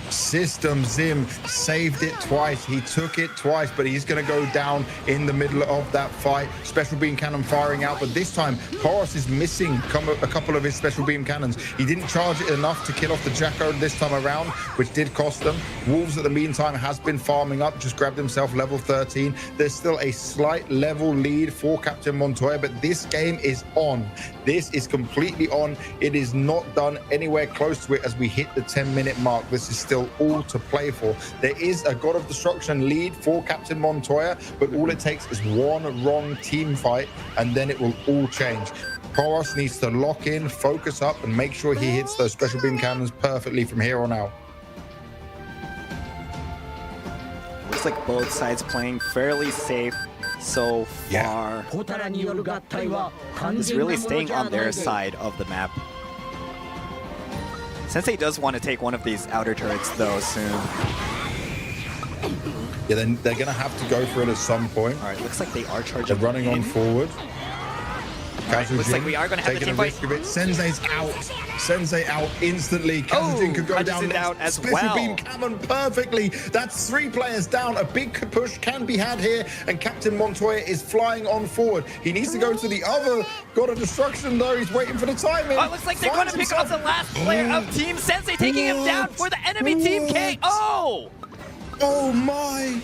System Zim saved it twice. He took it twice, but he's going to go down in the middle of that fight. Special beam cannon firing out, but this time Horace is missing a couple of his special beam cannons. He didn't charge it enough to kill off the Jacko this time around, which did cost them. Wolves at the meantime has been farming up, just grabbed himself level 13. There's still a slight level lead for Captain Montoya, but this game is on. This is completely on. It is not done anywhere close to it as we hit the 10-minute mark. This is still all to play for. There is a God of Destruction lead for Captain Montoya, but all it takes is one wrong team fight and then it will all change. Horace needs to lock in, focus up, and make sure he hits those special beam cannons perfectly from here on out. Looks like both sides playing fairly safe so far. Is really staying on their side of the map. Sensei does want to take one of these outer turrets though soon. Yeah, then they're going to have to go for it at some point. All right, looks like they are charging. They're running on in. forward. Right, looks like we are gonna have the taking team a risk fight. of it. Sensei's out. Sensei out instantly. Kazujin could go Hutchinson down out next. as Special well. beam cannon perfectly. That's 3 players down. A big push can be had here, and Captain Montoya is flying on forward. He needs to go to the other God of Destruction, though. He's waiting for the timing. Oh, it looks like they're going to pick off the last player of Team Sensei, taking him down for the enemy Team KO. Oh my!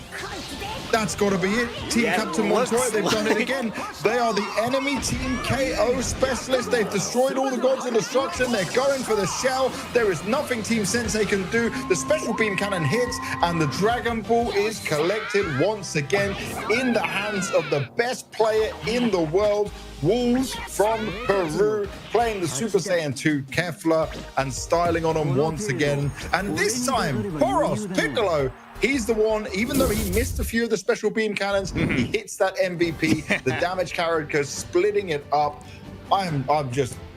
That's got to be it. Team Yeah, Captain looks Montoya, they've done it like- again. They are the enemy Team KO specialists. They've destroyed all the gods of destruction. They're going for the shell. There is nothing Team Sensei can do. The special beam cannon hits, and the Dragon Ball is collected once again in the hands of the best player in the world. Wolves from Peru playing the Super Saiyan 2 Kefla and styling on them once again. And this time, Horace Piccolo, he's the one, even though he missed a few of the special beam cannons, he hits that MVP, the damage character splitting it up.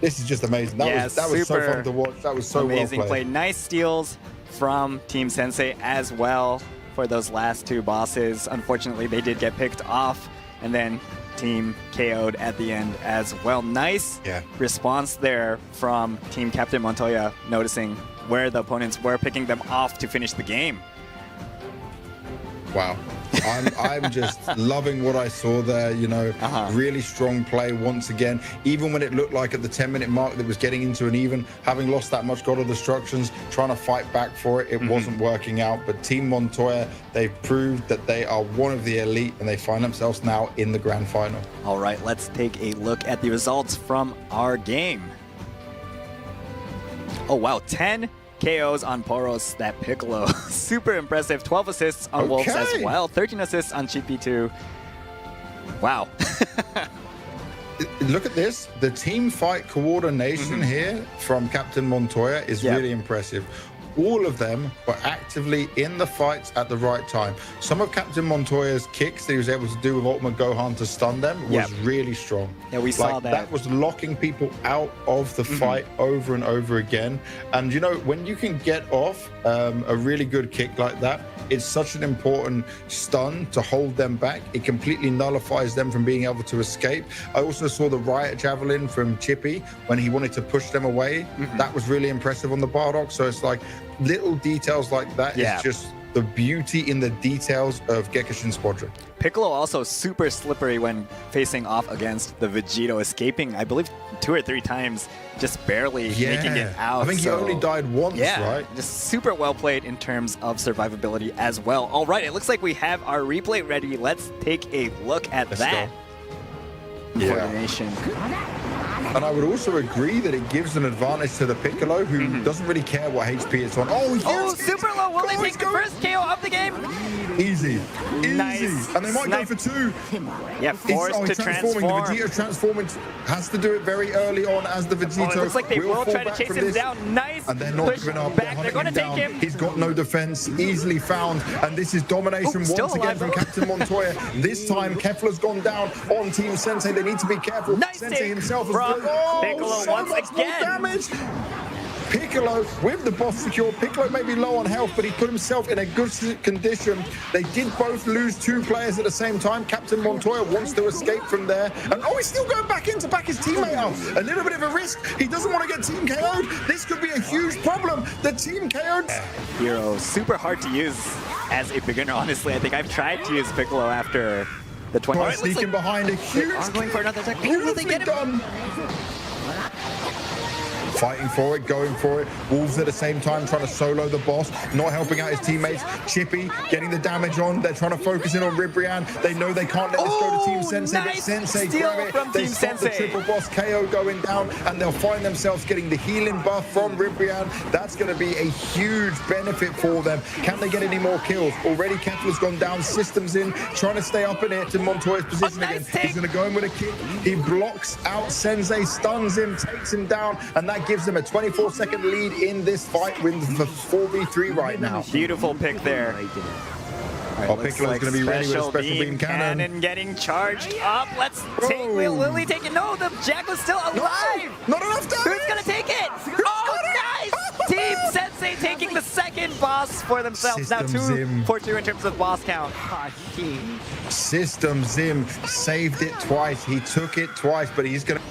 This is just amazing. That was so super fun to watch. That was so amazing well play. played. Nice steals from Team Sensei as well for those last 2 bosses. Unfortunately, they did get picked off and then team KO'd at the end as well. Nice response there from Team Captain Montoya, noticing where the opponents were, picking them off to finish the game. Wow. I'm just loving what I saw there, you know, really strong play once again. Even when it looked like at the 10-minute mark that was getting into an even, having lost that much God of Destructions, trying to fight back for it, it wasn't working out. But Team Montoya, they've proved that they are one of the elite, and they find themselves now in the grand final. All right, let's take a look at the results from our game. Oh wow, 10 KOs on Poros, that Piccolo. Super impressive. 12 assists on Wolves as well. 13 assists on Chippy too. Wow. Look at this. The team fight coordination here from Captain Montoya is really impressive. All of them were actively in the fights at the right time. Some of Captain Montoya's kicks that he was able to do with Ultimate Gohan to stun them was really strong. Yeah, we saw that. That was locking people out of the fight over and over again. And you know, when you can get off a really good kick like that, it's such an important stun to hold them back. It completely nullifies them from being able to escape. I also saw the Riot Javelin from Chippy when he wanted to push them away. That was really impressive on the Bardock. So it's like little details like that is just the beauty in the details of Gekishin Squadra. Piccolo also super slippery when facing off against the Vegito, escaping, I believe, 2 or 3 times, just barely making it out. I think he only died once, right? Just super well played in terms of survivability as well. All right, it looks like we have our replay ready. Let's take a look at that. Coordination. And I would also agree that it gives an advantage to the Piccolo, who doesn't really care what HP it's on. Oh, super low. Will they take the first KO of the game? Easy. Nice. And they might go for 2. Yeah, forced to transform. The Vegito transforming has to do it very early on as the Vegito. It looks like they will try to chase him down. Nice. And they're not giving up. They're going to take him. He's got no defense, easily found. And this is domination once again from Captain Montoya. This time, Kefla's gone down on Team Sensei. They need to be careful. Nice Sensei himself is Piccolo once again. Damage. Piccolo with the boss secure. Piccolo may be low on health, but he put himself in a good condition. They did both lose 2 players at the same time. Captain Montoya wants to escape from there. And he's still going back in to back his teammate up. A little bit of a risk. He doesn't want to get team KO'd. This could be a huge problem. The team KO'd. Hero, super hard to use as a beginner, honestly. I think I've tried to use Piccolo after the 20. Sneaking behind a huge. Going for another attack. Will they get him? Fighting for it, going for it. Wolves at the same time trying to solo the boss, not helping out his teammates. Chippy getting the damage on. They're trying to focus in on Ribrianne. They know they can't let this go to Team Sensei. Nice But Sensei steal grab it. from They Team stop Sensei. the triple boss KO going down, and they'll find themselves getting the healing buff from Ribrianne. That's going to be a huge benefit for them. Can they get any more kills? Already Kefla's gone down, systems in, trying to stay up in it to Montoya's position again. He's going to go in with a kick. He blocks out Sensei, stuns him, takes him down, and that gives them a 24-second lead in this fight with the 4v3 right now. Beautiful pick there. Piccolo's going to be ready with a special beam cannon. Getting charged up. Let's take. Will Lily take it? No, the Jacko's still alive. Not enough damage. Who's going to take it? Oh, nice! Team Sensei taking the second boss for themselves. System now 2 Zim. for 2 in terms of boss count. System Zim saved it twice. He took it twice, but he's going to.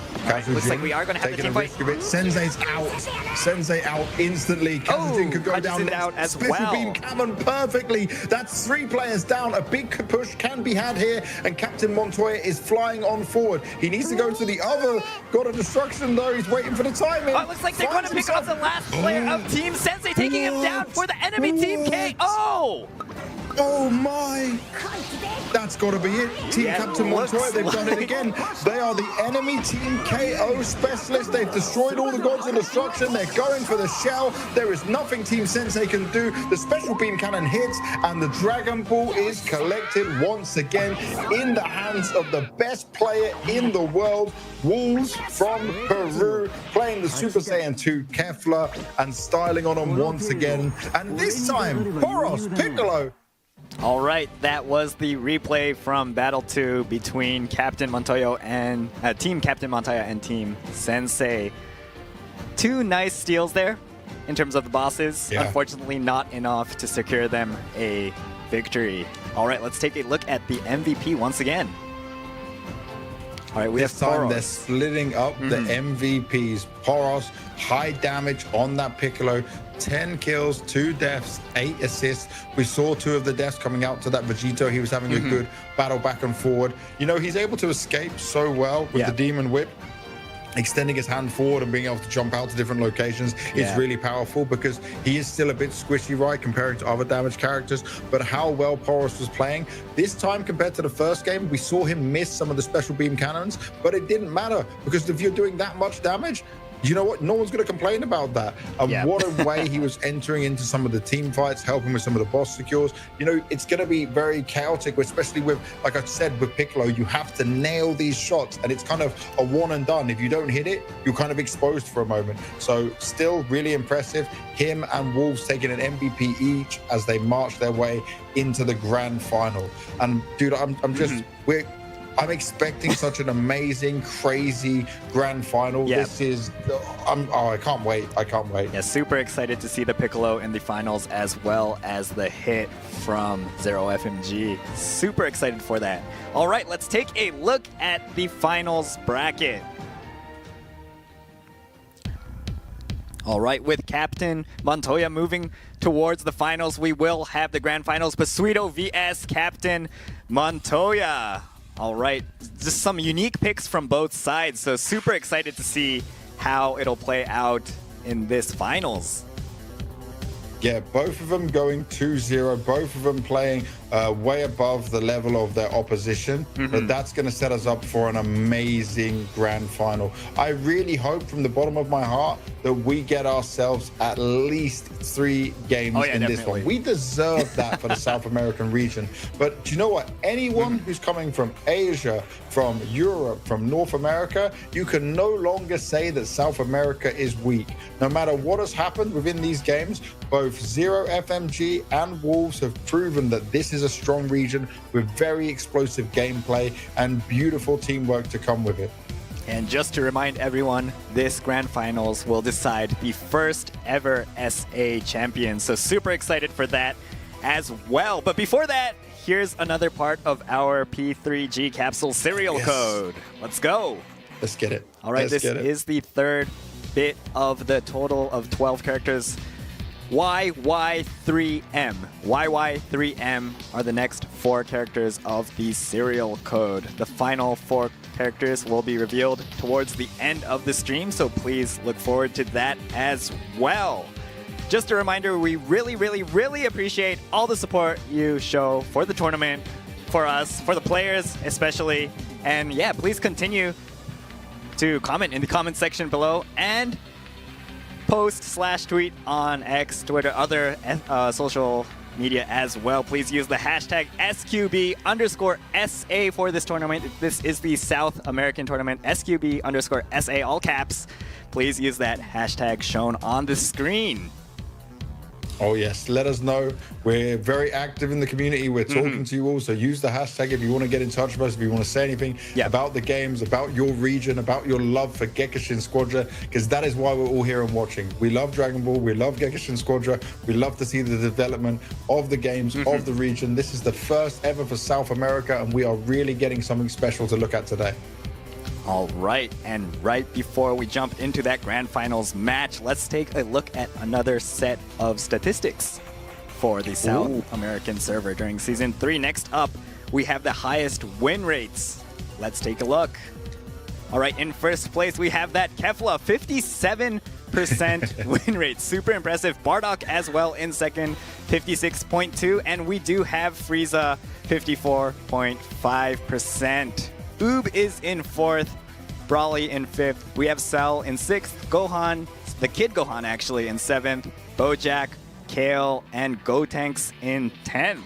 Looks like we are going to have the team fight. Sensei's out. Sensei out instantly. Kazujin could go down out as Special well. beam cannon perfectly. That's 3 players down. A big push can be had here, and Captain Montoya is flying on forward. He needs to go to the other God of Destruction, though. He's waiting for the timing. Oh, it looks like they're going to pick up the last player of Team Sensei, taking him down for the enemy Team KO. Oh my! That's got to be it. Team Captain Montoya, they've done it again. They are the enemy Team KO specialists. They've destroyed all the gods of destruction. They're going for the shell. There is nothing Team Sensei can do. The special beam cannon hits, and the Dragon Ball is collected once again in the hands of the best player in the world, Wolves from Peru, playing the Super Saiyan 2 Kefla and styling on them once again. And this time, Poros, Piccolo. All right, that was the replay from Battle 2 between Captain Montoya and Team Captain Montoya and Team Sensei. 2 nice steals there in terms of the bosses. Unfortunately, not enough to secure them a victory. All right, let's take a look at the MVP once again. All right, we This have time they're Poros. splitting up the MVPs. Poros, high damage on that Piccolo. 10 kills, 2 deaths, 8 assists. We saw 2 of the deaths coming out to that Vegito. He was having a good battle back and forward. You know, he's able to escape so well with the Demon Whip. Extending his hand forward and being able to jump out to different locations is really powerful because he is still a bit squishy, right, comparing to other damage characters. But how well Poros was playing this time compared to the first game, we saw him miss some of the special beam cannons, but it didn't matter because if you're doing that much damage, you know what? No one's going to complain about that. And what a way he was entering into some of the team fights, helping with some of the boss secures. You know, it's going to be very chaotic, especially with, like I said, with Piccolo, you have to nail these shots and it's kind of a one and done. If you don't hit it, you're kind of exposed for a moment. So still really impressive. Him and Wolves taking an MVP each as they march their way into the grand final. And dude, I'm just, I'm expecting such an amazing, crazy grand final. This is, I can't wait. I can't wait. Yeah, super excited to see the Piccolo in the finals as well as the hit from Zero FMG. Super excited for that. All right, let's take a look at the finals bracket. All right, with Captain Montoya moving towards the finals, we will have the grand finals. Pasuito vs Captain Montoya. All right, just some unique picks from both sides, so super excited to see how it'll play out in this finals. Yeah, both of them going 2-0, both of them playing way above the level of their opposition. But that's going to set us up for an amazing grand final. I really hope from the bottom of my heart that we get ourselves at least 3 games in this one. We deserve that for the South American region. But do you know what? Anyone who's coming from Asia, from Europe, from North America, you can no longer say that South America is weak. No matter what has happened within these games, both Zero FMG and Wolves have proven that this is a strong region with very explosive gameplay and beautiful teamwork to come with it. And just to remind everyone, this grand finals will decide the first ever SA champion. So super excited for that as well. But before that, here's another part of our P3G capsule serial code. Let's go. Let's get it. All right, this is the third bit of the total of 12 characters. YY3M. YY3M are the next 4 characters of the serial code. The final 4 characters will be revealed towards the end of the stream, so please look forward to that as well. Just a reminder, we really appreciate all the support you show for the tournament, for us, for the players especially. And yeah, please continue to comment in the comment section below and post/tweet on X, Twitter, other social media as well. Please use the hashtag SQB_SA for this tournament. This is the South American tournament, SQB_SA, all caps. Please use that hashtag shown on the screen. Oh yes, let us know. We're very active in the community. We're talking to you all, so use the hashtag if you want to get in touch with us, if you want to say anything about the games, about your region, about your love for Gekishin Squadra, because that is why we're all here and watching. We love Dragon Ball, we love Gekishin Squadra, we love to see the development of the games, of the region. This is the first ever for South America, and we are really getting something special to look at today. All right, and right before we jump into that grand finals match, let's take a look at another set of statistics for the South American server during Season 3. Next up, we have the highest win rates. Let's take a look. All right, in first place, we have that Kefla, 57% win rate. Super impressive. Bardock as well in second, 56.2%. And we do have Frieza, 54.5%. Oob is in fourth, Brawly in fifth. We have Cell in sixth, Gohan, the Kid Gohan actually, in seventh, Bojack, Kale, and Gotenks in 10th.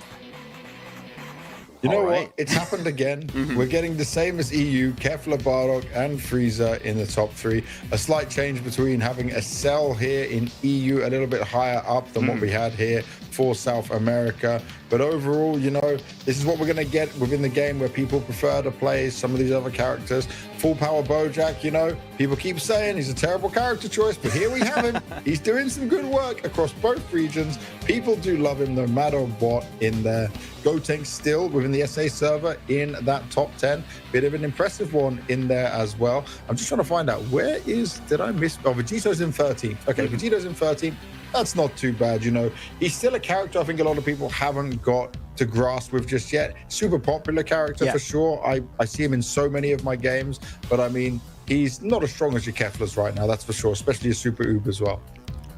You know what? It's happened again. We're getting the same as EU, Kefla, Bardock, and Frieza in the top 3. A slight change between having a Cell here in EU a little bit higher up than what we had here for South America. But overall, you know, this is what we're going to get within the game where people prefer to play some of these other characters. Full power Bojack, you know, people keep saying he's a terrible character choice, but here we have him. He's doing some good work across both regions. People do love him no matter what in there. Gotenks still within the SA server in that top 10. Bit of an impressive one in there as well. I'm just trying to find out did I miss? Oh, Vegito's in 13th. Okay, Vegito's in 13th. That's not too bad, you know. He's still a character I think a lot of people haven't got to grasp with just yet. Super popular character for sure. I see him in so many of my games, but I mean, he's not as strong as your Keflas right now, that's for sure, especially a Super Oob as well.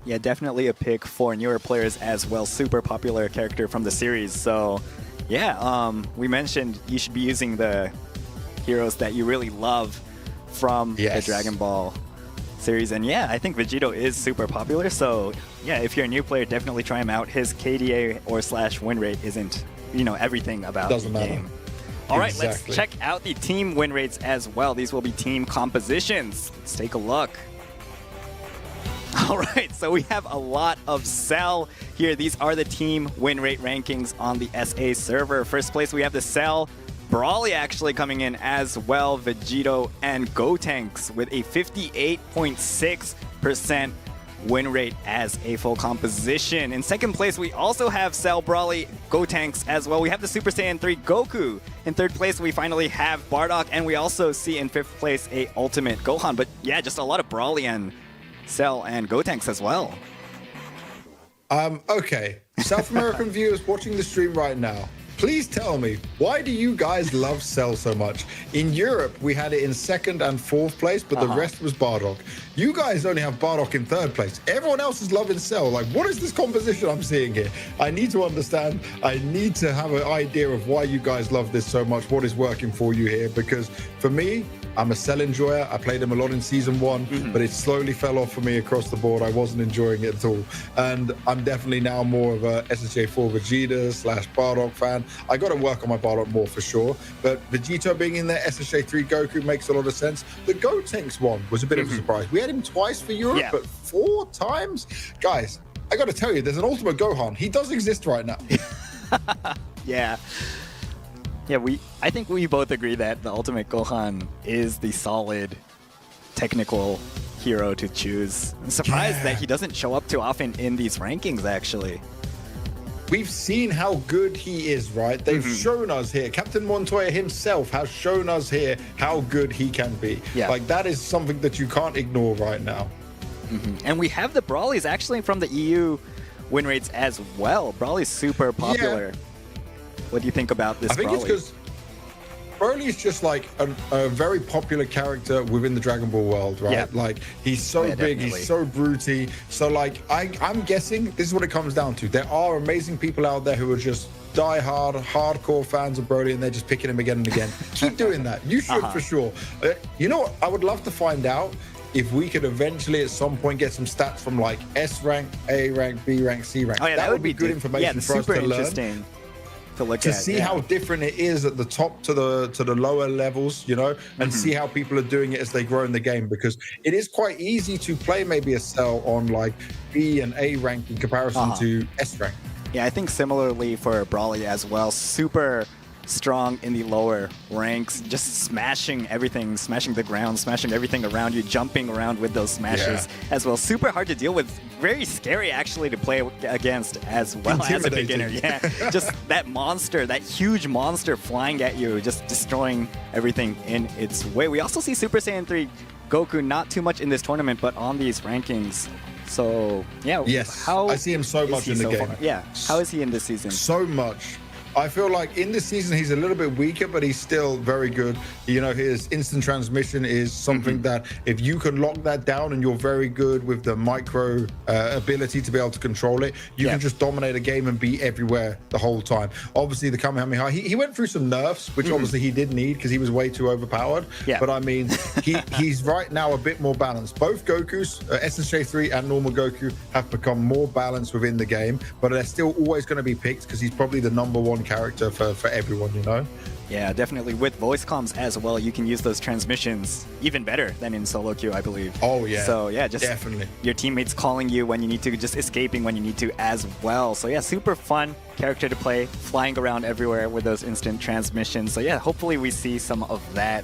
Yeah, definitely a pick for newer players as well. Super popular character from the series. So, yeah, we mentioned you should be using the heroes that you really love from the Dragon Ball series. And yeah, I think Vegito is super popular. So, yeah, if you're a new player, definitely try him out. His KDA or / win rate isn't, you know, everything about the game. All right, let's check out the team win rates as well. These will be team compositions. Let's take a look. All right, so we have a lot of Cell here. These are the team win rate rankings on the SA server. First place, we have the Cell. Brawly actually coming in as well. Vegito and Gotenks with a 58.6% win rate as a full composition. In second place, we also have Cell, Brawly, Gotenks as well. We have the Super Saiyan 3 Goku. In third place, we finally have Bardock, and we also see in fifth place a Ultimate Gohan. But yeah, just a lot of Brawly and Cell and Gotenks as well. Okay, South American viewers watching the stream right now, please tell me, why do you guys love Cell so much? In Europe, we had it in second and fourth place, but the rest was Bardock. You guys only have Bardock in third place. Everyone else is loving Cell. Like, what is this composition I'm seeing here? I need to understand. I need to have an idea of why you guys love this so much, what is working for you here, because for me, I'm a Cell enjoyer. I played him a lot in Season 1, but it slowly fell off for me across the board. I wasn't enjoying it at all. And I'm definitely now more of a SSJ4 Vegeta / Bardock fan. I got to work on my Bardock more for sure. But Vegito being in there, SSJ3 Goku makes a lot of sense. The Gotenks one was a bit of a surprise. We had him twice for Europe, but 4 times? Guys, I got to tell you, there's an Ultimate Gohan. He does exist right now. Yeah. Yeah, I think we both agree that the Ultimate Gohan is the solid technical hero to choose. I'm surprised that he doesn't show up too often in these rankings, actually. We've seen how good he is, right? They've shown us here. Captain Montoya himself has shown us here how good he can be. Yeah. Like, that is something that you can't ignore right now. And we have the Brawlies actually from the EU win rates as well. Brawly's super popular. Yeah. What do you think about this Brawly? I think it's because Broly is just like a very popular character within the Dragon Ball world, right? Yeah. Like, he's so big, he's so brutey. So, like, I'm guessing this is what it comes down to. There are amazing people out there who are just die-hard, hardcore fans of Broly, and they're just picking him again and again. Keep doing that. You should for sure. You know what? I would love to find out if we could eventually at some point get some stats from like S rank, A rank, B rank, C rank. Oh, yeah, that would be good information for us to learn. Interesting. To see how different it is at the top to the lower levels, you know, and see how people are doing it as they grow in the game, because it is quite easy to play maybe a Cell on like B and A rank in comparison to S rank. Yeah, I think similarly for Brawly as well. Super strong in the lower ranks, just smashing everything, smashing the ground, smashing everything around you, jumping around with those smashes as well. Super hard to deal with, very scary actually to play against as well as a beginner. Yeah, just that monster, that huge monster flying at you, just destroying everything in its way. We also see Super Saiyan 3 Goku not too much in this tournament, but on these rankings. So yeah, how I see him so much in the game. Far? Yeah, how is he in this season? So much. I feel like in this season he's a little bit weaker, but he's still very good. You know, his instant transmission is something that if you can lock that down and you're very good with the micro ability to be able to control it, you can just dominate a game and be everywhere the whole time. Obviously, the Kamehameha, he went through some nerfs, which obviously he did need because he was way too overpowered. Yeah. But I mean, he's right now a bit more balanced. Both Gokus, SSJ3 and normal Goku, have become more balanced within the game, but they're still always going to be picked because he's probably the #1 character for everyone, you know? Yeah, definitely. With voice comms as well, you can use those transmissions even better than in solo queue, I believe. Oh, yeah. So, yeah, just definitely your teammates calling you when you need to, just escaping when you need to as well. So, yeah, super fun character to play, flying around everywhere with those instant transmissions. So, yeah, hopefully we see some of that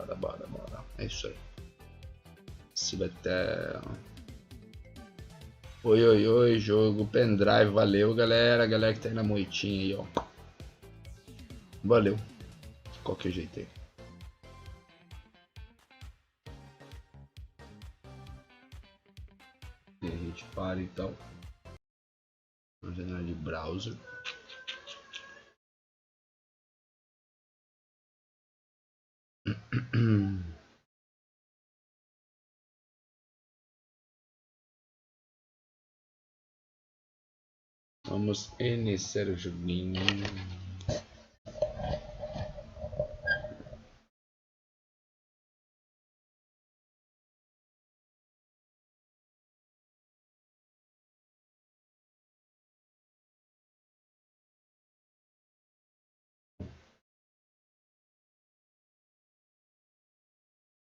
É isso aí. Cibetel. Oi, oi, oi, jogo, pendrive, valeu galera, galera que tá aí na moitinha aí, ó. Valeu, de qualquer jeito aí. E a gente para então na janela de browser. Vamos iniciar o joguinho.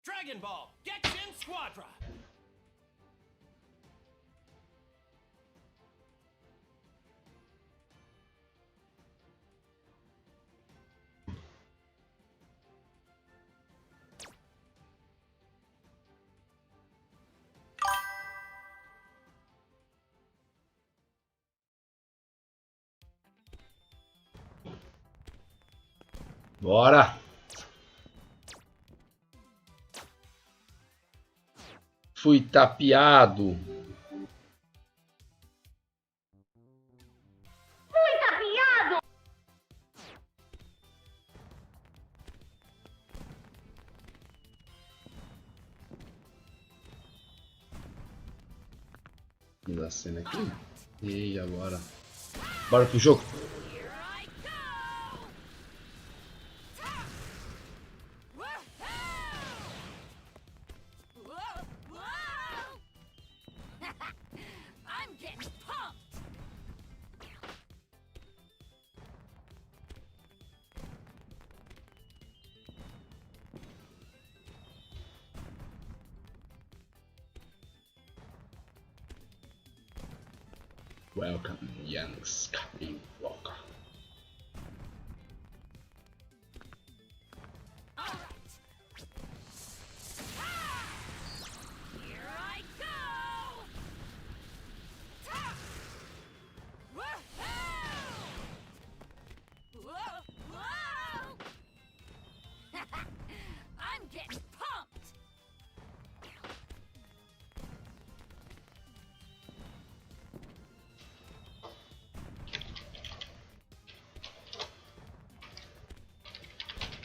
Dragon Ball Gekishin Squadra. Bora! Fui tapeado. Da cena aqui. E agora? Bora pro jogo. I'm getting pumped. Welcome, young Skywalker. All right. Here I go. Whoa, whoa. I'm getting pumped. All right.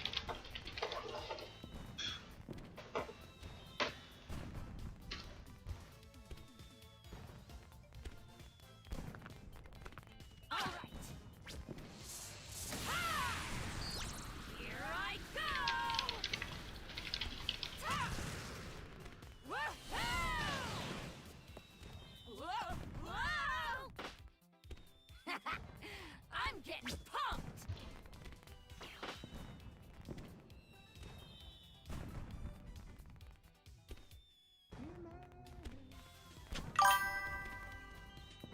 Here I go. Whoa, whoa. I'm getting pumped.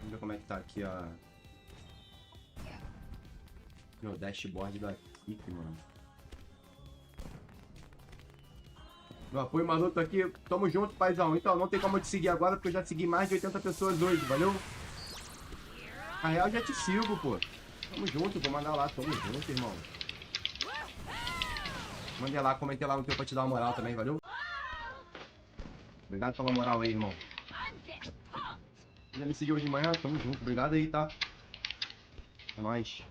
Vamos ver como é que tá aqui o dashboard da equipe, mano. Meu apoio maroto aqui, tamo junto, paizão. Então, não tem como eu te seguir agora, porque eu já segui mais de 80 pessoas hoje, valeu? Na real, eu já te sigo, pô. Tamo junto, vou mandar lá, tamo junto, irmão. Mandei lá, comentei lá no teu pra te dar uma moral também, valeu? Obrigado pela moral aí, irmão. Já me seguiu hoje de manhã, tamo junto, obrigado aí, tá? É nóis.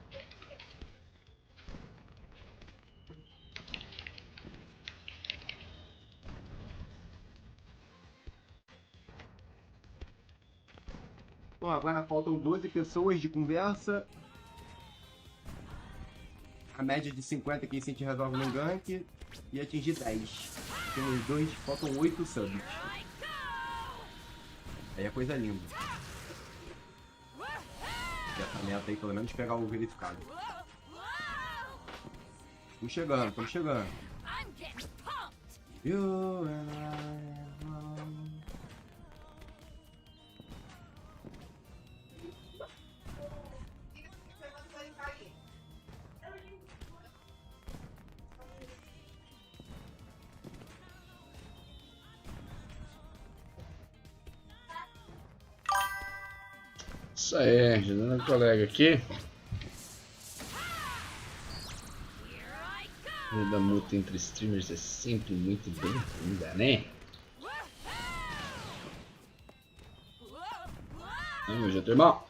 Bom, agora faltam 12 pessoas de conversa. A média de 50 que a gente resolve no gank. E atingir 10. Temos 2, faltam 8 subs. Aí é coisa linda. E essa meta aí, pelo menos pegar o verificado. Estamos chegando, estamos chegando. I'm getting pumped. You and I alone. Isso aí, ajudando o colega aqui. A multa entre streamers é sempre muito bem-vinda, né? Vamos junto, irmão.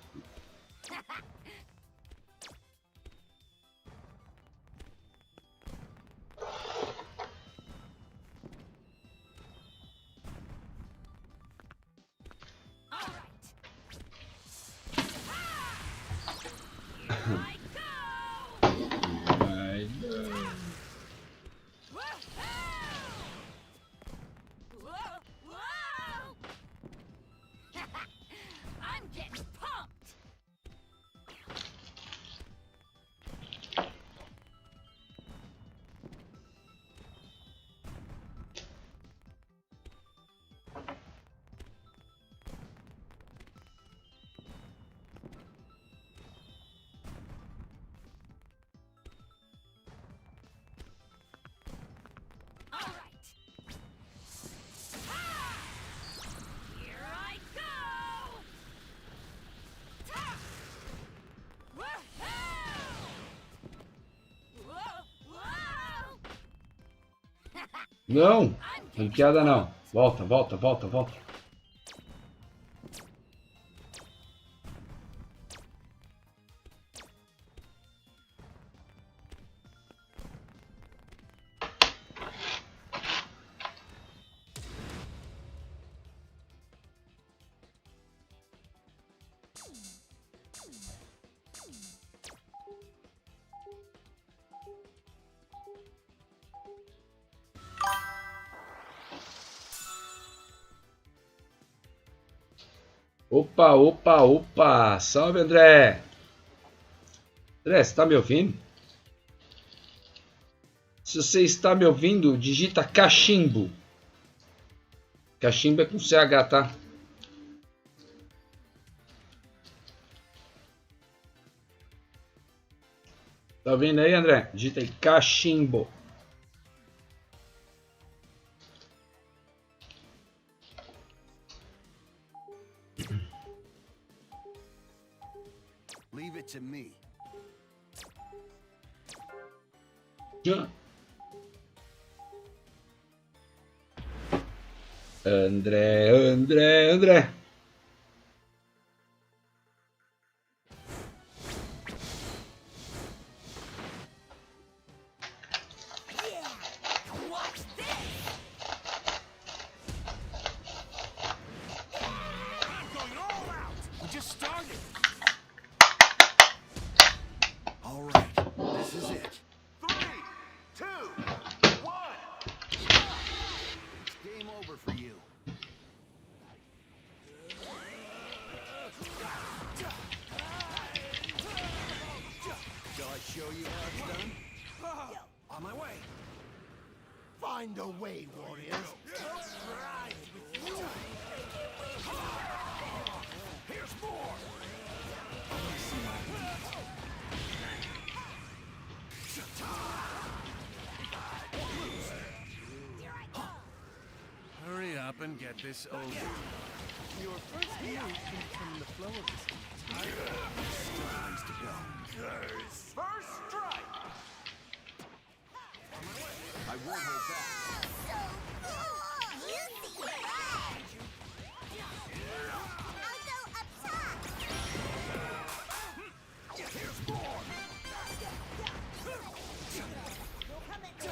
I'm getting pumped. All right. Here I go. Ta! Woohoo! Whoa, whoa. Não! Ranqueada não. Volta, volta, volta, volta. Opa, opa, opa! Salve, André! André, você está me ouvindo? Se você está me ouvindo, digita cachimbo. Cachimbo é com CH, tá? Tá ouvindo aí, André? Digita aí cachimbo. Leave it to me. André, André, André. Watch this. I'm going all out. We just started. All right, this is it. 3, 2, 1. It's game over for you. Shall I show you how it's done? On my way. Find a way, warriors. Here's more. Hurry up and get this over. Your first move can determine the flow of this. Still ways to go. First strike. I won't hold back. So cool. You see that? I'll go up top. Here's more. Come at me.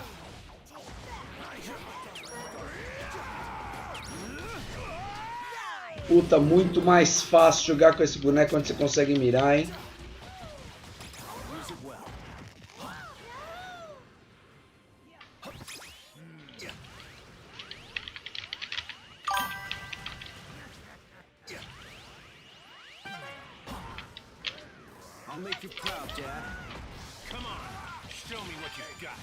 Puta, muito mais fácil jogar com esse boneco quando você consegue mirar, hein? Use it well. I'll make you proud, Dad. Come on, show me what you've got.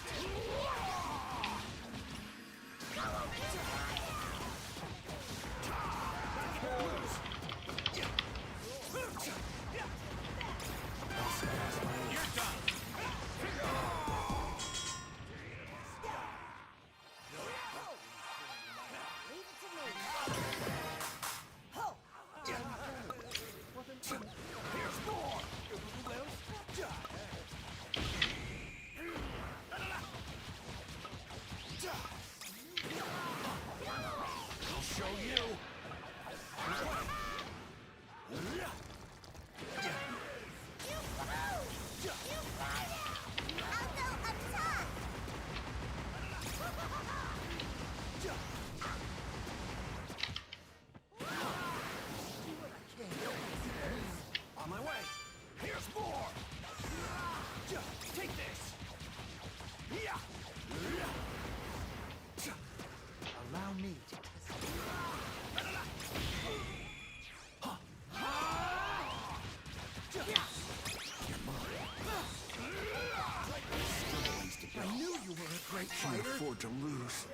Leave it to me. Allow me to I knew you were a great fighter. Can't afford to lose.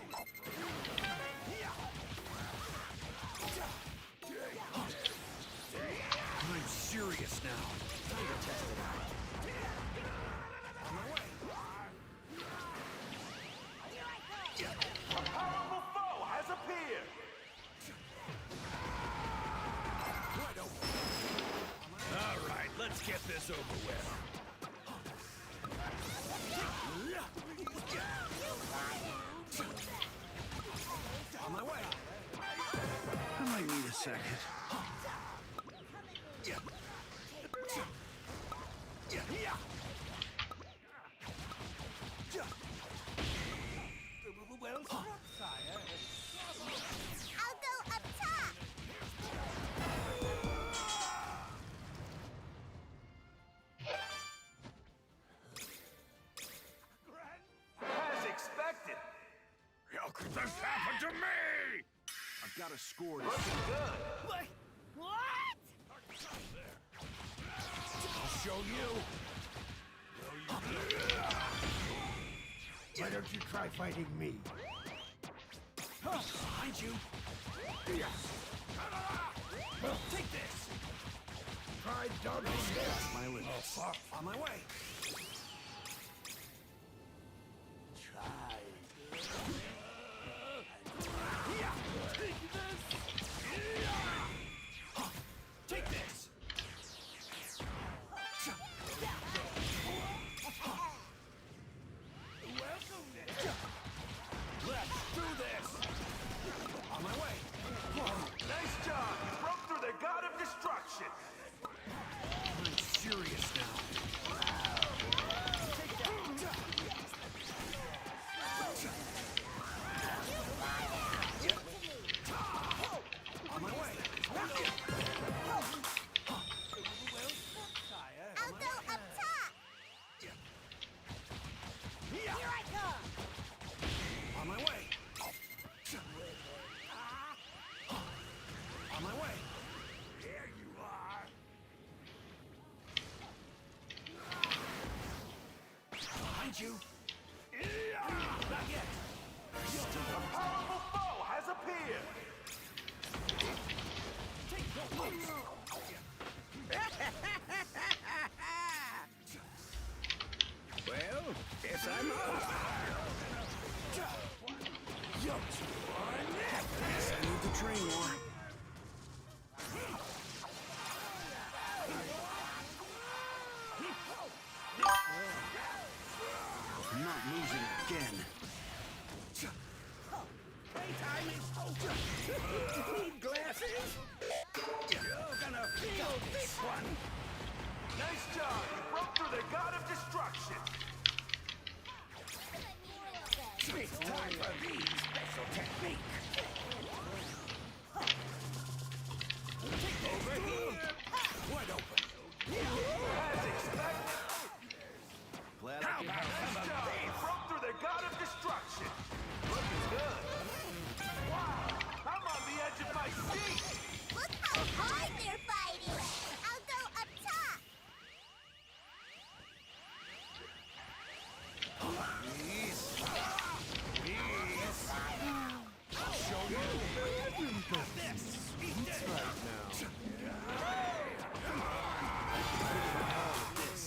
I'm serious now. Time to test it out. On my way. A powerful foe has appeared! All right, let's get this over with. On my way. I might need a second. Well, sire. I'll go up top. As expected! How could this happen to me? I've got a score to Looking good! What? I'll show you. Why don't you try fighting me? Behind you. Take this. Try dodging this. My limits. On my way. Try. Take this. Welcome then. Let's do this. On my way. Nice job! You broke through the god of destruction! I'm serious now. Take that. On my way. I'll go up top. Here I come. On my way. On my way. Here you are. Behind you. Not yet. A powerful foe has appeared! Take no loose. Well, guess I'm out. Yoked on that. Guess I need to train more. I'm not losing again. Playtime is over. Need glasses? You're gonna feel this one. Nice job! You broke through the god of destruction! It's time for the special technique. Over here. Wide open. As expected! Glad Nice job! You broke through the god of destruction! Looking good! Wow! I'm on the edge of my seat! Look how hard they're fighting. I'll go up top. Please. Please. I'll show you. Got this. Eat this. Right now. Come on. All of this.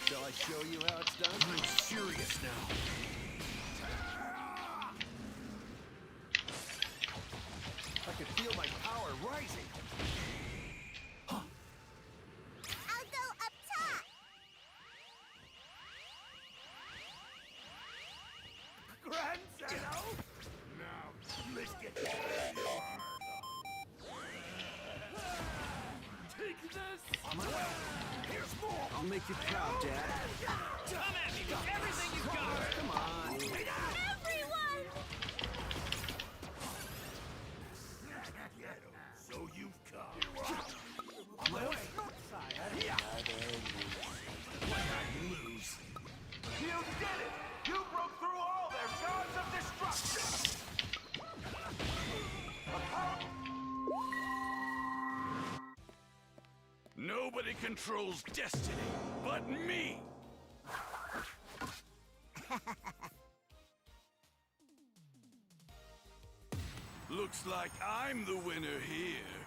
Shall I show you how it's done? I'm serious now. I can feel my power rising. I'll go up top. Grandson! Now, let's get Take this! On my way! Here's more! I'll make you proud, Dad. Come at me with everything you got! Come on! Everyone! So you've come. On my way! Why not lose? You did it! You broke through all their gods of Nobody controls destiny but me! Looks like I'm the winner here.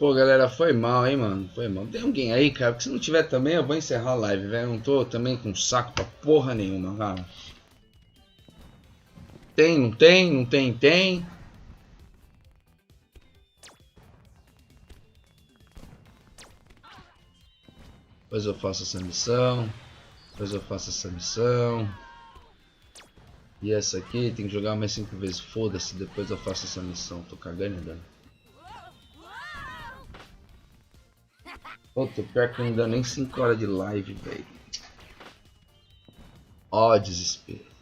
Pô, galera, foi mal, hein, mano. Foi mal. Tem alguém aí, cara? Porque se não tiver também, eu vou encerrar a live, velho. Eu não tô também com saco pra porra nenhuma, cara. Tem, não tem, não tem, tem. Depois eu faço essa missão. Depois eu faço essa missão. E essa aqui tem que jogar mais 5 vezes. Foda-se, depois eu faço essa missão. Tô cagando e dando. Puta, pior que não dá nem 5 horas de live, velho. Ó, desespero.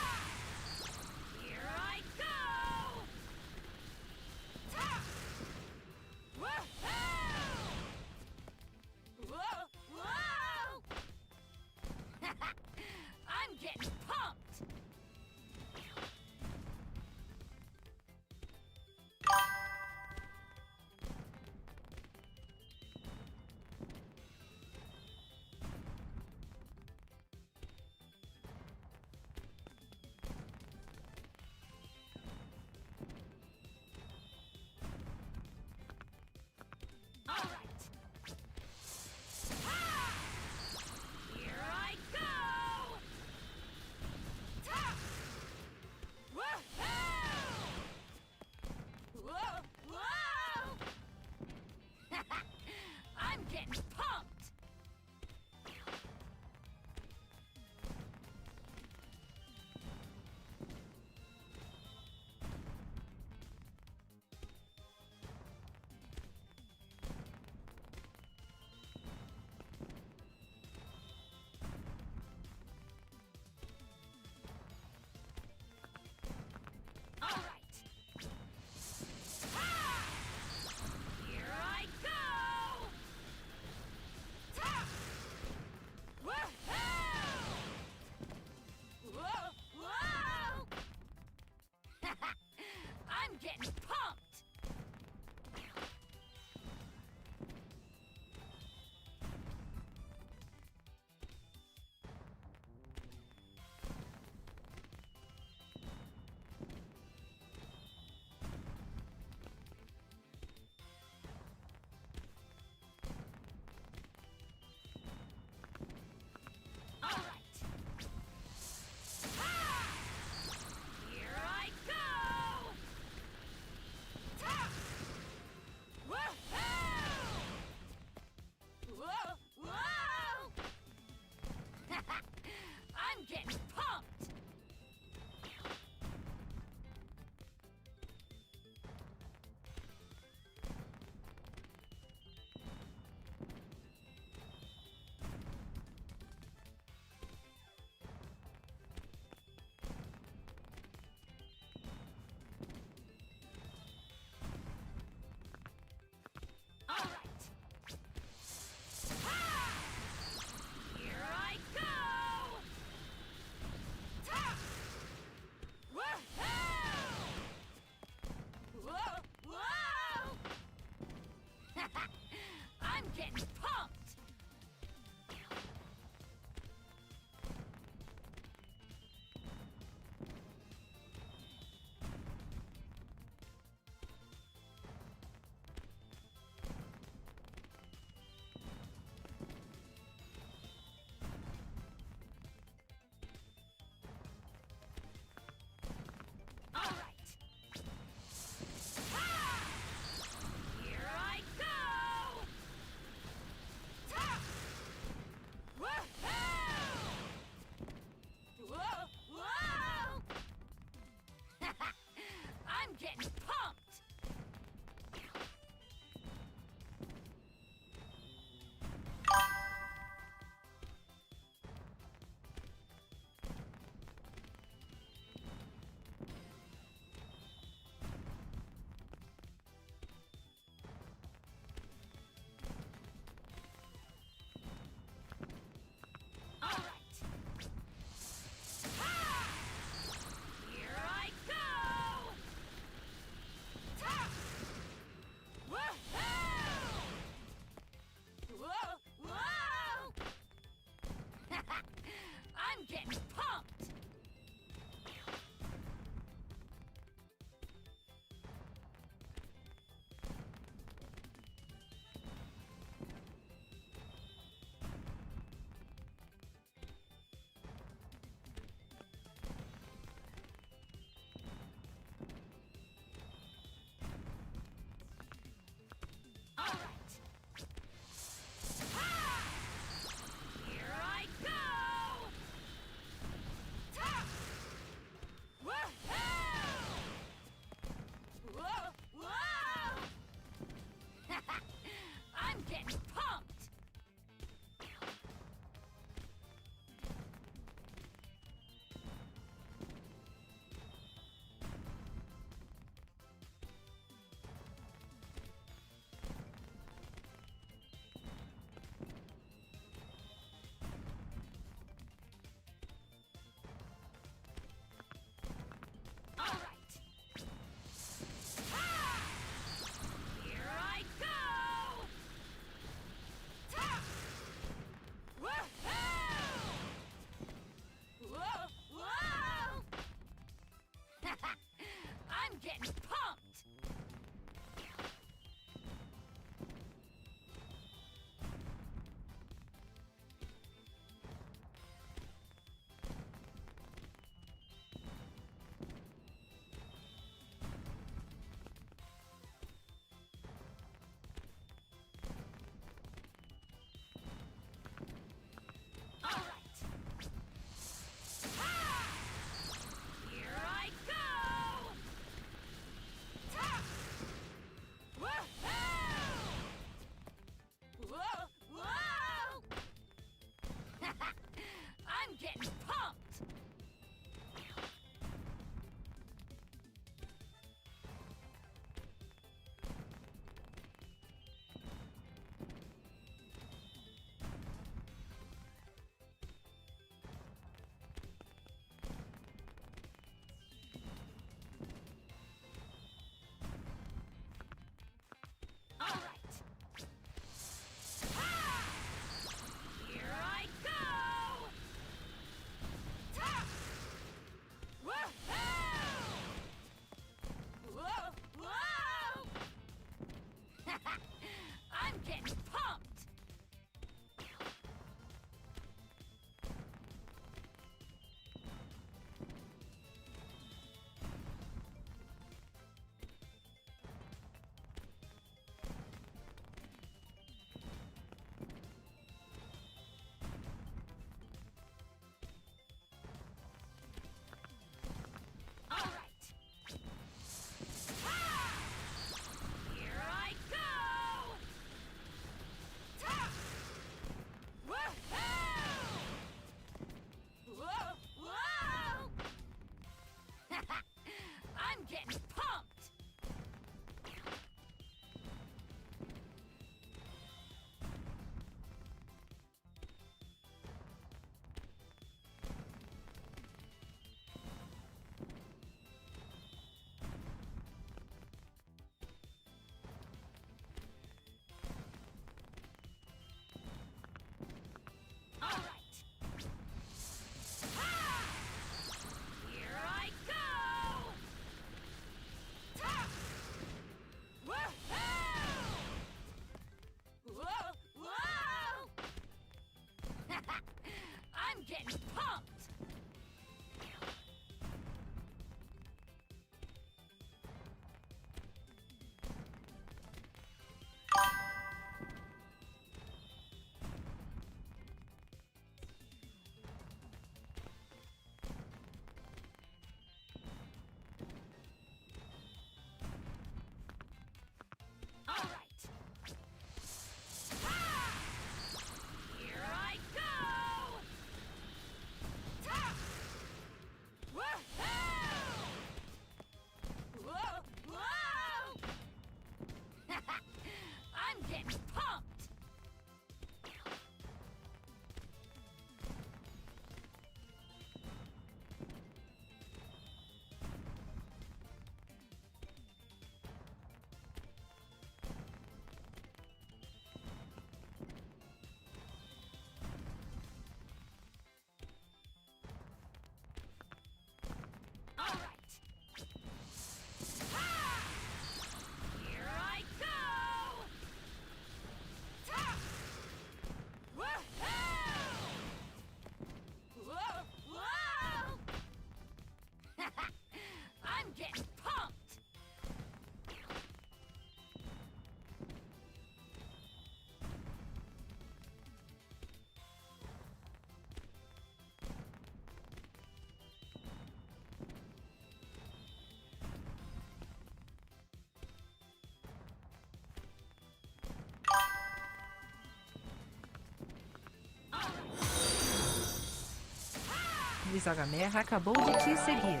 Aquele joga-merra acabou de te seguir.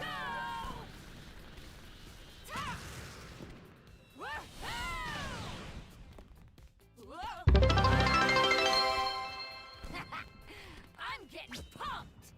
I'm getting pumped.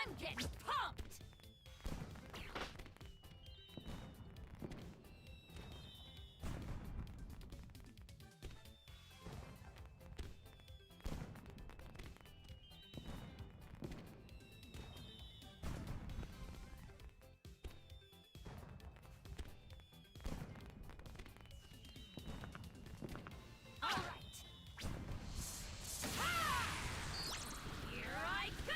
I'm getting pumped! Here I go!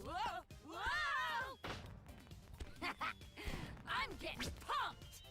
Whoa! Whoa! I'm getting pumped!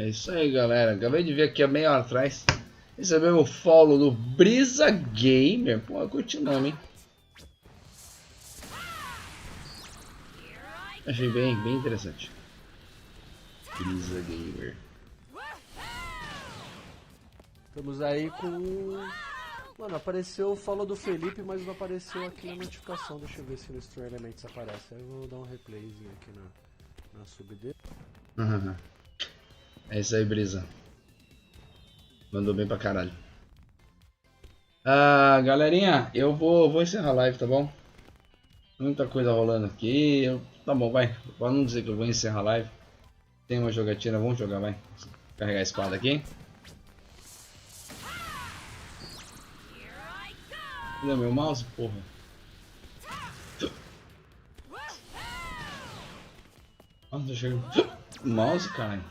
É isso aí, galera. Acabei de ver aqui há meia hora atrás. Recebemos o follow do Brisa Gamer. Pô, eu curti o nome, hein? Achei bem interessante. Brisa Gamer. Estamos aí com... Mano, apareceu o follow do Felipe, mas não apareceu aqui na notificação. Deixa eu ver se no Store Elements aparece. Aí eu vou dar um replayzinho aqui na sub dele. É isso aí, Brisa. Mandou bem pra caralho. Ah, galerinha, eu vou encerrar a live, tá bom? Muita coisa rolando aqui. Tá bom, vai. Pra não dizer que eu vou encerrar a live. Tem uma jogatina, vamos jogar, vai. Carregar a espada aqui. Cadê meu mouse, porra? Nossa, chegou. Mouse, cara.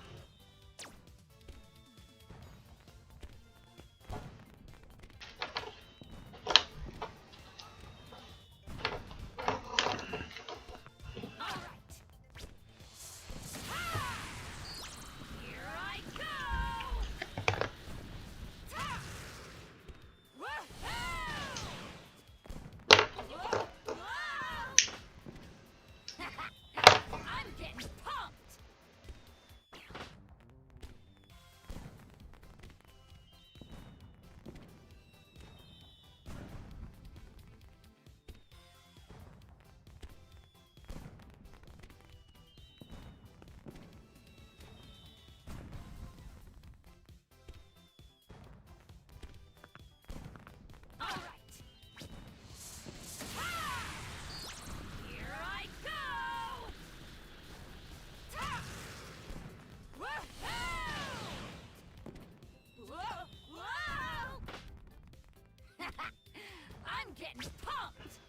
I'm getting pumped!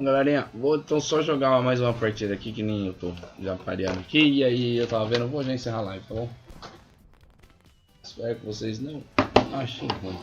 Galerinha, vou então só jogar mais uma partida aqui, que nem eu tô já pareando aqui. E aí eu tava vendo, vou já encerrar a live, tá bom? Espero que vocês não achem ruim.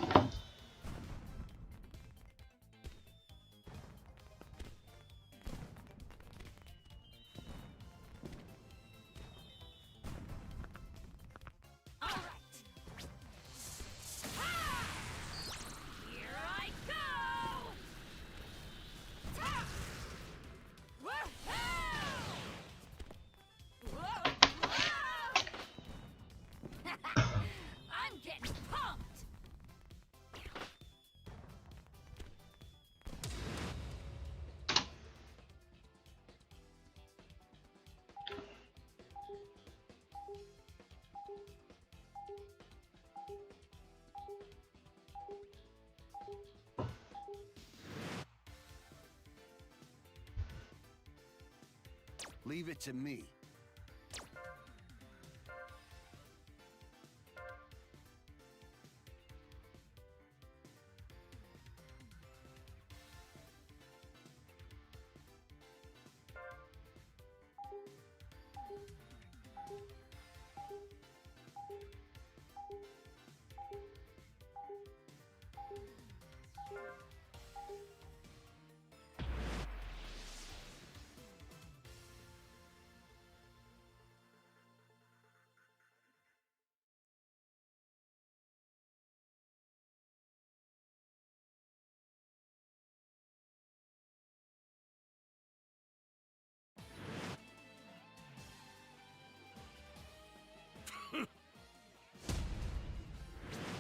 Leave it to me.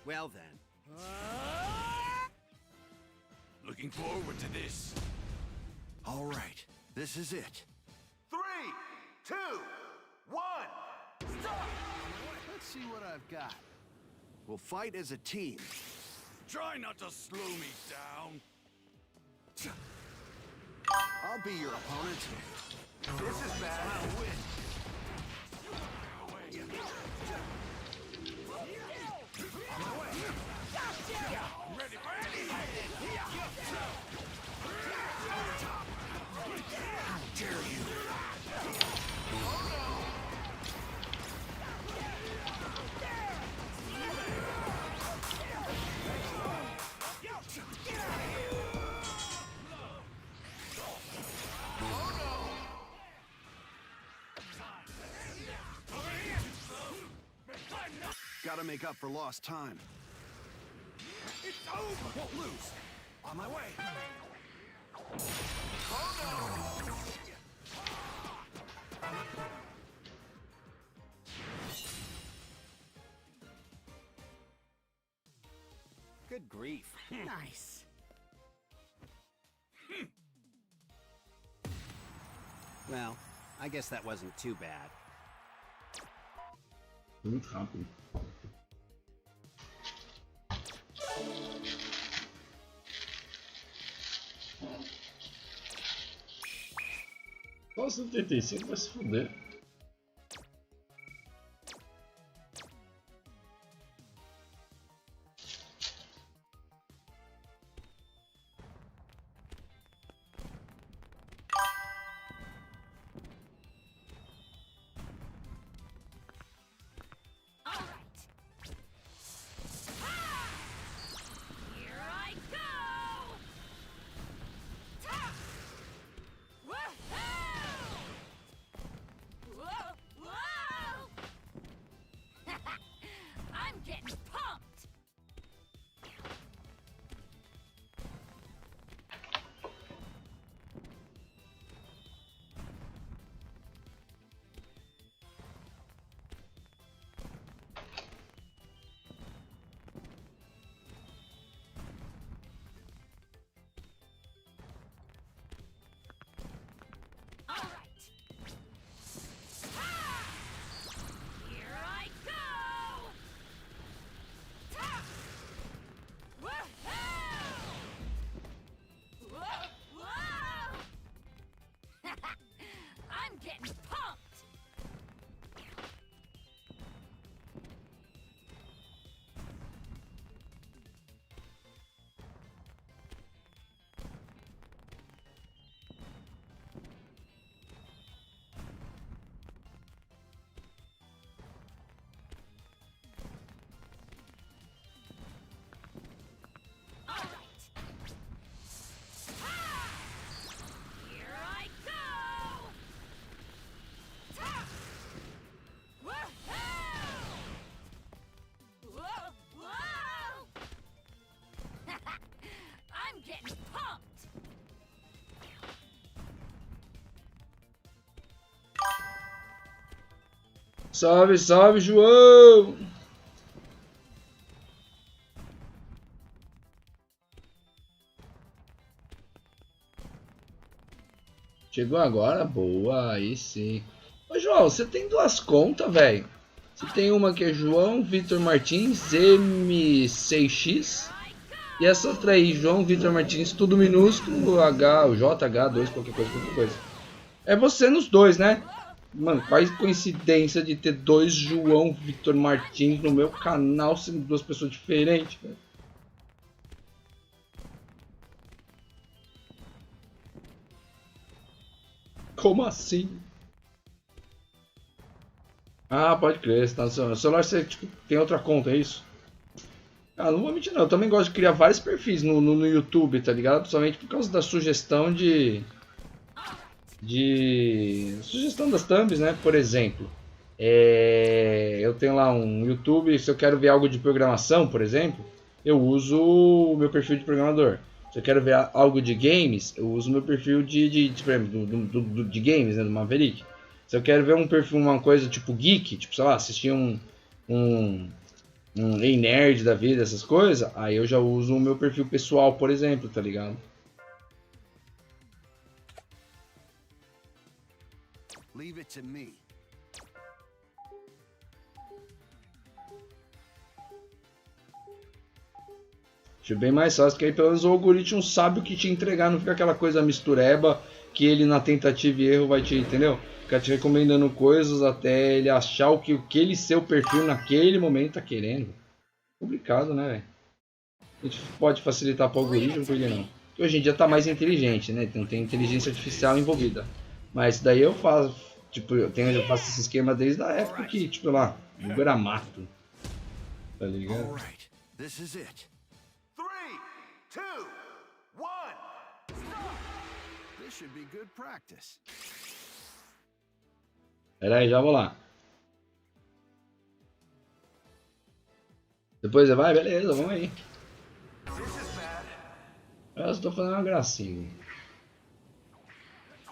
Well then. Looking forward to this. All right, this is it. 3, 2, 1, stop! Let's see what I've got. We'll fight as a team. Try not to slow me down. I'll be your opponent. This is bad. Gotta make up for lost time. It's over! Won't lose. On my way. Good grief. Nice. Well, I guess that wasn't too bad. Muito rápido. Só 75 vai se fuder. Salve, salve, João! Chegou agora? Boa, aí sim. Ô, João, você tem duas contas, velho. Você tem uma que é João Vitor Martins M6X. E essa outra aí, João Vitor Martins, tudo minúsculo, H, JH2, qualquer coisa. É você nos dois, né? Mano, qual coincidência de ter dois João Vitor Martins no meu canal, sendo duas pessoas diferentes, velho. Como assim? Ah, pode crer, você tá no celular, você tipo, tem outra conta, é isso? Ah, não vou mentir não, eu também gosto de criar vários perfis no YouTube, tá ligado? Principalmente por causa da sugestão sugestão das thumbs, né? Por exemplo, eu tenho lá um YouTube, se eu quero ver algo de programação, por exemplo, eu uso o meu perfil de programador. Se eu quero ver algo de games, eu uso o meu perfil de games, né? Do Maverick. Se eu quero ver um perfil, uma coisa tipo geek, tipo, sei lá, assistir um Ei Nerd da vida, essas coisas, aí eu já uso o meu perfil pessoal, por exemplo, tá ligado? Leave it to me. Acho bem mais fácil, porque aí pelo menos o algoritmo sabe o que te entregar, não fica aquela coisa mistureba que ele na tentativa e erro vai te, entendeu? Fica te recomendando coisas até ele achar o que ele seu perfil naquele momento tá querendo. Complicado, né, velho? A gente pode facilitar para o algoritmo, por que não? Porque hoje em dia tá mais inteligente, né? Então tem inteligência artificial envolvida. Mas daí eu faço, tipo, eu faço esse esquema desde a época que, tipo, lá, o era mato. Tá ligado? Alright, this is it. 3, 2, 1, stop! This should be good practice. Pera aí, já vou lá. Depois você vai? Beleza, vamos aí. Eu estou fazendo uma gracinha.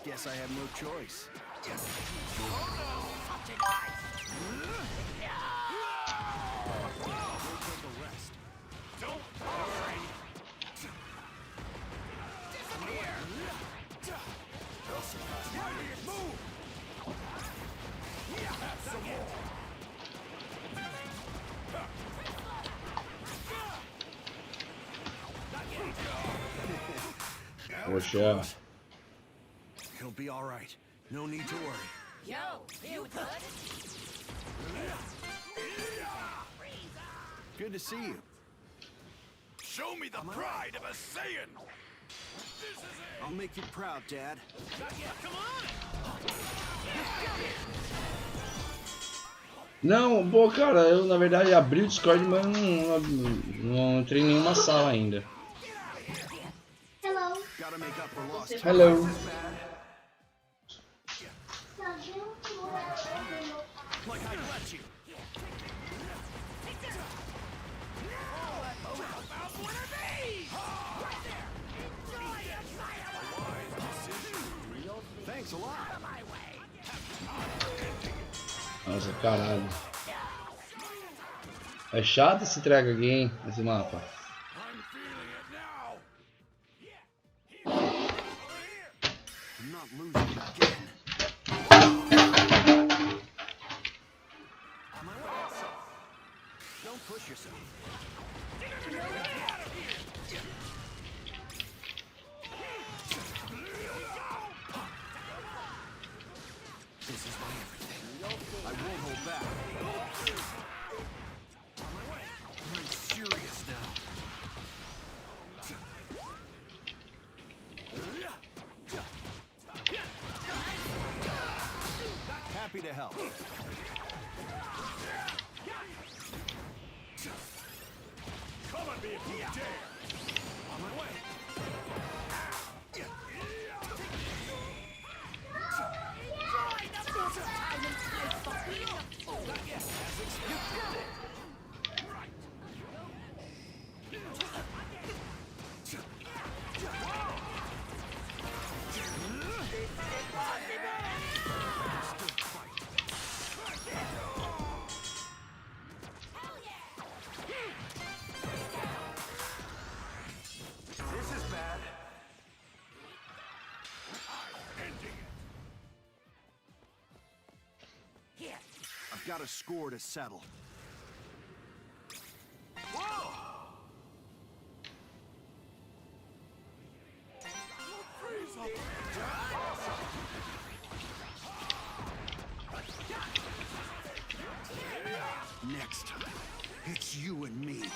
Guess I have no choice. Poxa. He'll be all right. No need to worry. Yo, you good? Good to see you. Show me the pride of a Saiyan! This is it! I'll make you proud, Dad. Come on! Não, pô, cara, eu na verdade abri o Discord, mas não entrei em nenhuma sala ainda. Hello. Gotta make up for lost time. Hello. Like I let you! Thanks a lot. Nossa, caralho. É chato esse track aqui, hein? Esse mapa. I'm feeling it now! I'm not losing again. Don't push yourself. This is my everything. I won't hold back. I'm serious now. Happy to help. Come at me if you dare! On my way. This is bad. I've got a score to settle. Next time, it's you and me.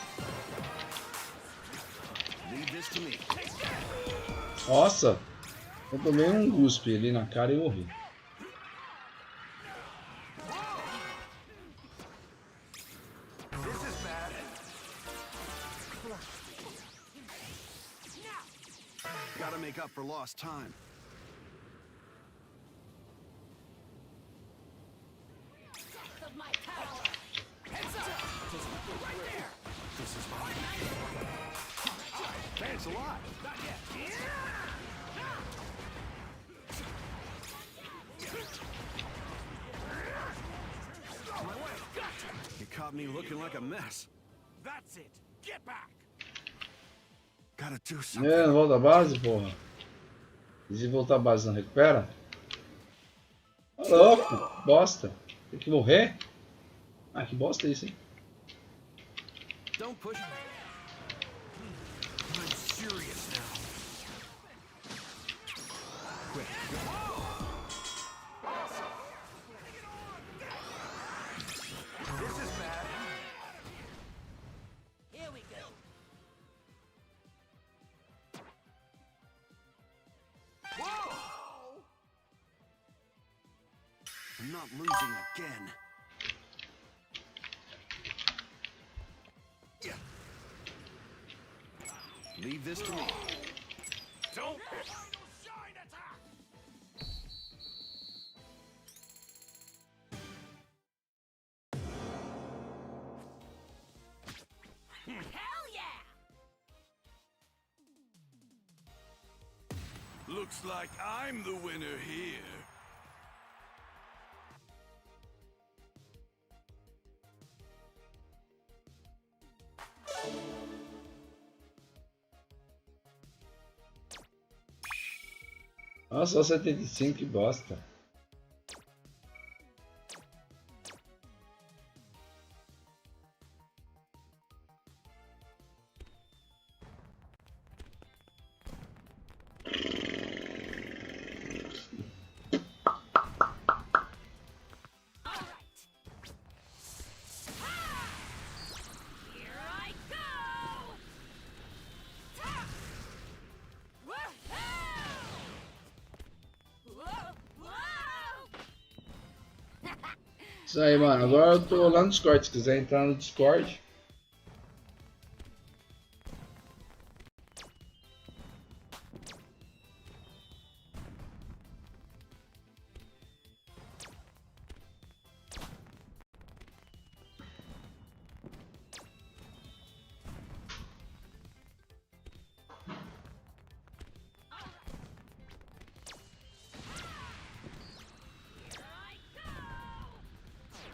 Leave this to me. Nossa, eu tomei um guspe ali na cara e morri. This is bad. Gotta make up for lost time. This is mine. Thanks a lot. You caught me looking like a mess. That's it. Get back. Gotta do something. É, não volta à base, porra. E se voltar à base não recupera? Tá louco, bosta. Tem que morrer? Ah, que bosta é isso, hein? Don't push. furious now. This is bad. Here we go. Whoa! I'm not losing again. Yeah. Leave this to me. Don't. Hell yeah! Looks like I'm the winner here. Nossa, só 75, que bosta. Here I go! Ta! Whoa! Whoa! Isso aí, mano. Agora eu tô lá no Discord. Se quiser entrar no Discord.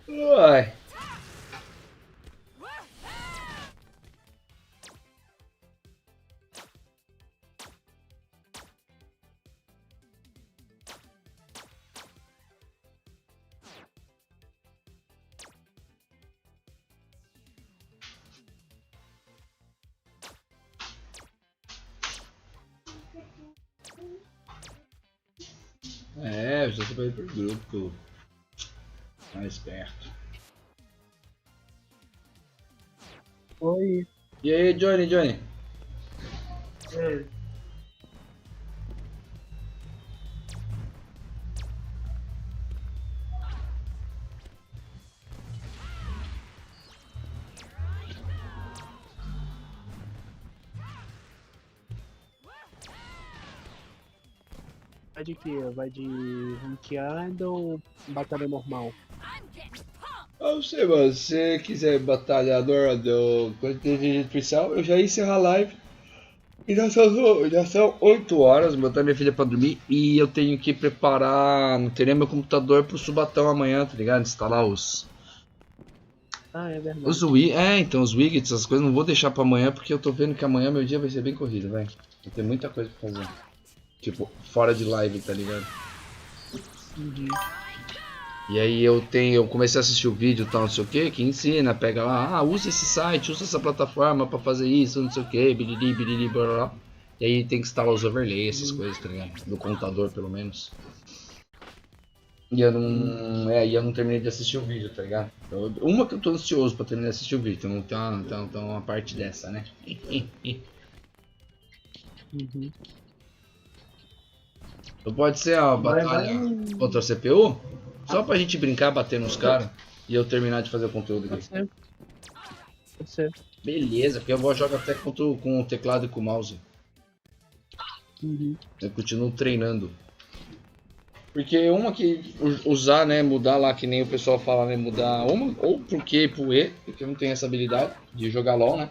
Uai. É, eu já tô pra ir pro grupo. Mais perto. Oi. E aí, Johnny? Vai de quê? Vai de ranqueada ou batalha normal? I'm getting pumped! Eu não sei, mano. Se você quiser batalhador do coisa de inteligência artificial, eu já ia encerrar a live. E já são 8 horas, botar minha filha pra dormir. E eu tenho que preparar. Não teria meu computador pro subatão amanhã, tá ligado? Instalar os. Ah, é verdade. Os então, os widgets, essas coisas, não vou deixar pra amanhã porque eu tô vendo que amanhã meu dia vai ser bem corrido, velho. Vai ter muita coisa pra fazer. Tipo, fora de live, tá ligado? Entendi. E aí eu comecei a assistir o vídeo e tal, não sei o que ensina, pega lá, usa esse site, usa essa plataforma pra fazer isso, não sei o que, biriri, blá, blá. E aí tem que instalar os overlays, essas coisas, tá ligado? Do computador, pelo menos. E eu não terminei de assistir o vídeo, tá ligado? Uma que eu tô ansioso pra terminar de assistir o vídeo, então uma parte dessa, né? Uhum. Então pode ser a batalha contra a CPU? Só pra gente brincar, bater nos caras e eu terminar de fazer o conteúdo aqui. Pode ser. Beleza, porque eu vou jogar até com o teclado e com o mouse. Uhum. Eu continuo treinando. Porque uma que usar, né, mudar lá, que nem o pessoal fala, né, mudar uma, ou pro Q e pro E, porque eu não tenho essa habilidade de jogar LOL, né.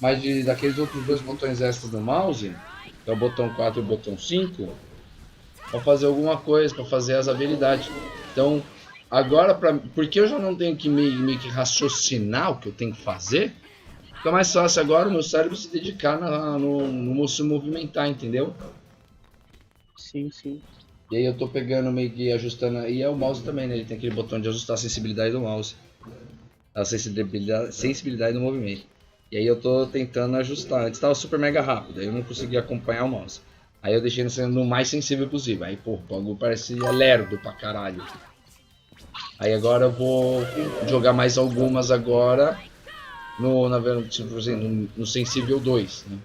Mas daqueles outros dois botões extras do mouse, que é o botão 4 e o botão 5, pra fazer alguma coisa, pra fazer as habilidades. Então, agora, porque eu já não tenho que meio que raciocinar o que eu tenho que fazer, fica mais fácil agora o meu cérebro se dedicar no se movimentar, entendeu? Sim, sim. E aí eu tô pegando meio que ajustando, e é o mouse também, né? Ele tem aquele botão de ajustar a sensibilidade do mouse. A sensibilidade do movimento. E aí eu tô tentando ajustar. Antes tava super mega rápido, aí eu não conseguia acompanhar o mouse. Aí eu deixei sendo o mais sensível possível. Aí, pô, o bagulho parece lerdo pra caralho. Aí agora eu vou jogar mais algumas agora tipo assim, no sensível 2, né?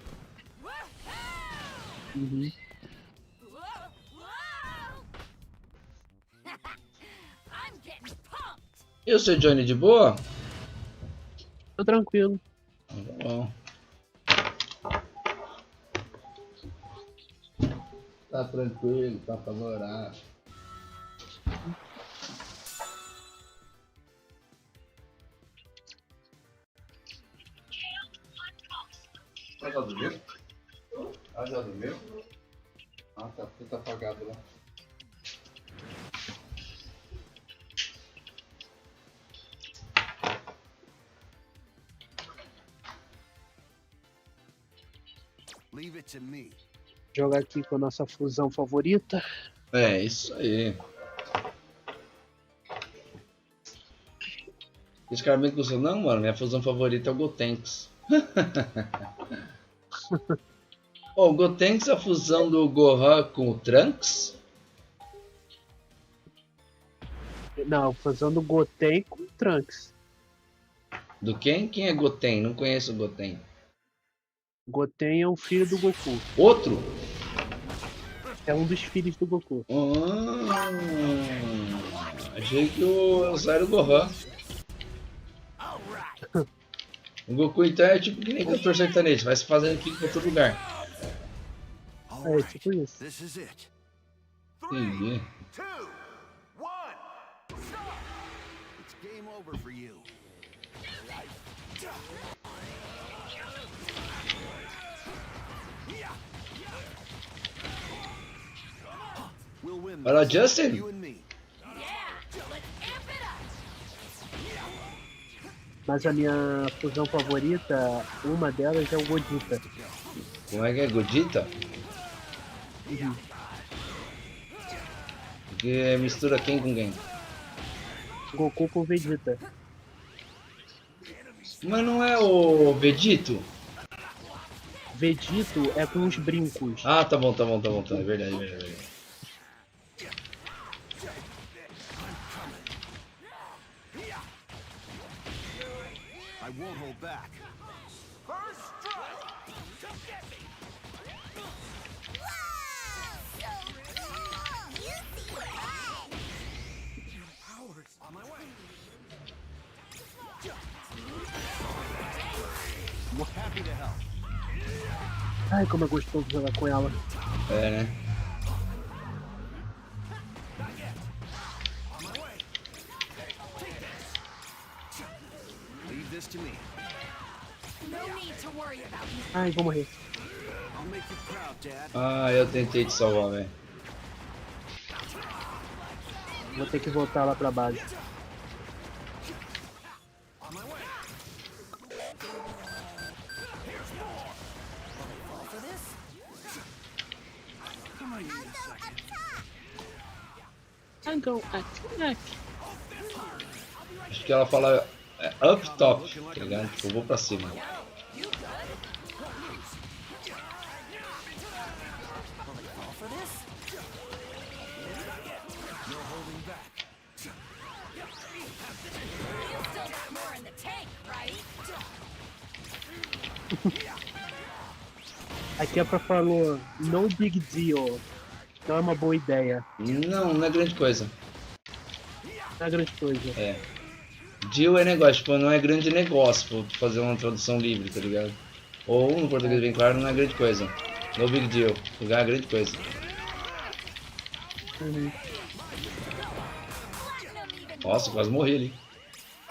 Uhum. E o seu Johnny de boa? Tô tranquilo. Tá bom. Tá tranquilo, tá favorável. Já dormiu? Ah, já dormiu? Ah, tá tudo apagado lá. Leave it to me. Jogar aqui com a nossa fusão favorita. É, isso aí. Esse cara me gostou. Não, mano, minha fusão favorita é o Gotenks. O Gotenks é a fusão do Gohan com o Trunks? Não, fusão do Goten com o Trunks. Do quem? Quem é Goten? Não conheço o Goten. Goten é o filho do Goku. Outro? É um dos filhos do Goku. Achei que o Zero era o Gohan. O Goku então é tipo que nem cantor sertanejo, vai se fazendo aqui pra todo lugar. É tipo isso. This is it. Entendi. 2, 1, stop! It's game over for you. We'll win this. Olha, Justin. You and me. Mas a minha fusão favorita, uma delas é o Godita. Como é que é? Godita? Uhum. Porque mistura quem com quem? Goku com Vegeta. Mas não é o Vegito? Vegito é com os brincos. Ah, tá bom. É verdade. I won't hold back. First strike! Come get me! Wow! So cool! You see what? Powers on my way. Happy to help. Ai, como é gostoso jogar com ela. É, né? Leave this to me. Ai, vou morrer. I'll make you proud, Dad. Ah, eu tentei te salvar, velho. Vou ter que voltar lá pra base. I'm go attack. Acho que ela fala up top, tá ligado? Tipo, eu vou pra cima. Aqui a Pra falou, no big deal. Não é uma boa ideia. Não é grande coisa. Não é grande coisa. É. Deal é negócio, tipo, não é grande negócio, pra fazer uma tradução livre, tá ligado? Ou no português bem claro, não é grande coisa. No big deal. Lugar é grande coisa. Uhum. Nossa, quase morri ali.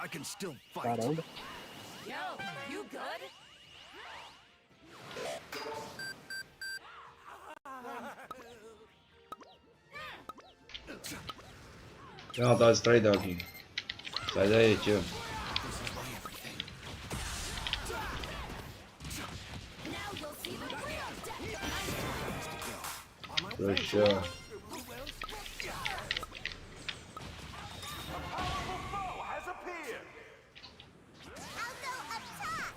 I can still fight. Caramba. Não, tá distraidão aqui. Sai daí, tio. Rushar. Foe has appeared! I'll go up top!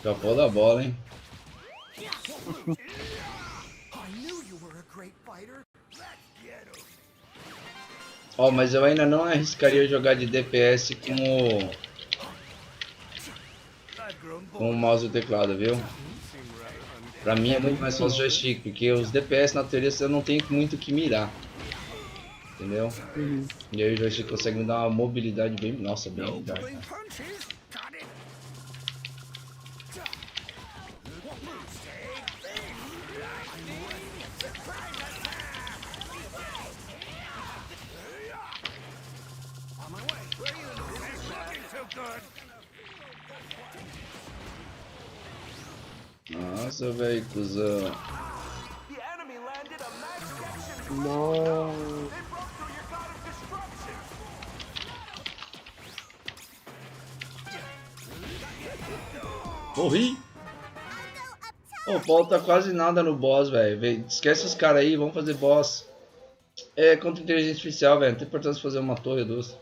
Escapou da bola, hein? Ó, mas eu ainda não arriscaria jogar de DPS com o mouse e o teclado, viu? Pra mim é muito mais fácil o joystick, porque os DPS na teoria você não tem muito o que mirar. Entendeu? E aí o joystick consegue me dar uma mobilidade bem... Nossa, bem legal, cara. Nossa, velho, cuzão. Não. Morri! Pô, falta quase nada no boss, velho. Esquece os caras aí, vamos fazer boss. É contra inteligência artificial, velho. Não tem importância fazer uma torre ou duas.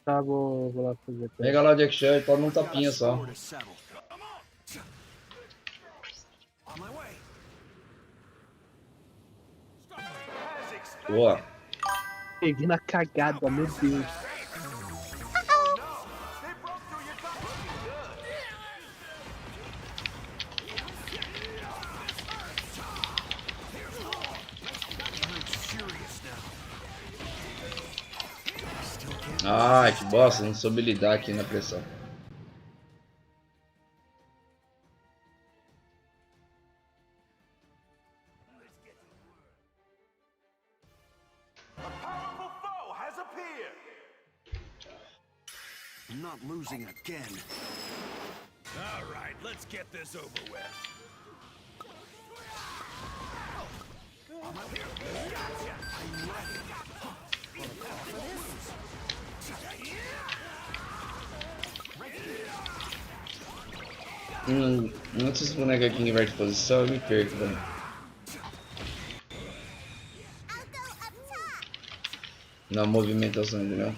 Tá, vou lá fazer. Pega lá o Gekishin e pode num tapinha só. Boa. Peguei na cagada, meu Deus. Ai, que bosta, não soube lidar aqui na pressão. Not losing again. All right, let's get this over with. Antes esse boneco aqui inverte posição, eu me perco, velho. Na movimentação, entendeu?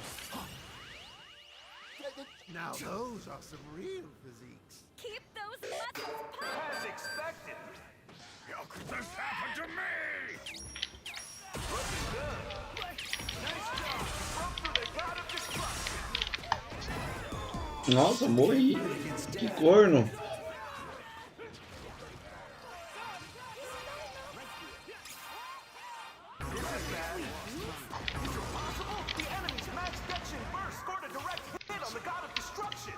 Now those are some real physiques. Keep those muscles pumped. As expected. How could this happen to me? Looking good. Nice job. You broke through the god of destruction. Nossa, morri. Que corno. The enemy's max Gekishin burst scored a direct hit on the god of destruction.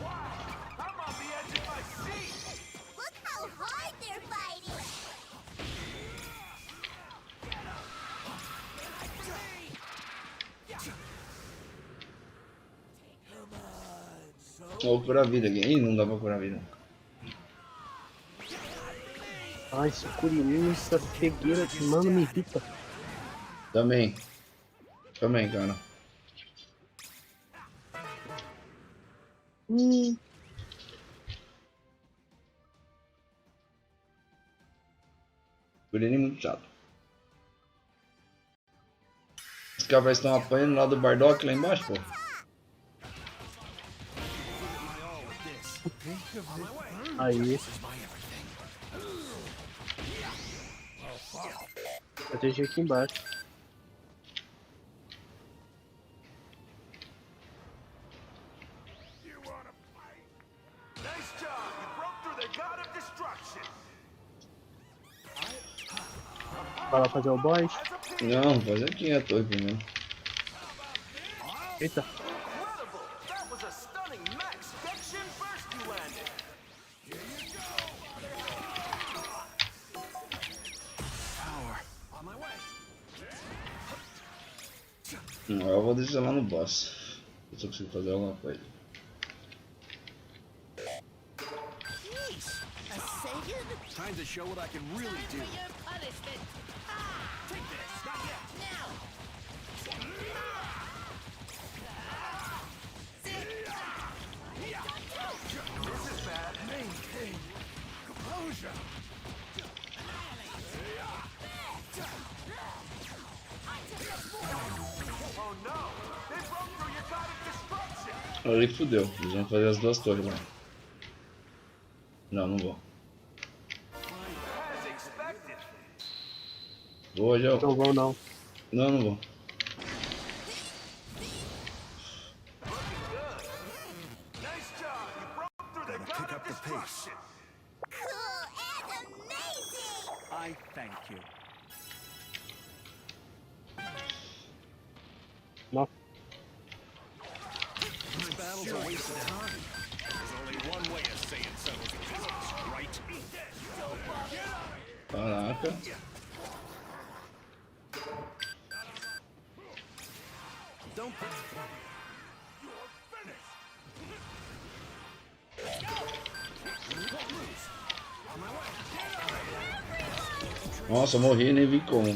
Wow, I'm on the edge of my seat. Look how hard they're fighting. Vou curar a vida aqui. Ih, não dá pra curar a vida. Ai, esse curirinho, essa cegueira, mano, me irrita. Também. Também, cara. Curirinho muito chato. Os caras estão apanhando lá do Bardock lá embaixo, pô. Aí. Proteger aqui embaixo. Nice job. You broke through the god of destruction. Vai lá fazer o boss. Não, faz aqui a torre primeiro. Eita. Incredible. That was a stunning max Gekishin burst you landed. Não, eu vou deixar lá no boss. Eu só consigo fazer alguma coisa. Time to show what I can really do. Maintain composure. Oh no! They broke through your god of destruction! Ali fudeu, eles vão fazer as duas torres lá. Não, não vou. Vou, Joe. Não vão não. Não, não vou. Pick up the pace. Cool and amazing! I thank you. Nossa. These battles are wasted time. There's only one way a Saiyan settles a business, right? Caraca. Don't Nossa, eu morri e nem vi como.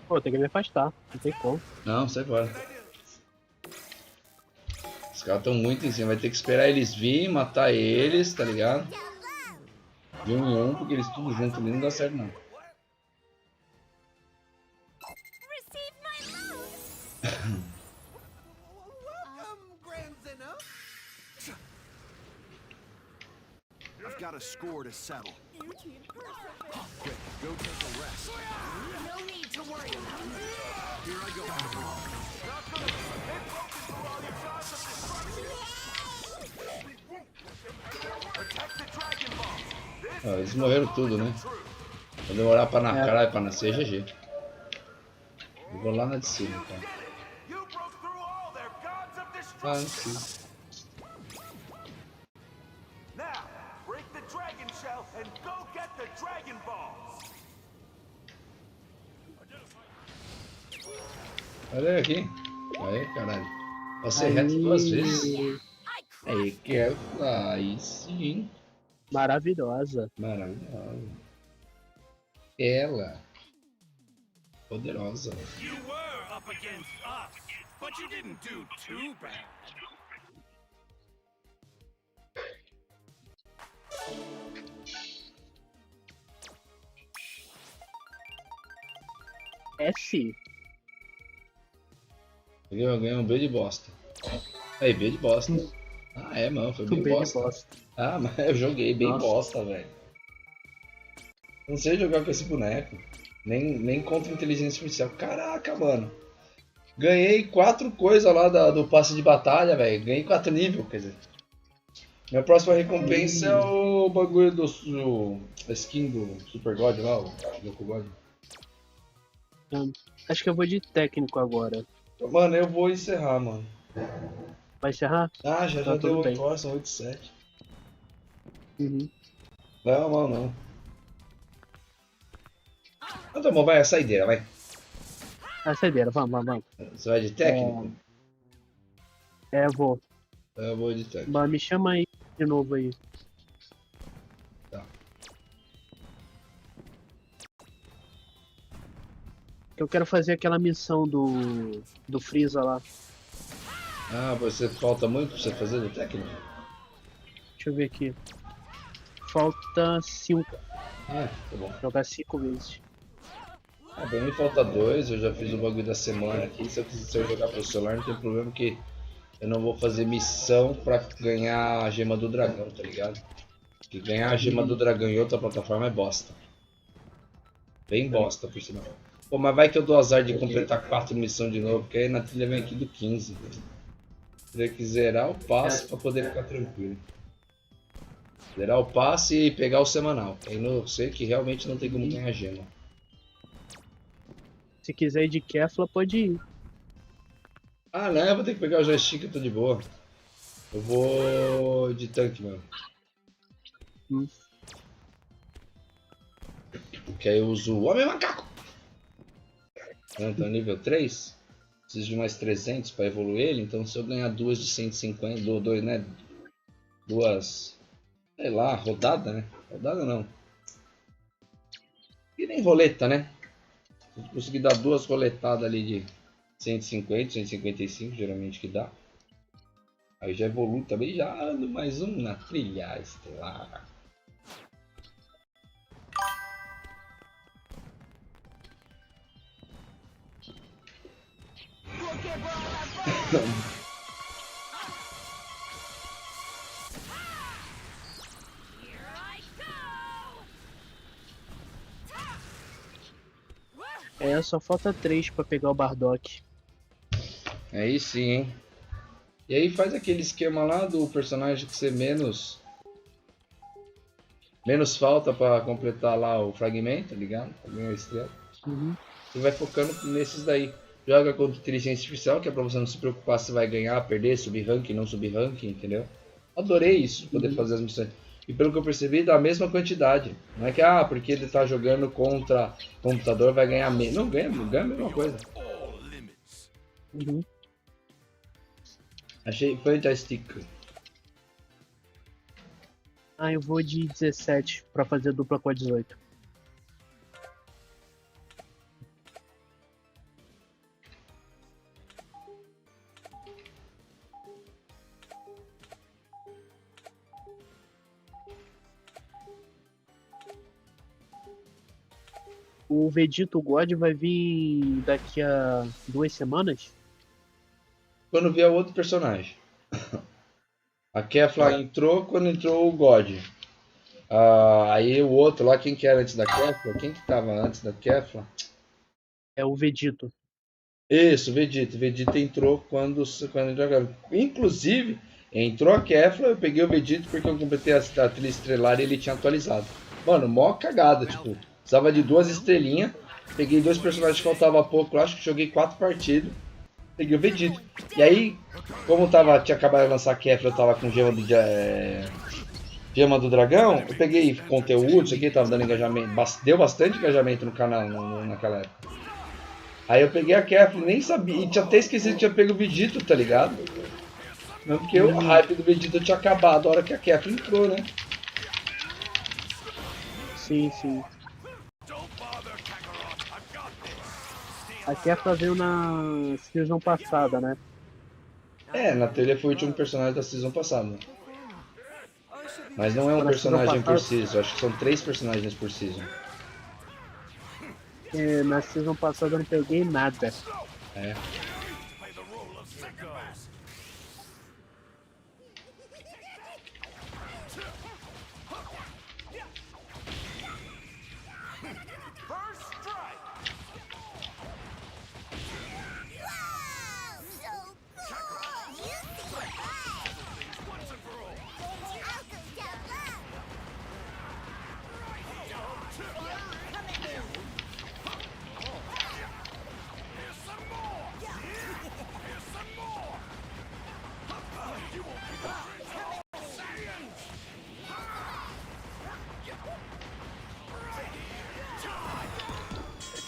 Pô, tem que me afastar. Não tem como. Não, sai fora. Os caras estão muito em cima, vai ter que esperar eles virem, matar eles, tá ligado? De um em um, porque eles tudo junto ali não dá certo não. Receive my loot! I've got a score to settle. Quick, go take a rest. No need to worry about it. Here I go. Ah, eles morreram tudo, né? Vou demorar pra na caralho pra nascer, GG. Eu vou lá na de cima, então. Ah, não sei. Now, break the dragon shell and go get the dragon balls. Olha aqui. Aí, caralho. Passei reto duas vezes. Aí, que é. Aí sim. Maravilhosa. Maravilhosa. Ela. Poderosa. You were up against us, but you didn't do too bad. S. Eu ganhei um B de bosta. Aí, B de bosta. Ah, é, mano, foi bem B de bosta. bosta. Ah, mas eu joguei bem Nossa. bosta, velho. Não sei jogar com esse boneco. Nem contra inteligência artificial. Caraca, mano. Ganhei 4 coisas lá do passe de batalha, velho. Ganhei 4 níveis, quer dizer. Minha próxima recompensa é o bagulho a skin do Super God lá, o Goku God. Acho que eu vou de técnico agora. Mano, eu vou encerrar, mano. Vai encerrar? Ah, já Tá deu tudo 8 bem. horas, são 8 e 7. Uhum. Não. Então tá bom, vai, a saideira, vai. A saideira, vamos. Você vai de técnico? Eu vou. Eu vou de técnico. Mas me chama aí de novo aí. Tá. Eu quero fazer aquela missão do Freeza lá. Ah, você falta muito pra você fazer do técnico? Deixa eu ver aqui. Falta 5. Ah, tá bom. Jogar 5 vezes. Ah, pra mim falta 2, eu já fiz o bagulho da semana aqui. Se eu jogar pelo celular não tem problema que eu não vou fazer missão pra ganhar a gema do dragão, tá ligado? Porque ganhar a gema do dragão em outra plataforma é bosta. Bem bosta, por sinal. Pô, mas vai que eu dou azar de completar 4 missões de novo, porque aí na trilha vem aqui do 15. Teria que zerar o passe pra poder ficar tranquilo. Zerar o passe e pegar o semanal. Aí eu sei que realmente não tem como ganhar gema. Se quiser ir de Kefla, pode ir. Ah, não, eu vou ter que pegar o joystick, eu tô de boa. Eu vou de tanque, mano. Porque aí eu uso o Homem Macaco. Então, nível 3. Preciso de mais 300 pra evoluir ele. Então, se eu ganhar 2 de 150, 2, né? 2, sei lá, rodada, né? Rodada não. E nem roleta, né? Se eu conseguir dar 2 roletadas ali de 150, 155, geralmente que dá. Aí já evoluo também, já ando mais um na trilha estelar. É, só falta 3 pra pegar o Bardock. Aí sim, hein? E aí faz aquele esquema lá do personagem que você menos falta pra completar lá o fragmento, tá ligado? Pra ganhar a estrela. Você vai focando nesses daí. Joga contra inteligência artificial, que é pra você não se preocupar se vai ganhar, perder, subir ranking, não subir ranking, entendeu? Adorei isso, poder fazer as missões. E pelo que eu percebi, dá a mesma quantidade. Não é que, porque ele tá jogando contra computador, vai ganhar menos. Não, ganha a mesma coisa. Achei fantástico. Eu vou de 17 pra fazer dupla com a 18. O Vegito God vai vir daqui a 2 semanas? Quando vier outro personagem. A Kefla entrou quando entrou o God. Aí o outro lá, quem que era antes da Kefla? Quem que tava antes da Kefla? É o Vegito. Isso, Vegeta. Vegeta entrou quando entrou. Inclusive, entrou a Kefla, eu peguei o Vegeta porque eu completei a trilha estrelar e ele tinha atualizado. Mano, mó cagada, tipo, precisava de 2 estrelinhas. Peguei 2 personagens que faltava pouco, eu acho que joguei 4 partidas. Peguei o Vegeta. E aí, como tinha acabado de lançar a Kefla, eu tava com Gema do Dragão, eu peguei conteúdo, isso aqui tava dando engajamento, deu bastante engajamento no canal naquela época. Aí eu peguei a Kefla, nem sabia, e tinha até esquecido que tinha pego o Vegeta, tá ligado? Não, porque o hype do Vegeta tinha acabado a hora que a Kefla entrou, né? Sim. A Kefla veio na season passada, né? Na teoria foi o último personagem da season passada. Mas não é um personagem por season, acho que são 3 personagens por season. Na season passada eu não peguei nada. É.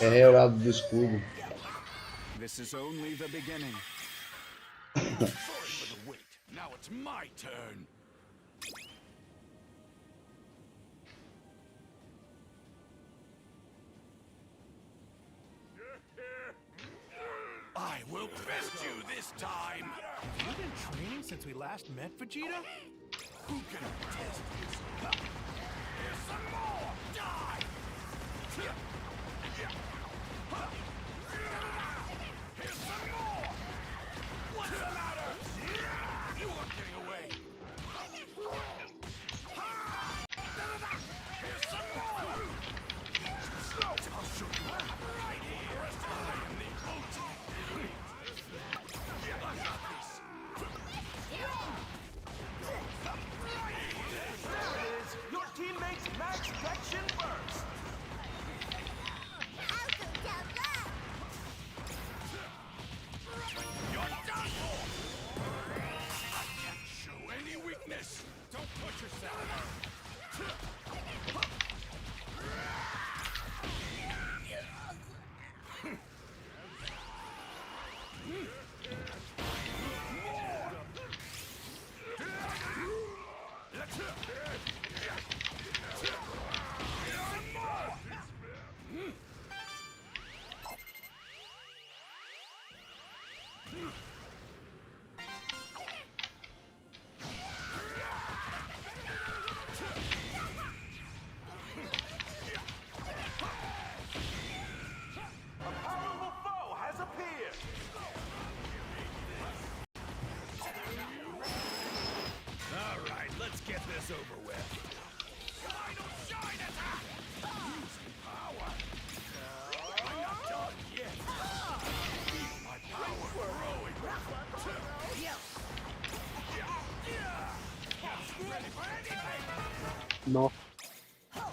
É o lado do escudo. This is only the beginning. Sorry for the wait. Now it's my turn. I will best you this time. Have you been training since we last met, Vegeta? Who can test this? Here's some more. Die. Here's some more! What's the matter? You aren't getting away! Here's some more! I'll show you right here. I am the ultimate. I got this. There it is. Your teammates match section first. Don't push yourself. Get this over with. Final shine attack! Using power. I'm not done. Nó. I'll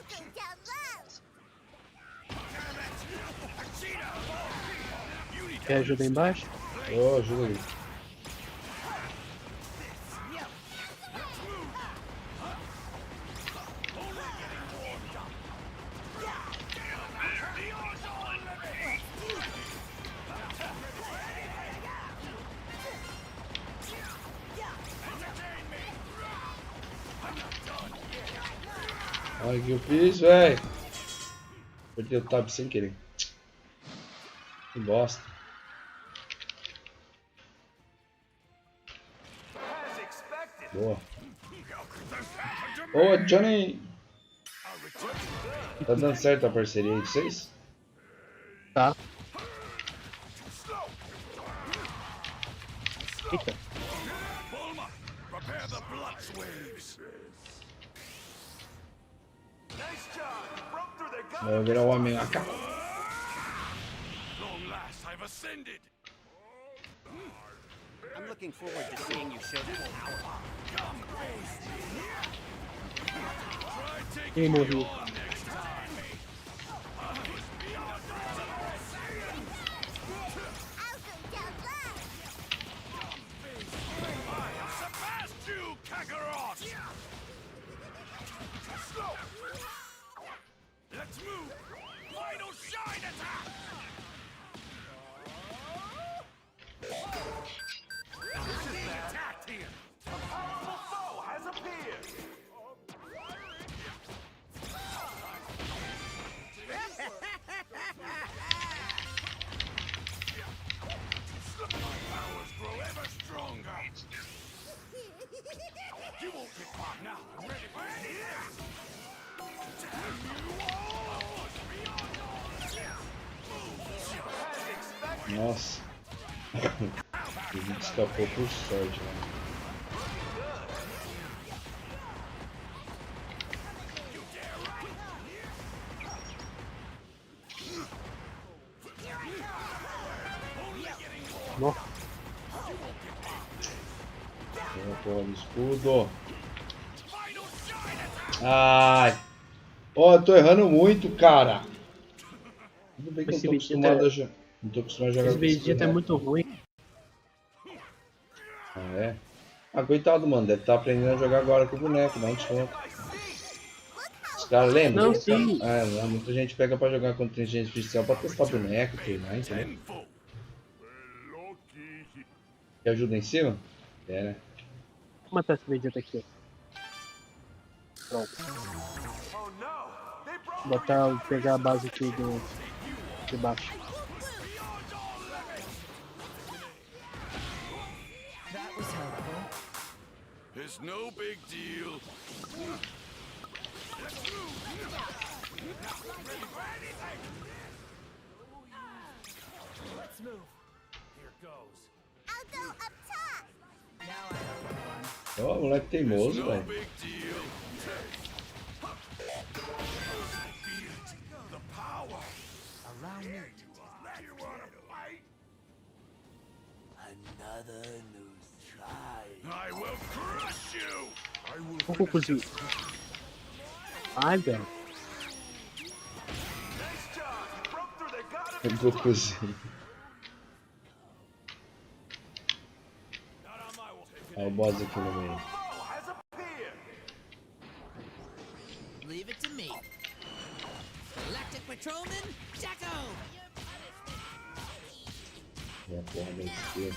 go down low. Quer ajuda aí embaixo? Ô, ajuda aí. Olha o que eu fiz, velho. Perdi o tab sem querer. Que bosta. Boa. Ô, Johnny! Tá dando certo a parceria aí de vocês? Tá. Eita. Vai virar o homem lá, cara. I'm looking forward to seeing you show them power. Quem morreu? Let's move! Final shine attack! Attacked here! A powerful foe has appeared! Powers grow ever stronger! You won't get caught now! I'm ready for anything! Damn you all! Nossa. A gente escapou por sorte, né? Nossa. Porra do escudo. Ai. Ó, eu tô errando muito, cara. Tudo bem que eu não tô acostumado a jogar. Não tô acostumado a jogar Esse com esse Vegeta é boneco. muito ruim. Ah, é? Ah, coitado, mano. Deve estar aprendendo a jogar agora com o boneco. Dá um desconto. Os caras lembram? Não, sim. Muita gente pega pra jogar com inteligência artificial pra testar boneco, treinar, entendeu? Quer ajuda em cima? É, né? Vou matar esse Vegeta aqui. Pronto. Vou pegar a base aqui de baixo. It's no big deal. Let's move. Here goes. I'll go up top. Now I have one. Ó, moleque teimoso, No velho. big deal. The power. Around me. You wanna fight? Another new try. I will crush you. I will. Um cocôzinho. Ai, velho. Nice job. You broke through the god of Gokuzinho. Olha o boss aqui no meio. foe has appeared. Leave it to me. Galactic Patrolman, Jacko! E a porra da esquerda.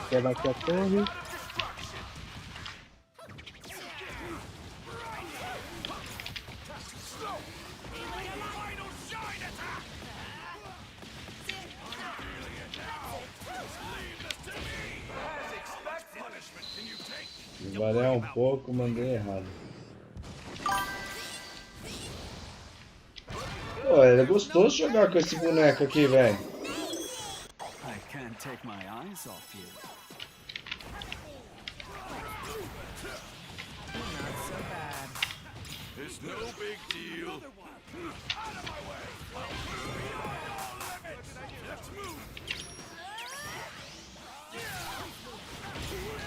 Quebra aqui a torre. Variar um pouco, mandei errado. Pô, é gostoso jogar com esse boneco aqui, velho. I can't take my eyes off you. Not so It's no big deal. Out of my way. Let's move.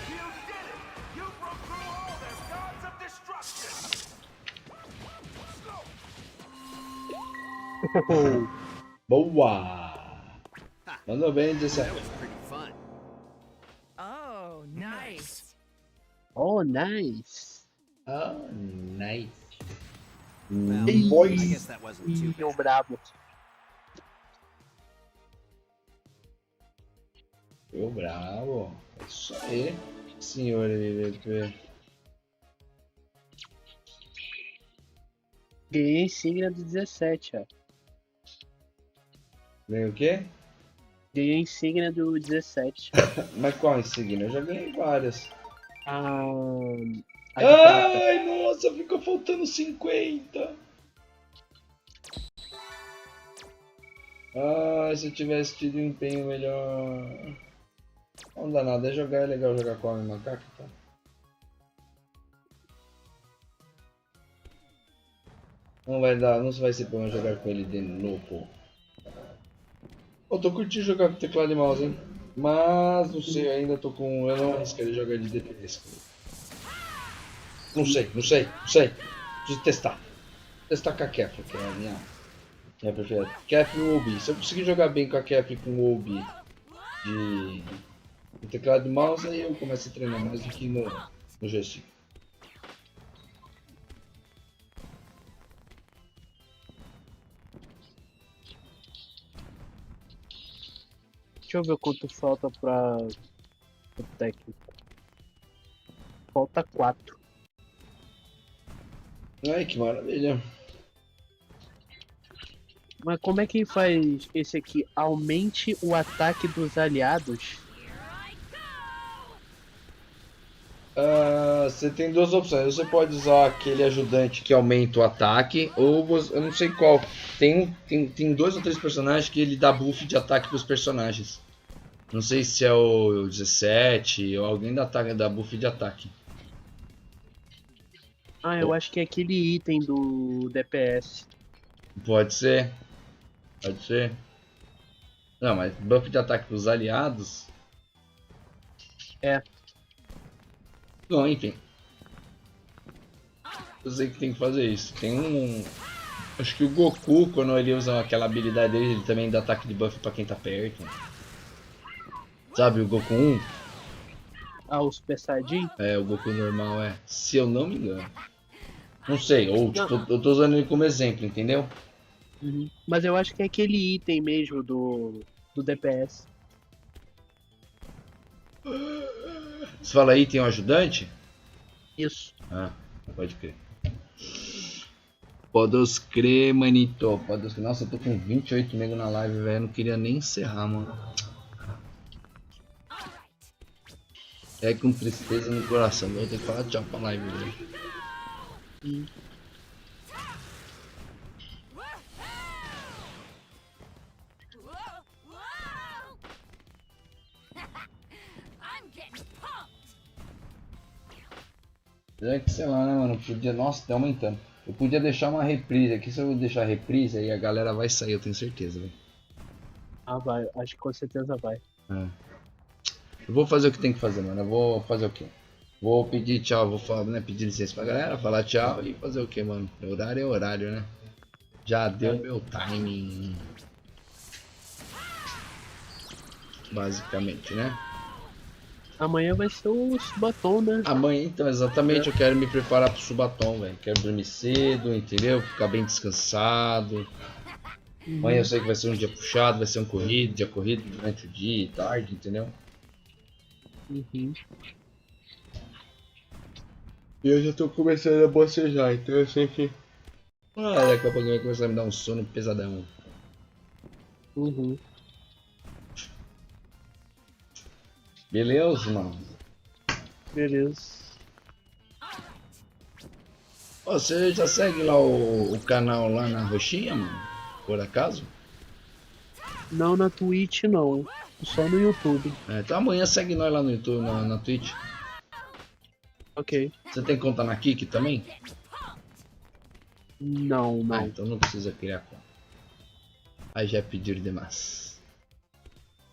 You did it. You broke through all their gods of destruction. Boa! Mandou bem, 17. Pretty fun. Oh, nice. Oh, nice. Oh, nice. Well, I Boys. guess that wasn't too Meu bad. brabo. Ô, bravo. É isso aí, senhor MVP. Ganhei a insígnia do 17, ó. Ganhei o quê? Ganhei a insígnia do 17. Mas qual insígnia? Eu já ganhei várias. A de prata. Ai, nossa, ficou faltando 50. Ai, se eu tivesse tido um empenho melhor. Não dá nada, é legal jogar com a macaco, tá? Não vai ser bom jogar com ele de novo. Eu tô curtindo jogar com teclado e mouse, hein? Mas não sei, ainda tô com. Eu não arriscaria jogar de DPS. Não sei. Preciso testar. Testar com a Kef, que é a minha preferida. Kef e o Obi. Se eu conseguir jogar bem com a Kef e com o Obi de teclado e mouse, aí eu começo a treinar mais do que no G5. Deixa eu ver quanto falta pra o técnico. Falta 4. Ai, que maravilha. Mas como é que faz esse aqui? Aumente o ataque dos aliados? Você tem duas opções. Você pode usar aquele ajudante que aumenta o ataque, ou eu não sei qual. Tem 2 ou 3 personagens que ele dá buff de ataque para os personagens. Não sei se é o 17 ou alguém dá buff de ataque. Ah, eu acho que é aquele item do DPS. Pode ser. Não, mas buff de ataque para os aliados. É. Bom, enfim. Eu sei que tem que fazer isso. Tem um. Acho que o Goku, quando ele usa aquela habilidade dele, ele também dá ataque de buff pra quem tá perto. Sabe o Goku 1? Ah, o Super Saiyajin? É, o Goku normal é. Se eu não me engano. Não sei, ou tipo, eu tô usando ele como exemplo, entendeu? Uhum. Mas eu acho que é aquele item mesmo do DPS. Você fala aí, tem um ajudante? Isso. Ah, pode crer. Podes crer, manito. Podes crer. Nossa, eu tô com 28 nego na live, velho. Não queria nem encerrar, mano. É com tristeza no coração. Vou ter que falar tchau pra live, velho. É que sei lá, né, mano? Podia. Nossa, tá aumentando. Eu podia deixar uma reprise aqui. Se eu deixar a reprise, aí a galera vai sair, eu tenho certeza, velho. Ah, vai. Acho que com certeza vai. É. Eu vou fazer o que tem que fazer, mano. Eu vou fazer o quê? Vou pedir tchau, vou falar, né? Pedir licença pra galera, falar tchau e fazer o que, mano? Horário é horário, né? Já deu meu timing. Basicamente, né? Amanhã vai ser o Subatom, né? Amanhã, então, exatamente, eu quero me preparar pro Subatom, velho. Quero dormir cedo, entendeu? Ficar bem descansado. Amanhã eu sei que vai ser um dia puxado, vai ser dia corrido durante o dia e tarde, entendeu? Uhum. E eu já tô começando a bocejar, então eu sei que... daqui a pouco vai começar a me dar um sono pesadão. Uhum. Beleza, mano? Beleza. Você já segue lá o canal lá na roxinha, mano? Por acaso? Não na Twitch, não. Só no YouTube. Então amanhã segue nós lá no YouTube, na Twitch. Ok. Você tem conta na Kik também? Não, não. Ah, então não precisa criar conta. Aí já pedir demais.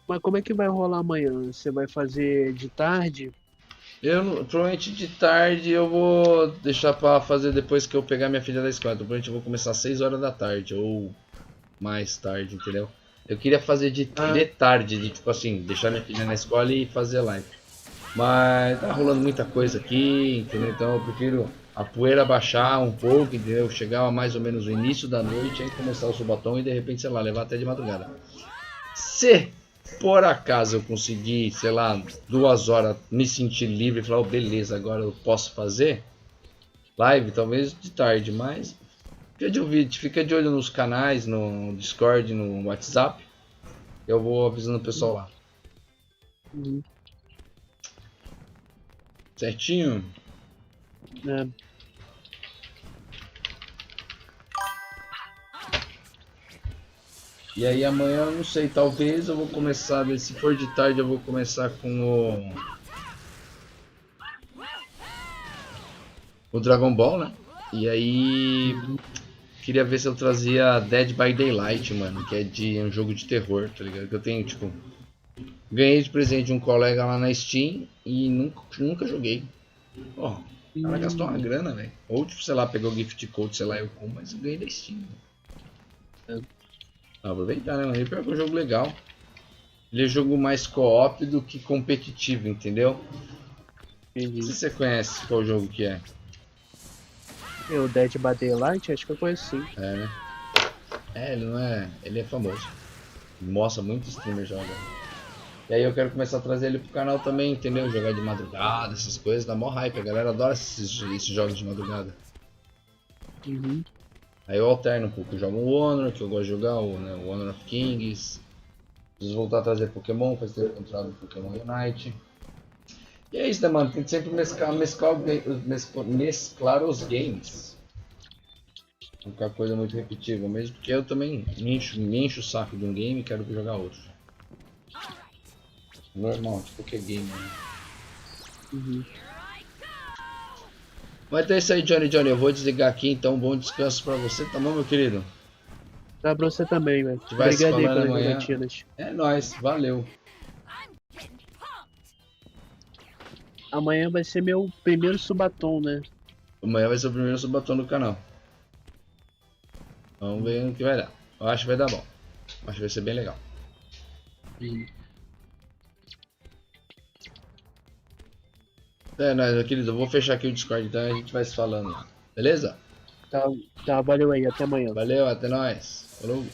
Mas como é que vai rolar amanhã? Você vai fazer de tarde? Provavelmente de tarde eu vou deixar pra fazer depois que eu pegar minha filha da escola. Então, provavelmente eu vou começar às 6 horas da tarde ou mais tarde, entendeu? Eu queria fazer de tarde, de tipo assim, deixar minha filha na escola e fazer live. Mas tá rolando muita coisa aqui, entendeu? Então eu prefiro a poeira baixar um pouco, entendeu? Chegar mais ou menos no início da noite, aí começar o subatom e de repente, sei lá, levar até de madrugada. Se por acaso eu conseguir, sei lá, 2 horas me sentir livre e falar, oh, beleza, agora eu posso fazer live, talvez de tarde, mas fica de olho nos canais, no Discord, no WhatsApp. Eu vou avisando o pessoal lá. Certinho? É. E aí amanhã eu não sei, talvez eu vou começar, se for de tarde eu vou começar com o Dragon Ball, né? E aí queria ver se eu trazia Dead by Daylight, mano, que é de um jogo de terror, tá ligado? Que eu tenho, tipo, ganhei de presente de um colega lá na Steam e nunca joguei. Ó, o cara gastou uma grana, velho. Ou, tipo, sei lá, pegou o gift code, sei lá, eu como, mas eu ganhei da Steam. Aproveitar, né, mano? E pior que é um jogo legal. Ele é um jogo mais co-op do que competitivo, entendeu? Não sei se você conhece qual jogo que é. O Dead by Daylight, acho que eu conheço sim. É, né? É, ele não é... Ele é famoso. Mostra muito streamer joga. E aí eu quero começar a trazer ele pro canal também, entendeu? Jogar de madrugada, essas coisas, dá mó hype. A galera adora esses jogos de madrugada. Aí eu alterno um pouco. Eu jogo o Honor, que eu gosto de jogar, o Honor of Kings. Preciso voltar a trazer Pokémon, faz tempo que eu não trago Pokémon Unite. E é isso, né, mano? Tem que sempre mesclar os games. Não ficar coisa muito repetitiva mesmo, porque eu também me encho o saco de um game e quero jogar outro. Normal, tipo que game, né? Mas é isso aí, Johnny. Eu vou desligar aqui, então bom descanso pra você, tá bom, meu querido? Tá pra você também, velho. Vai se Obrigado aí falando pelas amanhã. jogatinas. É nóis, valeu. Amanhã vai ser meu primeiro subatom, né? Amanhã vai ser o primeiro subatom do canal. Vamos ver o que vai dar. Eu acho que vai dar bom. Acho que vai ser bem legal. É nóis, meu querido. Eu vou fechar aqui o Discord, então a gente vai se falando lá. Beleza? Tá, valeu aí, até amanhã. Valeu, até nóis. Falou.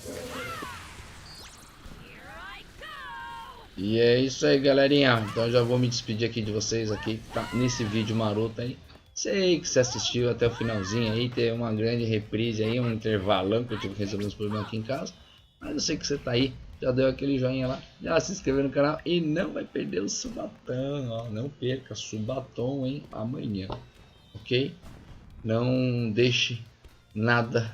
E é isso aí, galerinha. Então já vou me despedir aqui de vocês aqui, tá nesse vídeo maroto aí. Sei que você assistiu até o finalzinho aí, tem uma grande reprise aí, um intervalão que eu tive que resolver uns problemas aqui em casa. Mas eu sei que você tá aí, já deu aquele joinha lá, já se inscreveu no canal e não vai perder o subatom, ó. Não perca, subatom em amanhã, ok? Não deixe nada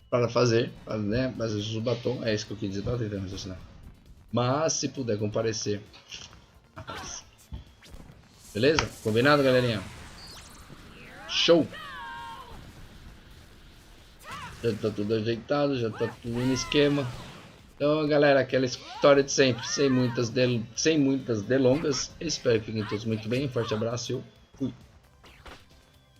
para fazer, né? Mas o subatom, é isso que eu quis dizer, tava tentando raciocinar. Mas se puder comparecer, apareça. Beleza? Combinado, galerinha? Show! Já tá tudo ajeitado, já tá tudo no esquema. Então, galera, aquela história de sempre, sem muitas delongas. Espero que fiquem todos muito bem. Um forte abraço e eu fui.